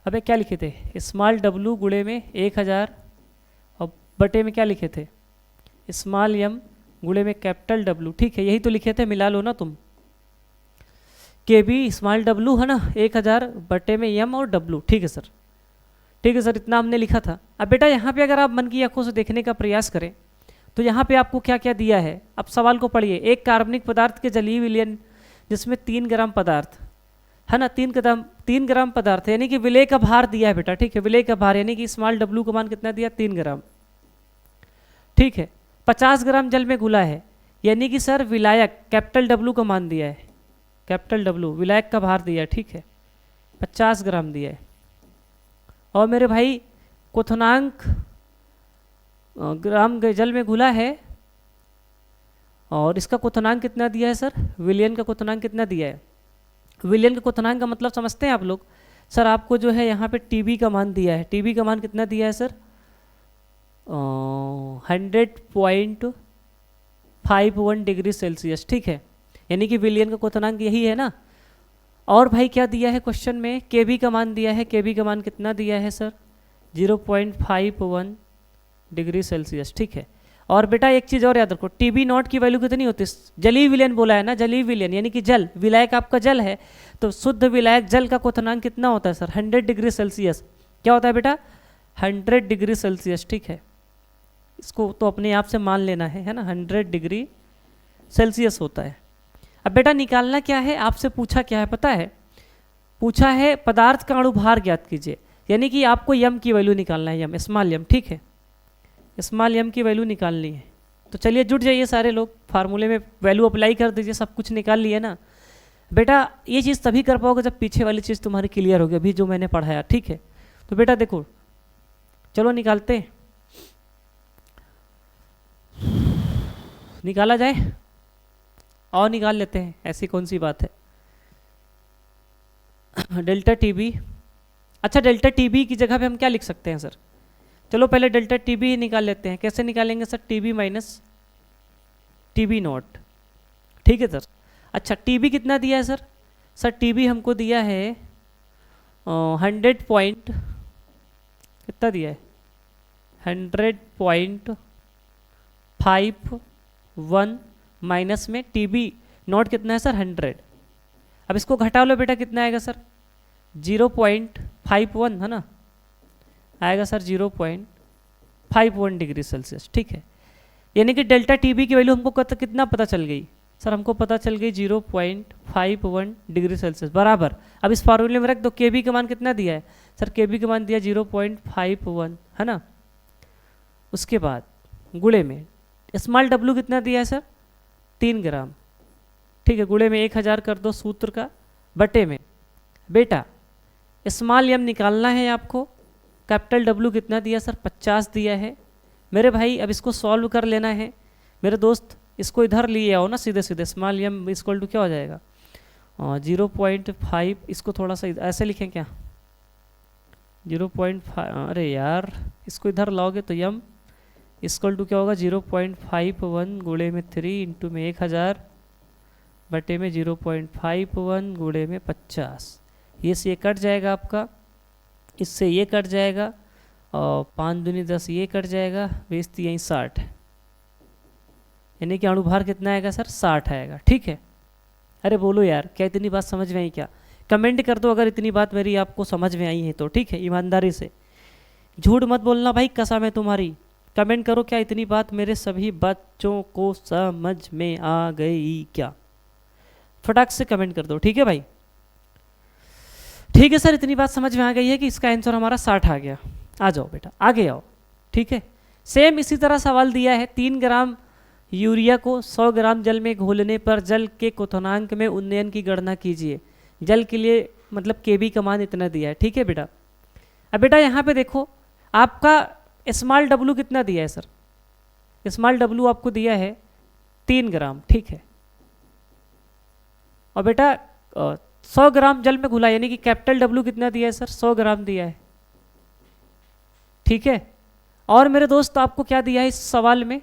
अबे क्या लिखे थे? स्मॉल डब्लू गुणे में 1000 और बटे में क्या लिखे थे? स्मॉल यम गुणे में कैपिटल डब्लू, ठीक है, यही तो लिखे थे, मिला लो ना तुम। के बी स्मॉल डब्लू, है ना, 1000 बटे में यम और डब्लू, ठीक है सर, ठीक है सर, इतना हमने लिखा था। अब बेटा यहाँ पे अगर आप मन की आंखों से देखने का प्रयास करें तो यहाँ पे आपको क्या क्या दिया है? अब सवाल को पढ़िए। एक कार्बनिक पदार्थ के जलीय विलयन जिसमें 3 ग्राम पदार्थ, है ना, 3 ग्राम पदार्थ, यानी कि विलेय का भार दिया है बेटा, ठीक है, विलेय का भार यानी कि स्मॉल डब्लू का मान कितना दिया? 3 ग्राम, ठीक है। 50 ग्राम जल में घुला है, यानी कि सर विलायक कैपिटल डब्लू का मान दिया है, कैपिटल डब्लू विलायक का भार दिया है, ठीक है, 50 ग्राम दिया है। और मेरे भाई क्वथनांक ग्राम जल में घुला है और इसका क्वथनांक कितना दिया है सर? विलयन का क्वथनांक कितना दिया है? विलयन का क्वथनांक का मतलब समझते हैं आप लोग? सर आपको जो है यहाँ पे टीबी का मान दिया है। टीबी का मान कितना दिया है सर? 100.51 डिग्री सेल्सियस, ठीक है, यानी कि विलयन का क्वथनांक यही है ना। और भाई क्या दिया है क्वेश्चन में? के बी का मान दिया है। के बी का मान कितना दिया है सर? 0.51 डिग्री सेल्सियस, ठीक है। और बेटा एक चीज़ और याद रखो, टी बी नॉट की वैल्यू कितनी होती है? जलीय विलयन बोला है ना, जलीय विलयन यानी कि जल, विलायक आपका जल है, तो शुद्ध विलायक जल का क्वथनांक कितना होता है सर? 100 degree Celsius. क्या होता है बेटा? 100 डिग्री सेल्सियस, ठीक है, इसको तो अपने आप से मान लेना है ना, 100 डिग्री सेल्सियस होता है। अब बेटा निकालना क्या है, आपसे पूछा क्या है पता है, पूछा है पदार्थ का अणुभार ज्ञात कीजिए, यानी कि आपको यम की वैल्यू निकालना है, यम स्मॉल यम, ठीक है, स्मॉल यम की वैल्यू निकालनी है। तो चलिए जुट जाइए सारे लोग, फार्मूले में वैल्यू अप्लाई कर दीजिए, सब कुछ निकाल लिए ना। बेटा ये चीज़ तभी कर पाओगे जब पीछे वाली चीज़ तुम्हारी क्लियर होगी, अभी जो मैंने पढ़ाया, ठीक है। तो बेटा देखो, चलो निकालते हैं, निकाला जाए और निकाल लेते हैं, ऐसी कौन सी बात है। डेल्टा टी बी, अच्छा डेल्टा टी बी की जगह पे हम क्या लिख सकते हैं सर, चलो पहले डेल्टा टी बी निकाल लेते हैं। कैसे निकालेंगे sir, T B minus T B not, ठीक है सर। अच्छा टी बी कितना दिया है सर, सर टी बी हमको दिया है 100 पॉइंट, कितना दिया है 100.51 माइनस में टी बी नॉट कितना है सर 100। अब इसको घटा लो बेटा, कितना आएगा सर 0.51 है ना, आएगा सर 0.51 डिग्री सेल्सियस, ठीक है। यानी कि डेल्टा टी बी की वैल्यू हमको कितना पता चल गई सर, हमको पता चल गई 0.51 डिग्री सेल्सियस बराबर। अब इस फार्मूले में रख दो, के बी का मान कितना दिया है सर, के बी का मान दिया 0.51 है ना। उसके बाद गुणे में स्मॉल डब्लू कितना दिया है सर 3 ग्राम, ठीक है, गुणे में 1000 कर दो सूत्र का, बटे में बेटा स्मॉल एम निकालना है आपको, कैपिटल डब्लू कितना दिया सर 50 दिया है मेरे भाई। अब इसको सॉल्व कर लेना है मेरे दोस्त, इसको इधर लिए आओ ना सीधे सीधे, स्मॉल एम इक्वल टू क्या हो जाएगा 0.5, इसको थोड़ा सा ऐसे लिखें क्या 0.5, अरे यार इसको इधर लाओगे तो यम इक्वल टू क्या होगा 0.51 गुणे में 3 इंटू में 1000 बटे में 0.51 गुणे में 50, ये से ये कट जाएगा आपका, इससे ये कट जाएगा और 5 दूनी 10 ये कट जाएगा, बेचती यहीं 60, यानी कि अणुभार कितना आएगा सर 60 आएगा, ठीक है। अरे बोलो यार क्या इतनी बात समझ में आई क्या, कमेंट कर दो अगर इतनी बात मेरी आपको समझ में आई है तो, ठीक है, ईमानदारी से, झूठ मत बोलना भाई, कसम है तुम्हारी। कमेंट करो क्या इतनी बात मेरे सभी बच्चों को समझ में आ गई क्या, फटाक से कमेंट कर दो, ठीक है भाई। ठीक है सर, इतनी बात समझ में आ गई है कि इसका आंसर हमारा 60 आ गया। आ जाओ बेटा आगे आओ, ठीक है। सेम इसी तरह सवाल दिया है, 3 ग्राम यूरिया को 100 ग्राम जल में घोलने पर जल के क्वथनांक में उन्नयन की गणना कीजिए। जल के लिए मतलब केबी का मान इतना दिया है, ठीक है बेटा। अब बेटा यहाँ पे देखो आपका स्मॉल डब्लू कितना दिया है सर, स्मॉल डब्लू आपको दिया है 3 ग्राम, ठीक है। और बेटा 100 ग्राम जल में घुला, यानी कि कैपिटल डब्लू कितना दिया है सर 100 ग्राम दिया है, ठीक है। और मेरे दोस्त आपको क्या दिया है इस सवाल में,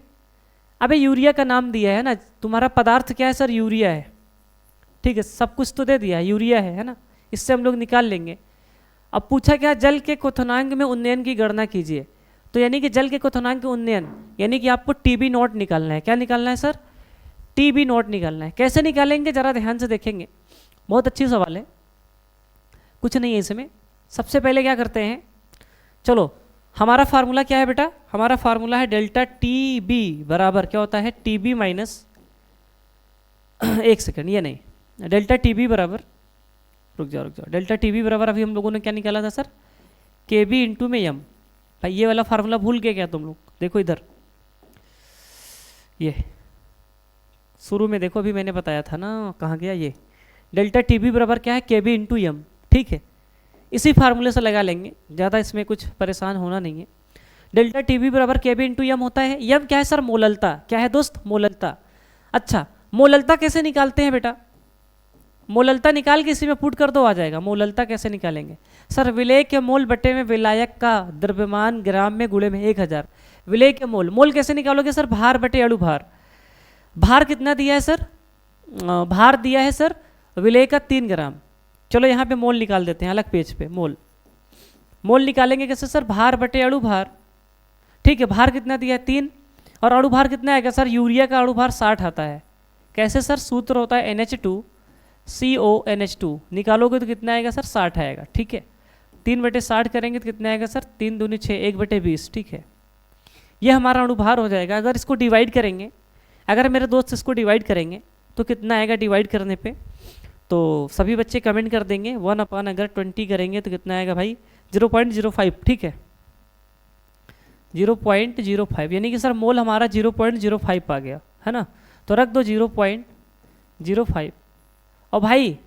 अबे यूरिया का नाम दिया है ना, तुम्हारा पदार्थ क्या है सर यूरिया है, ठीक है, सब कुछ तो दे दिया है, यूरिया है ना, इससे हम लोग निकाल लेंगे। अब पूछा क्या जल के क्वथनांक में उन्नयन की गणना कीजिए, तो यानी कि जल के क्वथनांक के उन्नयन, यानी कि आपको टीबी नॉट निकालना है। क्या निकालना है सर, टीबी नॉट निकालना है। कैसे निकालेंगे जरा ध्यान से देखेंगे, बहुत अच्छी सवाल है, कुछ नहीं है इसमें। सबसे पहले क्या करते हैं, चलो हमारा फार्मूला क्या है बेटा, हमारा फार्मूला है डेल्टा टी बी बराबर क्या होता है टी बी माइनस, एक सेकंड ये नहीं, डेल्टा टी बी बराबर, रुक जाओ डेल्टा टी बी बराबर अभी हम लोगों ने क्या निकाला था सर के बी इंटू में यम। भाई ये वाला फार्मूला भूल गए क्या तुम लोग, देखो इधर ये शुरू में देखो, अभी मैंने बताया था ना, कहाँ गया ये, डेल्टा टी बी बराबर क्या है के बी इंटू यम, ठीक है। इसी फार्मूले से लगा लेंगे, ज़्यादा इसमें कुछ परेशान होना नहीं है। डेल्टा टी बी बराबर के बी इंटू यम होता है, यम क्या है सर मोललता, क्या है दोस्त मोललता। अच्छा मोललता कैसे निकालते हैं बेटा, मोललता निकाल के इसी में पुट कर दो आ जाएगा। मोललता कैसे निकालेंगे सर, विलेय के मोल बटे में विलायक का द्रव्यमान ग्राम में गुणे में 1000। विलेय के मोल, मोल कैसे निकालोगे सर, भार बटे अणु भार। भार कितना दिया है सर, भार दिया है सर विलेय का 3 ग्राम। चलो यहाँ पे मोल निकाल देते हैं अलग पेज पे, मोल मोल निकालेंगे कैसे सर, भार बटे अणु भार, ठीक है। भार कितना दिया है 3 और अणु भार कितना आएगा सर, यूरिया का अणु भार 60 आता है। कैसे सर, सूत्र होता है NH2CONH2, निकालोगे तो कितना आएगा सर 60 आएगा, ठीक है। 3/60 करेंगे तो कितना आएगा सर 3 दूनी 6, 1/20, ठीक है। ये हमारा अणुभार हो जाएगा। अगर इसको डिवाइड करेंगे, अगर मेरे दोस्त इसको डिवाइड करेंगे तो कितना आएगा डिवाइड करने पे, तो सभी बच्चे कमेंट कर देंगे 1 अगर 20 करेंगे तो कितना आएगा भाई 0.05, ठीक है 0.05, यानी कि सर मोल हमारा 0.05 आ गया है ना, तो रख दो 0.05। और भाई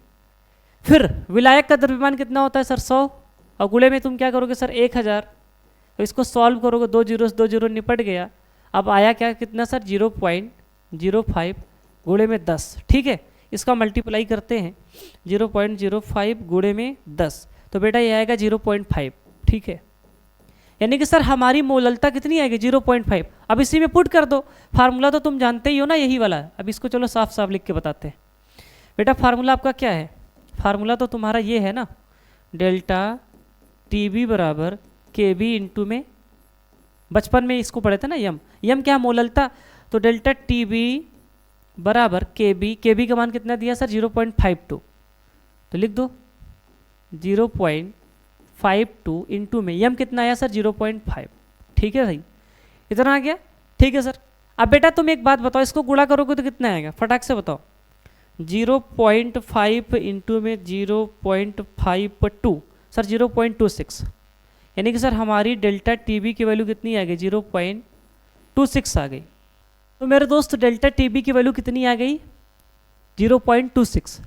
फिर विलायक का द्रव्यमान कितना होता है सर 100, और गुणे में तुम क्या करोगे सर 1000, तो इसको सॉल्व करोगे 2 0 निपट गया। अब आया क्या कितना सर 0.05 गुणे में 10, ठीक है इसका मल्टीप्लाई करते हैं 0.05 गुणे में 10, तो बेटा ये आएगा 0.5, ठीक है यानी कि सर हमारी मोललता कितनी आएगी 0.5। अब इसी में पुट कर दो, फार्मूला तो तुम जानते ही हो ना यही वाला है। अब इसको चलो साफ साफ लिख के बताते हैं। बेटा फार्मूला आपका क्या है, फार्मूला तो तुम्हारा ये है ना, डेल्टा टी बी बराबर के बी इंटू में, बचपन में इसको पढ़े थे ना यम, यम क्या मोललता, तो डेल्टा टी बी बराबर के बी का मान कितना दिया सर 0.52, तो लिख दो 0.52 इंटू में यम कितना आया सर 0.5, ठीक है भाई इतना आ गया, ठीक है सर। अब बेटा तुम एक बात बताओ, इसको गुणा करोगे तो कितना आएगा फटाक से बताओ, 0.5 इंटू में 0.52 सर 0.26, यानी कि सर हमारी डेल्टा टी बी की वैल्यू कितनी आ गई 0.26 आ गई। तो मेरे दोस्त डेल्टा टी बी की वैल्यू कितनी आ गई 0.26,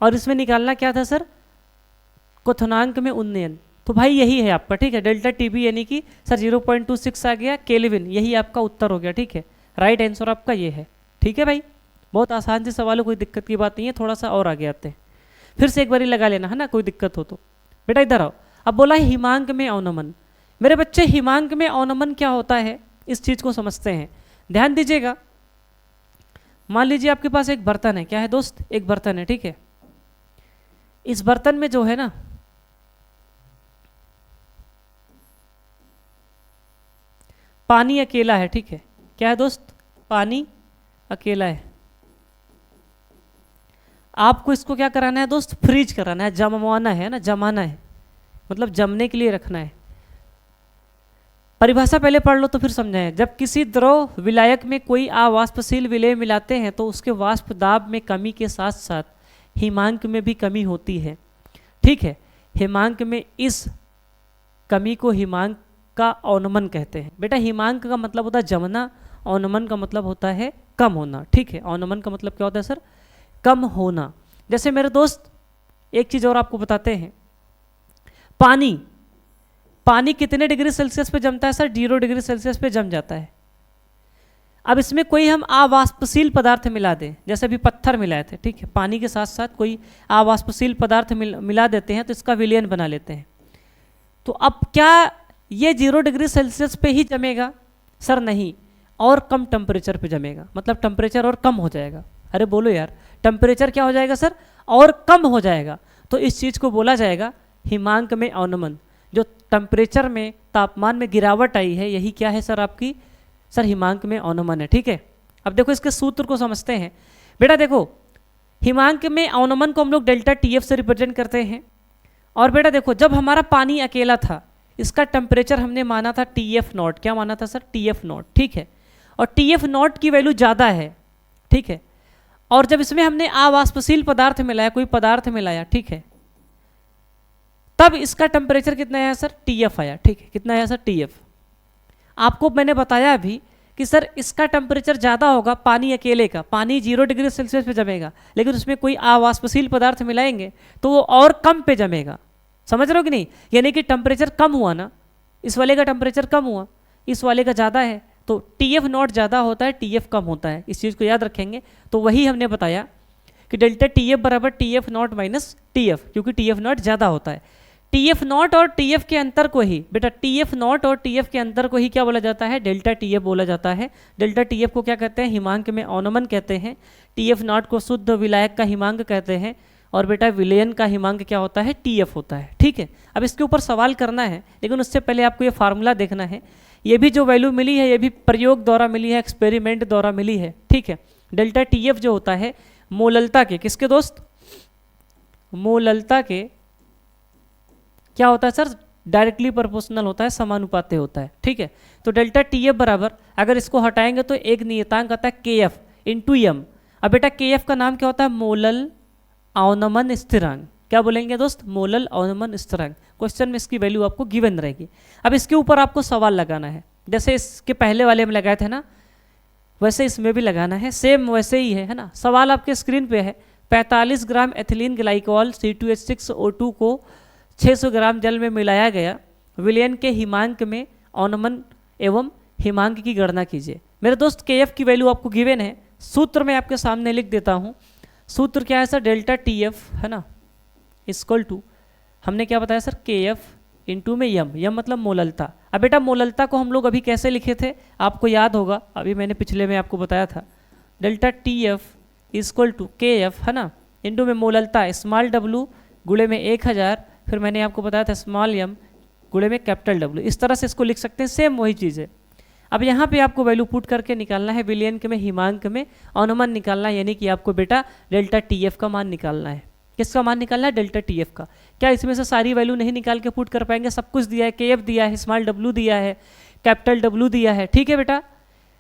और इसमें निकालना क्या था सर क्वथनांक में उन्नयन, तो भाई यही है आपका, ठीक है डेल्टा टी बी यानी कि सर 0.26 आ गया केल्विन, यही आपका उत्तर हो गया, ठीक है राइट आंसर आपका ये है, ठीक है भाई बहुत आसान से सवाल है, कोई दिक्कत की बात नहीं है। थोड़ा सा और आगे आते हैं, फिर से एक बारी लगा लेना है ना कोई दिक्कत हो तो। बेटा इधर आओ, अब बोला है हिमांक में अवनमन। मेरे बच्चे हिमांक में अवनमन क्या होता है इस चीज़ को समझते हैं, ध्यान दीजिएगा। मान लीजिए आपके पास एक बर्तन है, क्या है दोस्त एक बर्तन है, ठीक है इस बर्तन में जो है ना पानी अकेला है, ठीक है क्या है दोस्त पानी अकेला है। आपको इसको क्या कराना है दोस्त फ्रीज कराना है, जमवाना है ना, जमाना है मतलब जमने के लिए रखना है। परिभाषा पहले पढ़ लो तो फिर समझाएं। जब किसी द्रव विलायक में कोई अवाष्पशील विलेय मिलाते हैं तो उसके वाष्प दाब में कमी के साथ साथ हिमांक में भी कमी होती है, ठीक है हिमांक में इस कमी को हिमांक का अवनमन कहते हैं। बेटा हिमांक का मतलब होता है जमना, अवनमन का मतलब होता है कम होना, ठीक है अवनमन का मतलब क्या होता है सर कम होना। जैसे मेरे दोस्त एक चीज़ और आपको बताते हैं, पानी कितने डिग्री सेल्सियस पे जमता है सर 0 डिग्री सेल्सियस पे जम जाता है। अब इसमें कोई हम अवाष्पशील पदार्थ मिला दें, जैसे अभी पत्थर मिलाए थे, ठीक है पानी के साथ साथ कोई अवाष्पशील पदार्थ मिला देते हैं तो इसका विलयन बना लेते हैं। तो अब क्या ये 0 डिग्री सेल्सियस पे ही जमेगा सर नहीं, और कम टेम्परेचर पे जमेगा, मतलब टेम्परेचर और कम हो जाएगा। अरे बोलो यार टेम्परेचर क्या हो जाएगा सर और कम हो जाएगा, तो इस चीज़ को बोला जाएगा हिमांक में अवनमन। जो टेम्परेचर में तापमान में गिरावट आई है यही क्या है सर आपकी सर हिमांक में अवनमन है, ठीक है। अब देखो इसके सूत्र को समझते हैं। बेटा देखो हिमांक में अवनमन को हम लोग डेल्टा टी एफ से रिप्रेजेंट करते हैं। और बेटा देखो जब हमारा पानी अकेला था इसका टेम्परेचर हमने माना था टी एफ नॉट, क्या माना था सर टी एफ नॉट, ठीक है और टी एफ नॉट की वैल्यू ज़्यादा है, ठीक है। और जब इसमें हमने अवाष्पशील पदार्थ मिलाया, कोई पदार्थ मिलाया, ठीक है तब इसका टेम्परेचर कितना आया सर टी एफ आया, ठीक है कितना आया सर टी एफ। आपको मैंने बताया अभी कि सर इसका टेम्परेचर ज़्यादा होगा पानी अकेले का, पानी 0 डिग्री सेल्सियस पे जमेगा, लेकिन उसमें कोई अवाष्पशील पदार्थ मिलाएंगे तो वो और कम पे जमेगा, समझ रहे हो कि नहीं। यानी कि टेम्परेचर कम हुआ ना, इस वाले का टेम्परेचर कम हुआ, इस वाले का ज़्यादा है, तो टी एफ नॉट ज़्यादा होता है टी एफ कम होता है, इस चीज़ को याद रखेंगे। तो वही हमने बताया कि डेल्टा टी एफ बराबर T F not minus T F, क्योंकि टी एफ नॉट ज़्यादा होता है। टी एफ नॉट और टी एफ के अंतर को ही बेटा टी एफ नॉट और टी एफ के अंतर को ही क्या बोला जाता है डेल्टा टी एफ बोला जाता है। डेल्टा टी एफ को क्या कहते हैं हिमांक में अवनमन कहते हैं, टी एफ नॉट को शुद्ध विलायक का हिमांक कहते हैं, और बेटा विलयन का हिमांक क्या होता है टी एफ होता है, ठीक है। अब इसके ऊपर सवाल करना है, लेकिन उससे पहले आपको ये फार्मूला देखना है। ये भी जो वैल्यू मिली है ये भी प्रयोग द्वारा मिली है, एक्सपेरिमेंट द्वारा मिली है, ठीक है। डेल्टा टी एफ जो होता है मोललता के, किसके दोस्त मोललता के क्या होता है सर डायरेक्टली प्रोपोर्शनल होता है, समानुपाती होता है, ठीक है। तो डेल्टा टी एफ बराबर, अगर इसको हटाएंगे तो एक नियतांक आता है के एफ इंटू एम। अब बेटा के एफ का नाम क्या होता है? मोलल अवनमन स्थिरांक। क्या बोलेंगे दोस्त? मोलल अवनमन स्थिरांक। क्वेश्चन में इसकी वैल्यू आपको गिवन रहेगी। अब इसके ऊपर आपको सवाल लगाना है, जैसे इसके पहले वाले में लगाए थे ना, वैसे इसमें भी लगाना है, सेम वैसे ही है ना। सवाल आपके स्क्रीन पे है, 45 ग्राम एथिलीन ग्लाइकोल C2H6O2 को 600 ग्राम जल में मिलाया गया, विलयन के हिमांक में अवनमन एवं हिमांक की गणना कीजिए। मेरे दोस्त के एफ की वैल्यू आपको गिवन है, सूत्र मैं आपके सामने लिख देता हूँ। सूत्र क्या है सर? डेल्टा टी एफ है ना, इक्वल टू, हमने क्या बताया सर? के एफ इंटू में यम, यम मतलब मोललता। अब बेटा मोललता को हम लोग अभी कैसे लिखे थे आपको याद होगा, अभी मैंने पिछले में आपको बताया था। Delta T F equal to K F है ना, इंटू में मोललता स्मॉल डब्लू गुणे में 1000, फिर मैंने आपको बताया था स्मॉल एम गुणे में कैपिटल डब्लू। इस तरह से इसको लिख सकते हैं, सेम वही चीज़ है। अब यहाँ पे आपको वैल्यू पुट करके निकालना है, विलयन के में हिमांक में अनुमान निकालना है, यानी कि आपको बेटा डेल्टा टी एफ का मान निकालना है। किसका मान निकालना है? डेल्टा टी एफ का। क्या इसमें से सारी वैल्यू नहीं निकाल के पुट कर पाएंगे? सब कुछ दिया है, के एफ दिया है, स्मॉल डब्लू दिया है, कैपिटल डब्लू दिया है, ठीक है बेटा।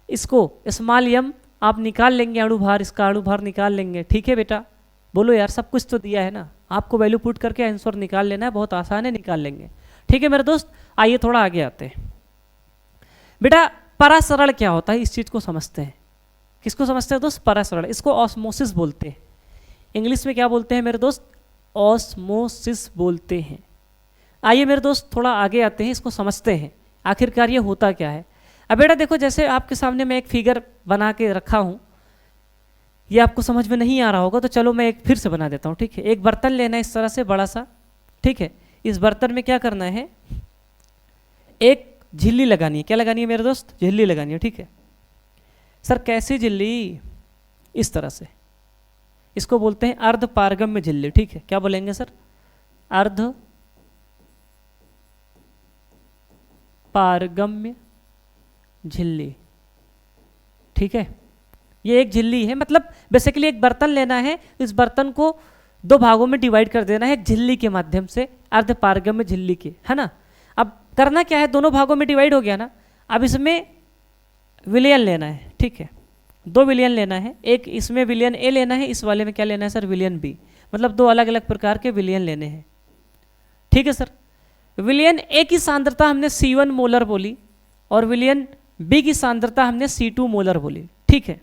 इसको स्मॉल एम आप निकाल लेंगे, अणुभार, इसका अणुभार निकाल लेंगे, ठीक है बेटा। बोलो यार, सब कुछ तो दिया है ना, आपको वैल्यू पुट करके आंसर निकाल लेना है, बहुत आसान है, निकाल लेंगे, ठीक है मेरे दोस्त। आइए थोड़ा आगे आते हैं बेटा। परासरल क्या होता है, इस चीज़ को समझते हैं। किसको समझते हैं दोस्त? परासरल। इसको ऑस्मोसिस बोलते हैं, इंग्लिश में क्या बोलते हैं मेरे दोस्त? ऑस्मोसिस बोलते हैं। आइए मेरे दोस्त थोड़ा आगे आते हैं, इसको समझते हैं आखिरकार ये होता क्या है। अब बेटा देखो, जैसे आपके सामने मैं एक फिगर बना के रखा हूँ, ये आपको समझ में नहीं आ रहा होगा, तो चलो मैं एक फिर से बना देता हूँ, ठीक है। एक बर्तन लेना है इस तरह से बड़ा सा, ठीक है। इस बर्तन में क्या करना है? एक झिल्ली लगानी है। क्या लगानी है मेरे दोस्त? झिल्ली लगानी है, ठीक है। सर कैसी झिल्ली? इस तरह से, इसको बोलते हैं अर्ध पारगम्य झिल्ली, ठीक है। क्या बोलेंगे सर? अर्ध पारगम्य झिल्ली, ठीक है। ये एक झिल्ली है, मतलब बेसिकली एक बर्तन लेना है, इस बर्तन को दो भागों में डिवाइड कर देना है एक झिल्ली के माध्यम से, अर्ध पारगम्य झिल्ली के, है ना। अब करना क्या है? दोनों भागों में डिवाइड हो गया ना, अब इसमें विलयन लेना है, ठीक है। दो विलयन लेना है, एक इसमें विलयन ए लेना है, इस वाले में क्या लेना है सर? विलयन बी, मतलब दो अलग अलग प्रकार के विलयन लेने हैं, ठीक है सर। विलयन ए की सांद्रता हमने C1 मोलर बोली और विलयन बी की सांद्रता हमने C2 मोलर बोली, ठीक है।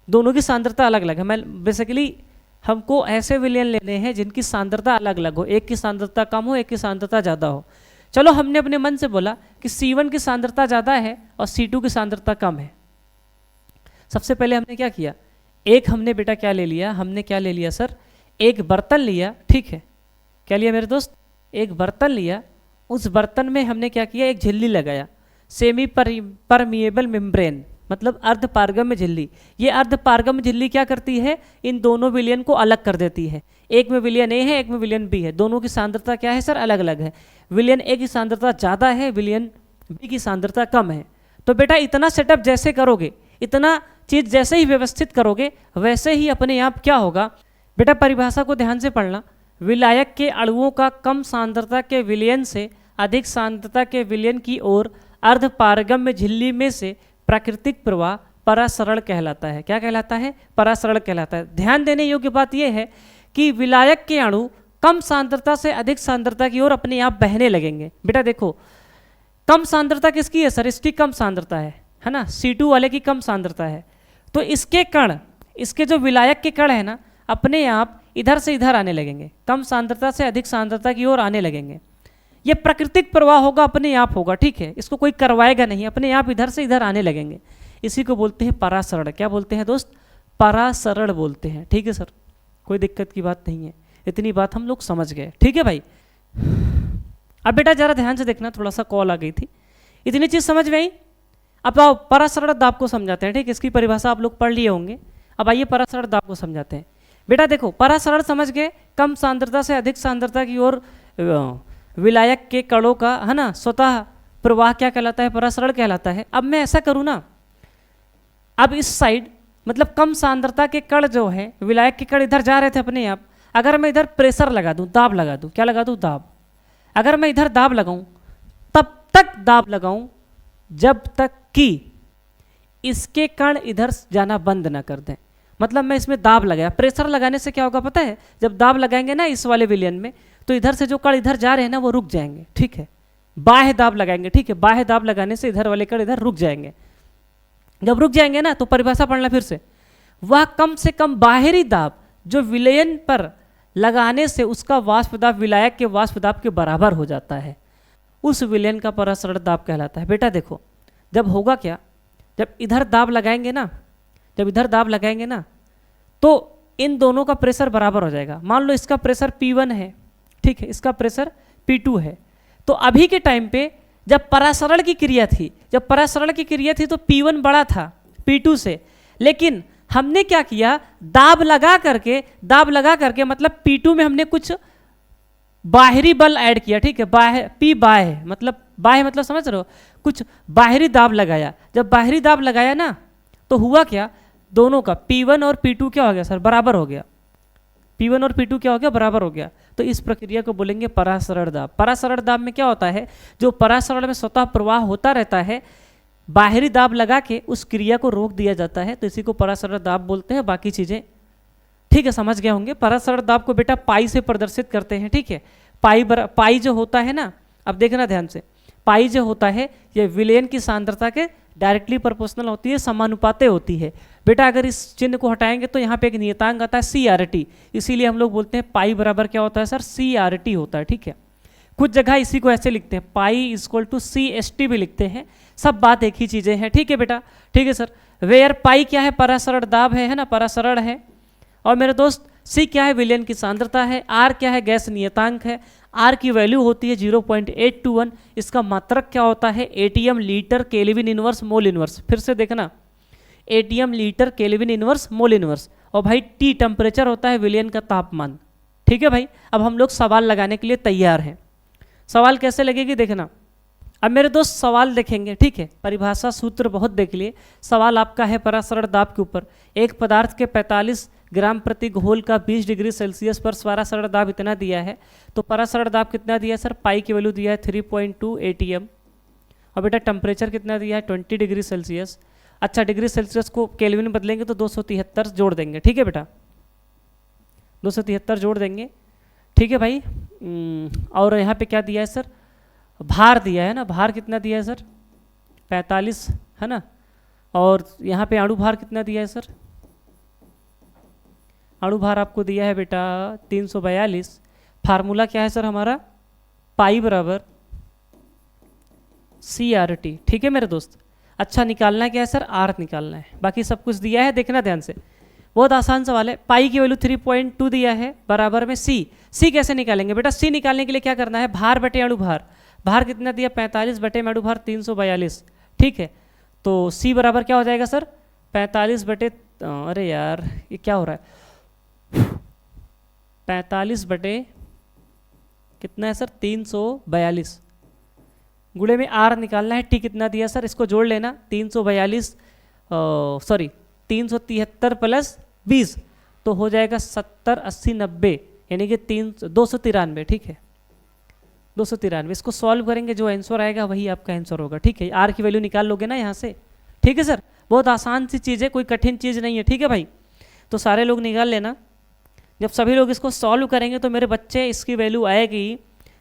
दोनों की सांद्रता अलग अलग है। मैं बेसिकली हमको ऐसे विलयन लेने हैं जिनकी सांद्रता अलग अलग हो, एक की सांद्रता कम हो, एक की सांद्रता ज़्यादा हो। चलो हमने अपने मन से बोला कि C1 की सांद्रता ज़्यादा है और C2 की सांद्रता कम है। सबसे पहले हमने क्या किया? एक हमने बेटा क्या ले लिया? हमने क्या ले लिया सर? एक बर्तन लिया, ठीक है। क्या लिया मेरे दोस्त? एक बर्तन लिया, उस बर्तन में हमने क्या किया? एक झिल्ली लगाया, सेमी परमिएबल मेम्ब्रेन, मतलब अर्ध पारगम्य झिल्ली। ये अर्ध पारगम्य झिल्ली क्या करती है? इन दोनों विलयन को अलग कर देती है। एक में विलयन ए है, एक में विलयन बी है, दोनों की सांद्रता क्या है सर? अलग अलग है। विलयन ए की सांद्रता ज़्यादा है, विलयन बी की सांद्रता कम है। तो बेटा इतना सेटअप जैसे करोगे, इतना चीज़ जैसे ही व्यवस्थित करोगे, वैसे ही अपने आप क्या होगा बेटा? परिभाषा को ध्यान से पढ़ना। विलायक के अणुओं का कम सांद्रता के विलयन से अधिक सांद्रता के विलयन की ओर अर्ध पारगम्य झिल्ली में से प्राकृतिक प्रवाह परासरण कहलाता है। क्या कहलाता है? परासरण कहलाता है। ध्यान देने योग्य बात यह है कि विलायक के अणु कम सांद्रता से अधिक सांद्रता की ओर अपने आप बहने लगेंगे। बेटा देखो, कम सांद्रता किसकी है सर? इसकी कम सांद्रता है ना, C2 वाले की कम सांद्रता है। तो इसके कण, इसके जो विलायक के कण है ना, अपने आप इधर से इधर आने लगेंगे, कम सांद्रता से अधिक सांद्रता की ओर आने लगेंगे। ये प्राकृतिक प्रवाह होगा, अपने आप होगा, ठीक है। इसको कोई करवाएगा नहीं, अपने आप इधर से इधर आने लगेंगे। इसी को बोलते हैं परासरण। क्या बोलते हैं दोस्त? परासरण बोलते हैं, ठीक है सर। कोई दिक्कत की बात नहीं है, इतनी बात हम लोग समझ गए, ठीक है भाई। अब बेटा जरा ध्यान से देखना, थोड़ा सा कॉल आ गई थी। इतनी चीज़ समझ में आई? अब आओ परासरण दाब को समझाते हैं, ठीक है। इसकी परिभाषा आप लोग पढ़ लिए होंगे। अब आइए परासरण दाब को समझाते हैं। बेटा देखो, परासरण समझ गए, कम सांद्रता से अधिक सांद्रता की ओर विलायक के कणों का, है ना, स्वतः प्रवाह क्या कहलाता है? परासरण कहलाता है। अब मैं ऐसा करूँ ना, अब इस साइड मतलब कम सांद्रता के कण जो है, विलायक के कण इधर जा रहे थे अपने आप, अगर मैं इधर प्रेशर लगा दूं, दाब लगा दूं, क्या लगा दूं? दाब। अगर मैं इधर दाब लगाऊं तब तक दाब लगाऊं जब तक कि इसके कण इधर जाना बंद ना कर दें। मतलब मैं इसमें दाब लगाया, प्रेशर लगाने से क्या होगा पता है, जब दाब लगाएंगे ना इस वाले विलयन में, तो इधर से जो कण इधर जा रहे हैं ना वो रुक जाएंगे, ठीक है। बाह्य दाब लगाएंगे, ठीक है, बाह्य दाब लगाने से इधर वाले कण इधर रुक जाएंगे। जब रुक जाएंगे ना तो परिभाषा पढ़ना फिर से, वह कम से कम बाहरी दाब जो विलयन पर लगाने से उसका वाष्प दाब विलायक के वाष्प दाब के बराबर हो जाता है, उस विलयन का परासरण दाब कहलाता है। बेटा देखो, जब होगा क्या, जब इधर दाब लगाएंगे ना, जब इधर दाब लगाएंगे ना तो इन दोनों का प्रेशर बराबर हो जाएगा। मान लो इसका प्रेशर P1 है, ठीक है, इसका प्रेशर P2 है। तो अभी के टाइम पे जब परासरण की क्रिया थी, जब परासरण की क्रिया थी तो P1 बड़ा था P2 से, लेकिन हमने क्या किया, दाब लगा करके मतलब P2 में हमने कुछ बाहरी बल ऐड किया, ठीक है, बाह्य मतलब समझ रहे हो, कुछ बाहरी दाब लगाया। जब बाहरी दाब लगाया ना तो हुआ क्या, दोनों का P1 और P2 क्या हो गया सर, बराबर हो गया। P1 और P2 क्या हो गया, बराबर हो गया। तो इस प्रक्रिया को बोलेंगे परासरण दाब। परासरण दाब में क्या होता है, जो परासरण में स्वतः प्रवाह होता रहता है, बाहरी दाब लगा के उस क्रिया को रोक दिया जाता है, तो इसी को परासरण दाब बोलते हैं। बाकी चीजें ठीक है, समझ गए होंगे। परासरण दाब को बेटा पाई से प्रदर्शित करते हैं, ठीक है। पाई जो होता है ना, अब देखना ध्यान से, पाई जो होता है ये विलयन की सांद्रता के डायरेक्टली प्रोपोर्शनल होती है, समानुपाते होती है। बेटा अगर इस चिन्ह को हटाएंगे तो यहाँ पे एक नियतांक आता है CRT, इसीलिए हम लोग बोलते हैं पाई बराबर क्या होता है सर, CRT होता है, ठीक है। कुछ जगह इसी को ऐसे लिखते हैं, पाई इक्वल टू CST भी लिखते हैं, सब बात एक ही चीजें हैं, ठीक है बेटा, ठीक है सर। वेयर पाई क्या है, परासरण दाब है ना, परासरण है। और मेरे दोस्त C क्या है, विलयन की सांद्रता है। R क्या है, गैस नियतांक है। R की वैल्यू होती है 0.821। इसका मात्रक क्या होता है, ATM litre kelvin inverse mole inverse. फिर से देखना, ATM litre kelvin inverse mole inverse. और भाई T टेम्परेचर होता है विलयन का तापमान, ठीक है भाई। अब हम लोग सवाल लगाने के लिए तैयार हैं। सवाल कैसे लगेगी देखना। अब मेरे दोस्त सवाल देखेंगे, ठीक है, परिभाषा सूत्र बहुत देख लिए। सवाल आपका है परासरण दाब के ऊपर, एक पदार्थ के 45 ग्राम प्रति घोल का 20 डिग्री सेल्सियस पर परासरण दाब इतना दिया है, तो परासरण दाब कितना दिया है सर, पाई की वैल्यू दिया है 3.2 ATM। और बेटा टेम्परेचर कितना दिया है, 20 डिग्री सेल्सियस। अच्छा, डिग्री सेल्सियस को केल्विन में बदलेंगे तो 273 जोड़ देंगे, ठीक है बेटा, 273 जोड़ देंगे, ठीक है भाई। और यहाँ पे क्या दिया है सर, भार दिया है ना, भार कितना दिया है सर, 45 है ना। और यहाँ पे अणु भार कितना दिया है सर, अणु भार आपको दिया है बेटा 342। फार्मूला क्या है सर हमारा, पाई बराबर CRT, ठीक है मेरे दोस्त। अच्छा, निकालना क्या है सर, R निकालना है, बाकी सब कुछ दिया है, देखना ध्यान से, बहुत आसान सवाल है। पाई की वैल्यू 3.2 दिया है, बराबर में C कैसे निकालेंगे बेटा, C निकालने के लिए क्या करना है, भार बटे अणु भार। भार कितना दिया, 45 बटे में अणु भार 342, ठीक है। तो C बराबर क्या हो जाएगा सर, 45 बटे, अरे यार ये क्या हो रहा है, 45 बटे कितना है सर, 342 गुणे में R निकालना है। T कितना दिया सर, इसको जोड़ लेना, 343 प्लस 20 तो हो जाएगा 70 80 90, यानी कि 293, ठीक है, 293। इसको सॉल्व करेंगे, जो आंसर आएगा वही आपका आंसर होगा, ठीक है। R की वैल्यू निकाल लोगे ना यहाँ से, ठीक है सर, बहुत आसान सी चीज़ है, कोई कठिन चीज़ नहीं है, ठीक है भाई। तो सारे लोग निकाल लेना। जब सभी लोग इसको सॉल्व करेंगे तो मेरे बच्चे इसकी वैल्यू आएगी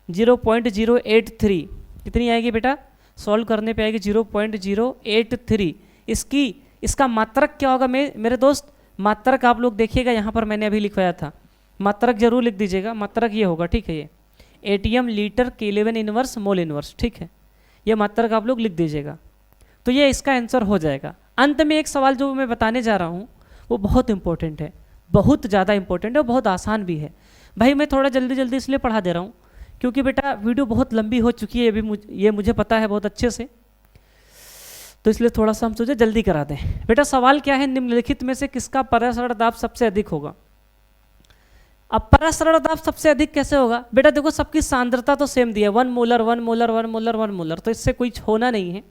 0.083। कितनी आएगी बेटा, सॉल्व करने पे आएगी 0.083। इसका मात्रक क्या होगा मेरे दोस्त, मात्रक आप लोग देखिएगा, यहाँ पर मैंने अभी लिखवाया था, मात्रक जरूर लिख दीजिएगा। मात्रक ये होगा, ठीक है, ये ATM litre kelvin inverse mole inverse, ठीक है, ये मात्रक आप लोग लिख दीजिएगा, तो ये इसका आंसर हो जाएगा। अंत में एक सवाल जो मैं बताने जा रहा हूँ वो बहुत इंपॉर्टेंट है, बहुत ज़्यादा इंपॉर्टेंट है और बहुत आसान भी है। भाई मैं थोड़ा जल्दी इसलिए पढ़ा दे रहा हूँ क्योंकि बेटा वीडियो बहुत लंबी हो चुकी है, ये मुझे पता है बहुत अच्छे से, तो इसलिए थोड़ा सा हम सोचे जल्दी करा दें। बेटा सवाल क्या है, निम्नलिखित में से किसका परासरण दाब सबसे अधिक होगा। अब परासरण दाब सबसे अधिक कैसे होगा बेटा, देखो सबकी सांद्रता तो सेम दी है, 1 मोलर 1 मोलर 1 मोलर 1 मोलर, तो इससे कोई होना नहीं है।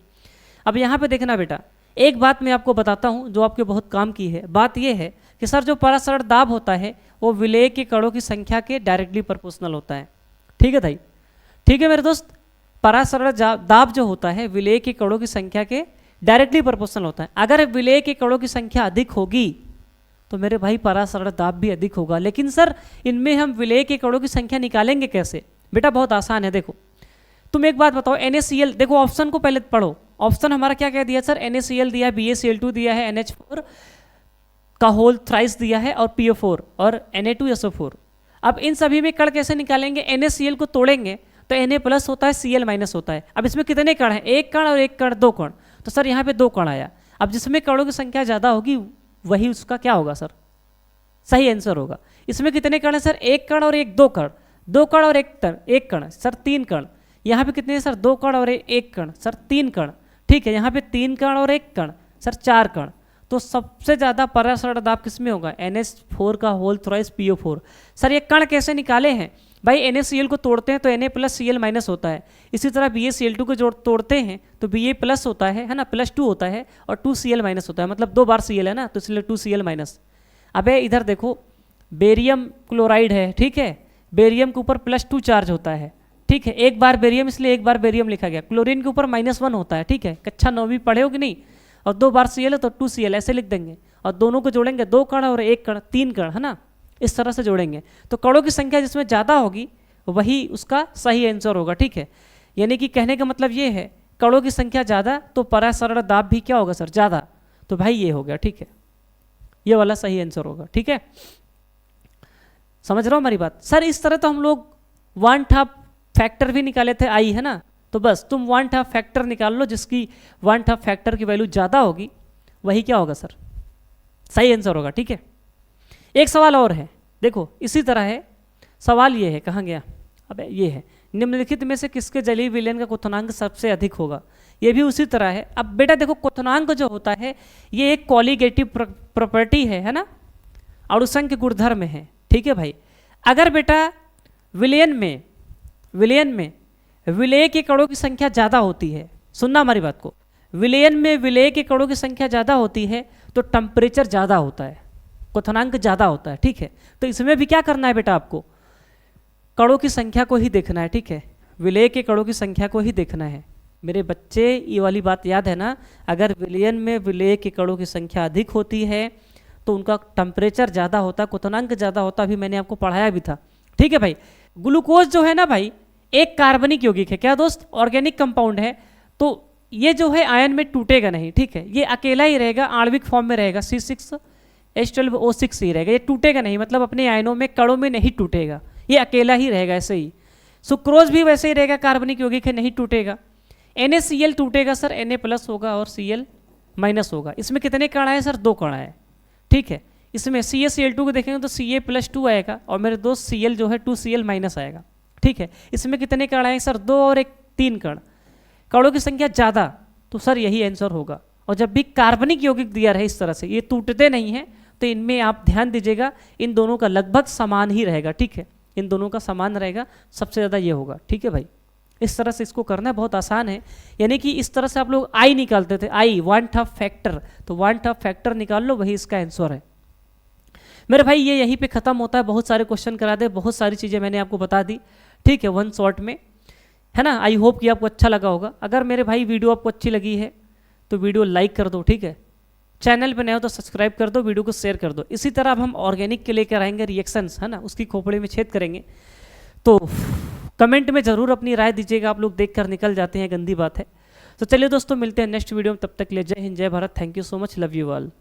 अब यहाँ पे देखना बेटा, एक बात मैं आपको बताता हूँ जो आपके बहुत काम की है। बात यह है कि सर जो परासरण दाब होता है वो विलेय के कणों की संख्या के डायरेक्टली प्रोपोर्शनल होता है, ठीक है भाई, ठीक ठीक है मेरे दोस्त, परासरण दाब जो होता है विलेय के कणों की संख्या के डायरेक्टली प्रोपोर्शनल होता है। अगर विलेय के कणों की संख्या अधिक होगी तो मेरे भाई परासरण दाब भी अधिक होगा। लेकिन सर इनमें हम विलेय के कणों की संख्या निकालेंगे कैसे? बेटा बहुत आसान है, देखो तुम एक बात बताओ, NaCl, देखो ऑप्शन को पहले पढ़ो। ऑप्शन हमारा क्या क्या दिया सर? NaCl दिया है, BaCl2 दिया है, NH4 का होल थ्राइस दिया है, और PO4 और Na2SO4। अब इन सभी में कण कैसे निकालेंगे? NaCl को तोड़ेंगे तो Na प्लस होता है, Cl माइनस होता है। अब इसमें कितने कण हैं? एक कण और एक कण, दो कण। तो सर यहाँ पे दो कण आया। अब जिसमें कणों की संख्या ज़्यादा होगी वही उसका क्या होगा सर? सही आंसर होगा। इसमें कितने कण हैं सर? एक कण और एक, दो कण, दो कण और एक कण सर, तीन कण। यहाँ पे कितने हैं सर? दो कण और एक कण सर, तीन कण। ठीक है, यहाँ पे तीन कण और एक कण सर, चार कण। तो सबसे ज़्यादा परासरण दाब किसमें होगा? NH4 का होल थ्राइस PO4। सर ये कण कैसे निकाले हैं भाई? NaCl को तोड़ते हैं तो Na प्लस Cl माइनस होता है। इसी तरह BaCl2 को तोड़ते हैं तो Ba प्लस होता है ना, +2 होता है, और 2Cl माइनस होता है, मतलब दो बार Cl है ना, तो इसलिए 2Cl माइनस। अबे इधर देखो, बेरियम क्लोराइड है, ठीक है, बेरियम के ऊपर +2 चार्ज होता है, ठीक है, एक बार बेरियम, इसलिए एक बार बेरियम लिखा गया। क्लोरीन के ऊपर -1 होता है, ठीक है, कक्षा 9वीं पढ़े हो कि नहीं? और दो बार Cl है तो 2Cl ऐसे लिख देंगे, और दोनों को जोड़ेंगे, दो कण और एक कण, तीन कण, है ना, इस तरह से जोड़ेंगे। तो कणों की संख्या जिसमें ज़्यादा होगी वही उसका सही आंसर होगा, ठीक है। यानी कि कहने का मतलब ये है, कणों की संख्या ज़्यादा तो परासरण दाब भी क्या होगा सर? ज़्यादा। तो भाई ये हो गया, ठीक है, ये वाला सही आंसर होगा, ठीक है। समझ रहे हो हमारी बात? सर इस तरह तो हम लोग 1/2 फैक्टर भी निकाले थे, आई है ना, तो बस तुम 1/2 फैक्टर निकाल लो, जिसकी 1/2 फैक्टर की वैल्यू ज़्यादा होगी वही क्या होगा सर? सही आंसर होगा, ठीक है। एक सवाल और है, देखो इसी तरह है। सवाल ये है, कहाँ गया? अबे ये है, निम्नलिखित में से किसके जलीय विलयन का क्वथनांक सबसे अधिक होगा? ये भी उसी तरह है। अब बेटा देखो, क्वथनांक जो होता है ये एक कॉलीगेटिव प्रॉपर्टी है ना, अणुसंख्य गुणधर्म है, ठीक है भाई। अगर बेटा विलयन में विलेय के कणों की संख्या ज़्यादा होती है, सुनना हमारी बात को, विलयन में विलेय के कणों की संख्या ज़्यादा होती है तो टेम्परेचर ज़्यादा होता है, क्वथनांक ज़्यादा होता है, ठीक है। तो इसमें भी क्या करना है बेटा? आपको कणों की संख्या को ही देखना है, ठीक है, विलेय के कणों की संख्या को ही देखना है मेरे बच्चे। ये वाली बात याद है ना, अगर विलयन में विलेय के कणों की संख्या अधिक होती है तो उनका टेम्परेचर ज़्यादा होता है, क्वथनांक ज़्यादा होता, अभी मैंने आपको पढ़ाया भी था, ठीक है भाई। ग्लूकोज जो है ना भाई, एक कार्बनिक यौगिक है, क्या दोस्त? ऑर्गेनिक कंपाउंड है, तो ये जो है आयन में टूटेगा नहीं, ठीक है, ये अकेला ही रहेगा, आणविक फॉर्म में रहेगा, C6H12O6 ही रहेगा, ये टूटेगा नहीं, मतलब अपने आयनों में, कणों में नहीं टूटेगा, ये अकेला ही रहेगा ऐसे ही। सुक्रोज भी वैसे ही रहेगा, कार्बनिक यौगिक है, नहीं टूटेगा। NaCl टूटेगा सर, Na प्लस होगा और Cl माइनस होगा। इसमें कितने कण आए सर? दो कण आए, ठीक है। इसमें CaCl2 को देखेंगे तो Ca+2 आएगा, और मेरे दोस्त Cl जो है 2Cl माइनस आएगा, ठीक है। इसमें कितने कण आए सर? दो और एक, तीन कण। कणों की संख्या ज़्यादा तो सर यही आंसर होगा। और जब भी कार्बनिक यौगिक दिया रहे इस तरह से, ये टूटते नहीं हैं, तो इनमें आप ध्यान दीजिएगा, इन दोनों का लगभग समान ही रहेगा, ठीक है, इन दोनों का समान रहेगा, सबसे ज़्यादा ये होगा, ठीक है भाई। इस तरह से इसको करना बहुत आसान है। यानी कि इस तरह से आप लोग आई निकालते थे, आई 1/2 फैक्टर, तो 1/2 फैक्टर निकाल लो, वही इसका आंसर है मेरे भाई। ये यहीं पे ख़त्म होता है, बहुत सारे क्वेश्चन करा दे, बहुत सारी चीज़ें मैंने आपको बता दी, ठीक है, वन शॉट में, है ना। आई होप कि आपको अच्छा लगा होगा। अगर मेरे भाई वीडियो आपको अच्छी लगी है तो वीडियो लाइक कर दो, ठीक है, चैनल पे नए हो तो सब्सक्राइब कर दो, वीडियो को शेयर कर दो। इसी तरह अब हम ऑर्गेनिक के लेकर आएंगे रिएक्शंस, है ना, उसकी खोपड़ी में छेद करेंगे। तो कमेंट में ज़रूर अपनी राय दीजिएगा, आप लोग देख कर निकल जाते हैं, गंदी बात है। तो चलिए दोस्तों, मिलते हैं नेक्स्ट वीडियो में, तब तक के लिए जय हिंद, जय Bharat, thank you so much, love you all.